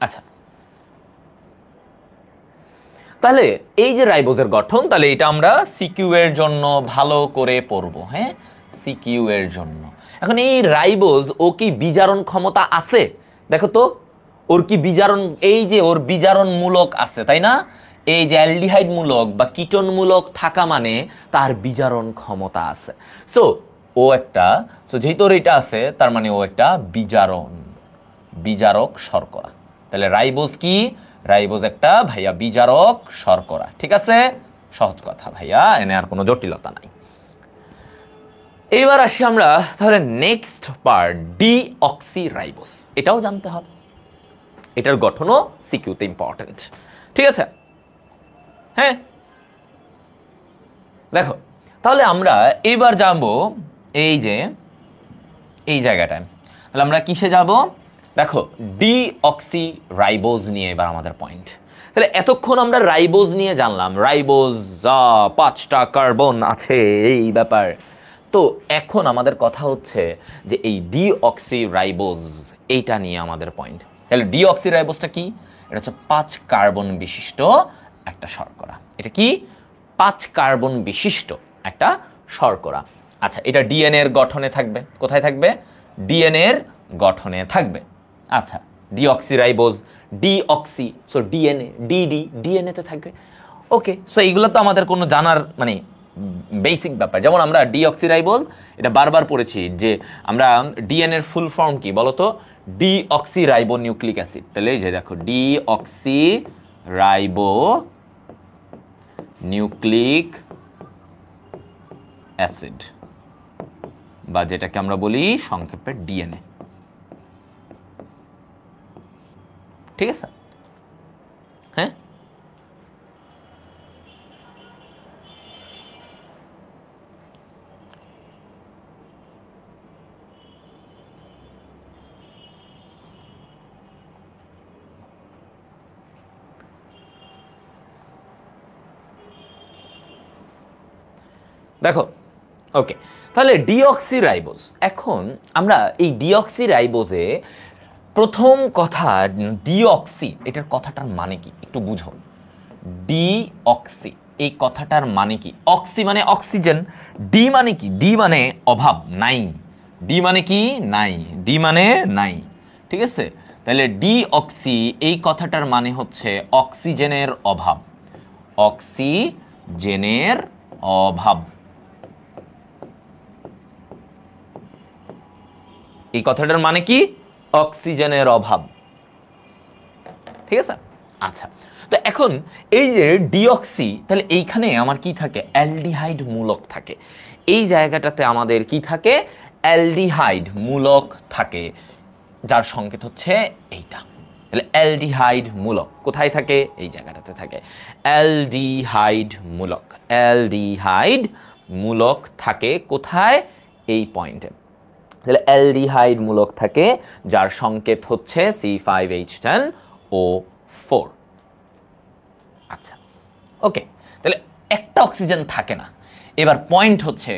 আচ্ছা, তাহলে এই যে রাইবোজের গঠন, তাহলে এটা আমরা সিকিউ এর জন্য ভালো করে পড়ব। হ্যাঁ, সিকিউ এর জন্য। এখন এই রাইবোজ ও কি বিজারণ ক্ষমতা আছে? দেখো তো ওর কি বিজারণ, এই যে ওর বিজারণ মূলক আছে, তাই না? এই যে অ্যালডিহাইড মূলক বা কিটোন মূলক থাকা মানে তার বিজারণ ক্ষমতা আছে। সো ও একটা, সো যেহেতু ওর এটা আছে তার মানে ও একটা বিজারক শর্করা। তাহলে রাইবোজ কি? রাইবোজ একটা ভাইয়া বিজারক শর্করা। ঠিক আছে, সহজ কথা ভাইয়া, এনে আর কোনো জটিলতা নাই। এবার আসি আমরা তাহলে নেক্সট পার্ট, ডিঅক্সিরাইবোজ। এটাও জানতে হবে, এটার গঠনও সিকিউতে ইম্পর্টেন্ট। ঠিক আছে, হ্যাঁ দেখো তাহলে আমরা এবার যাবো এই যে এই জায়গাটায়, তাহলে আমরা কিসে যাব? দেখো ডিঅক্সিরাইবোজ নিয়ে এবার আমাদের পয়েন্ট। তাহলে এতক্ষণ আমরা রাইবোজ নিয়ে জানলাম, রাইবোজ 5টা কার্বন আছে এই ব্যাপার। তো এখন আমাদের কথা হচ্ছে যে এই ডিঅক্সিরাইবোজ, এইটা নিয়ে আমাদের পয়েন্ট। তাহলে ডিঅক্সিরাইবোজটা কি? এটা হচ্ছে 5 কার্বন বিশিষ্ট একটা শর্করা। এটা কি? 5 কার্বন বিশিষ্ট একটা শর্করা। আচ্ছা, এটা ডিএনএ এর গঠনে থাকবে। কোথায় থাকবে? ডিএনএ এর গঠনে থাকবে। আচ্ছা, deoxyribose, deoxy, so DNA, DD DNA তে থাকবে। ওকে, সো এইগুলো তো আমাদের কোনো জানার মানে বেসিক ব্যাপার। যেমন আমরা ডিঅক্সিরাইবোজ, এটা বারবার পড়েছি যে আমরা ডিএনএ এর ফুল ফর্ম কি বলতো? Deoxyribo nucleic acid. তাহলে এই যে দেখো, ডিঅক্সিরাইবো নিউক্লিক অ্যাসিড, বা যেটাকে আমরা বলি সংক্ষেপে ডিএনএ। ঠিক আছে? হ্যাঁ, দেখো। ওকে, তাহলে ডিঅক্সিরাইবোজ। এখন আমরা এই ডিঅক্সিরাইবোজে প্রথম কথা, ডিঅক্সি এটার কথাটার মানে কি একটু বুঝো। ডিঅক্সি এই কথাটার মানে কি? অক্সি মানে অক্সিজেন, ডি মানে কি? ডি মানে অভাব, নাই। ডি মানে কি? নাই। ডি মানে নাই। ঠিক আছে? তাহলে ডিঅক্সি এই কথাটার মানে হচ্ছে অক্সিজেনের অভাব। অক্সিজেনের অভাব। এই কথাটার মানে কি? অক্সিজেনের অভাব। ঠিক আছে? আচ্ছা, তো এখন এই যে ডিঅক্সি, তাহলে এইখানে আমার কি থাকে? অ্যালডিহাইড মূলক থাকে। এই জায়গাটাতে আমাদের কি থাকে? অ্যালডিহাইড মূলক থাকে, যার সংকেত হচ্ছে এইটা। তাহলে অ্যালডিহাইড মূলক কোথায় থাকে? এই জায়গাটাতে থাকে অ্যালডিহাইড মূলক। অ্যালডিহাইড মূলক থাকে কোথায়? এই পয়েন্টে। তাহলে অ্যালডিহাইড মূলক থাকে, যার সংকেত হচ্ছে C5H10O4। আচ্ছা, ওকে, তাহলে একটা অক্সিজেন থাকে না। এবার পয়েন্ট হচ্ছে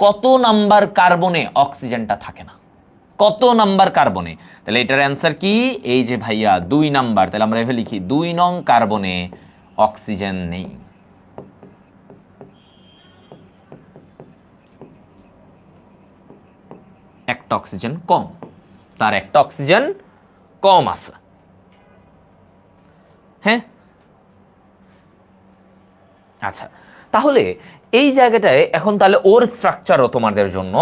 কত নাম্বার কার্বনে অক্সিজেনটা থাকে না? কত নাম্বার কার্বনে? তাহলে এটার অ্যান্সার কি? এই যে ভাইয়া 2 নাম্বার। তাহলে আমরা এভাবে লিখি, 2 নং কার্বনে অক্সিজেন নেই। একটা অক্সিজেন কম, তার একটা অক্সিজেন কম আছে। হ্যাঁ, আচ্ছা, তাহলে এই জায়গাটায় এখন তাহলে ওর স্ট্রাকচারও তোমাদের জন্য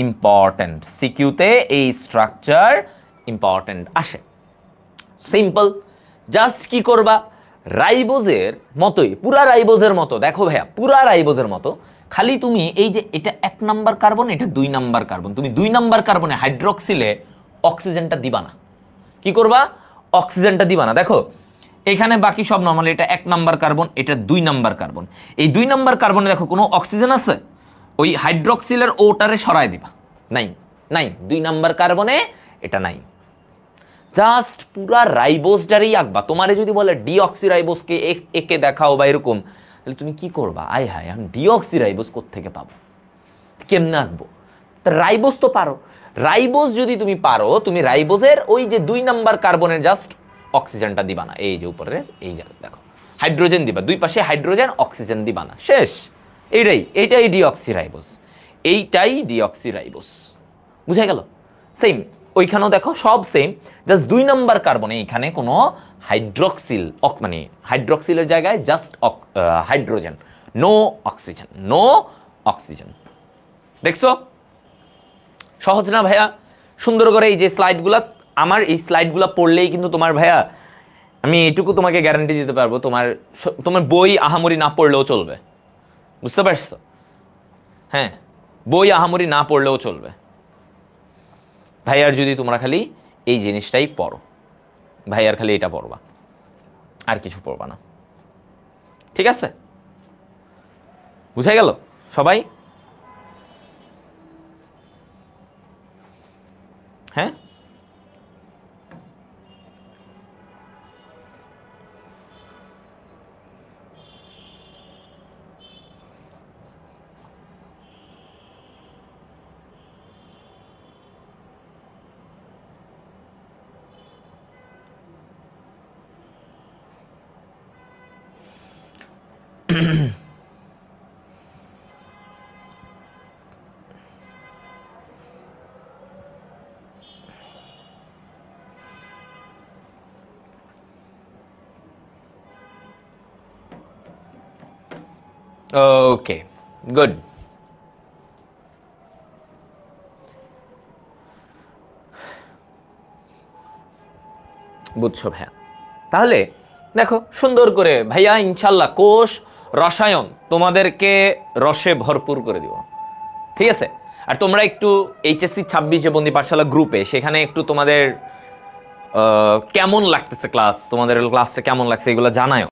ইম্পর্টেন্ট। সিকিউতে এই স্ট্রাকচার ইম্পর্টেন্ট আসে। সিম্পল, জাস্ট কি করবা? রাইবোজের মতোই, পুরা রাইবোজের মতো, দেখো ভাইয়া পুরা রাইবোজের মতো, খালি তুমি এই যে এটা 1 নাম্বার কার্বন, এটা 2 নাম্বার কার্বন, তুমি 2 নাম্বার কার্বনে হাইড্রোক্সিলে অক্সিজেনটা দিবা না। কি করবা? অক্সিজেনটা দিবা না। দেখো এখানে বাকি সব নরমাল, এটা 1 নাম্বার কার্বন, এটা 2 নাম্বার কার্বন। এই 2 নাম্বার কার্বনে দেখো কোনো অক্সিজেন আছে? ওই হাইড্রোক্সিলের ওটারে সরায় দিবা। নাই, নাই, 2 নাম্বার কার্বনে এটা নাই। জাস্ট পুরা রাইবোজটারই আঁকবা। তোমারে যদি বলে ডিঅক্সিরাইবোজকে একে দেখাও বা এরকম, তাহলে তুমি কি করবা? আয় হায়, এখন ডিঅক্সিরাইবোজ কোত্থেকে পাবো? কেমনে আঁকবো? তা রাইবোজ তো পারো। রাইবোজ যদি তুমি পারো, তুমি রাইবোজের ওই যে 2 নাম্বার কার্বনের জাস্ট অক্সিজেনটা দিবা না। এই যে উপরের এই জায়গা দেখো, হাইড্রোজেন দিবা, দুই পাশে হাইড্রোজেন, অক্সিজেন দিবা না, শেষ। এইটাই ডিঅক্সিরাইবোজ। এইটাই ডিঅক্সিরাইবোজ। বুঝা গেল? সেম ওইখানেও দেখো সব সেম, জাস্ট 2 নাম্বার কার্বনে এখানে কোনো হাইড্রোক্সিল, মানে হাইড্রোক্সিলের জায়গায় just hydrogen, no oxygen, no oxygen. দেখছো সহজ না ভাইয়া? সুন্দর করে এই যে স্লাইডগুলা, আমার এই স্লাইডগুলা পড়লেই কিন্তু তোমার ভাইয়া, আমি এটুকু তোমাকে গ্যারান্টি দিতে পারবো, তোমার বই আহামরি না পড়লেও চলবে। বুঝতে পারছো? হ্যাঁ, বই আহামরি না পড়লেও চলবে ভাইয়ার, যদি তোমরা খালি এই জিনিসটাই পড়ো। ভাইয়ার খালি এটা পড়বা, আর কিছু পড়বা না। ঠিক আছে? বুঝা গেল সবাই? হ্যাঁ, ওকে, গুড। বুঝছো ভাইয়া? তাহলে দেখো সুন্দর করে ভাইয়া, ইনশাল্লাহ কোষ রসায়ন তোমাদেরকে রসে ভরপুর করে দিব, ঠিক আছে? আর তোমরা একটু এইচএসসি 26 যে বন্দি পাঠশালা গ্রুপে, সেখানে একটু তোমাদের কেমন লাগতেছে ক্লাস, তোমাদের ক্লাসটা কেমন লাগছে এগুলো জানাও।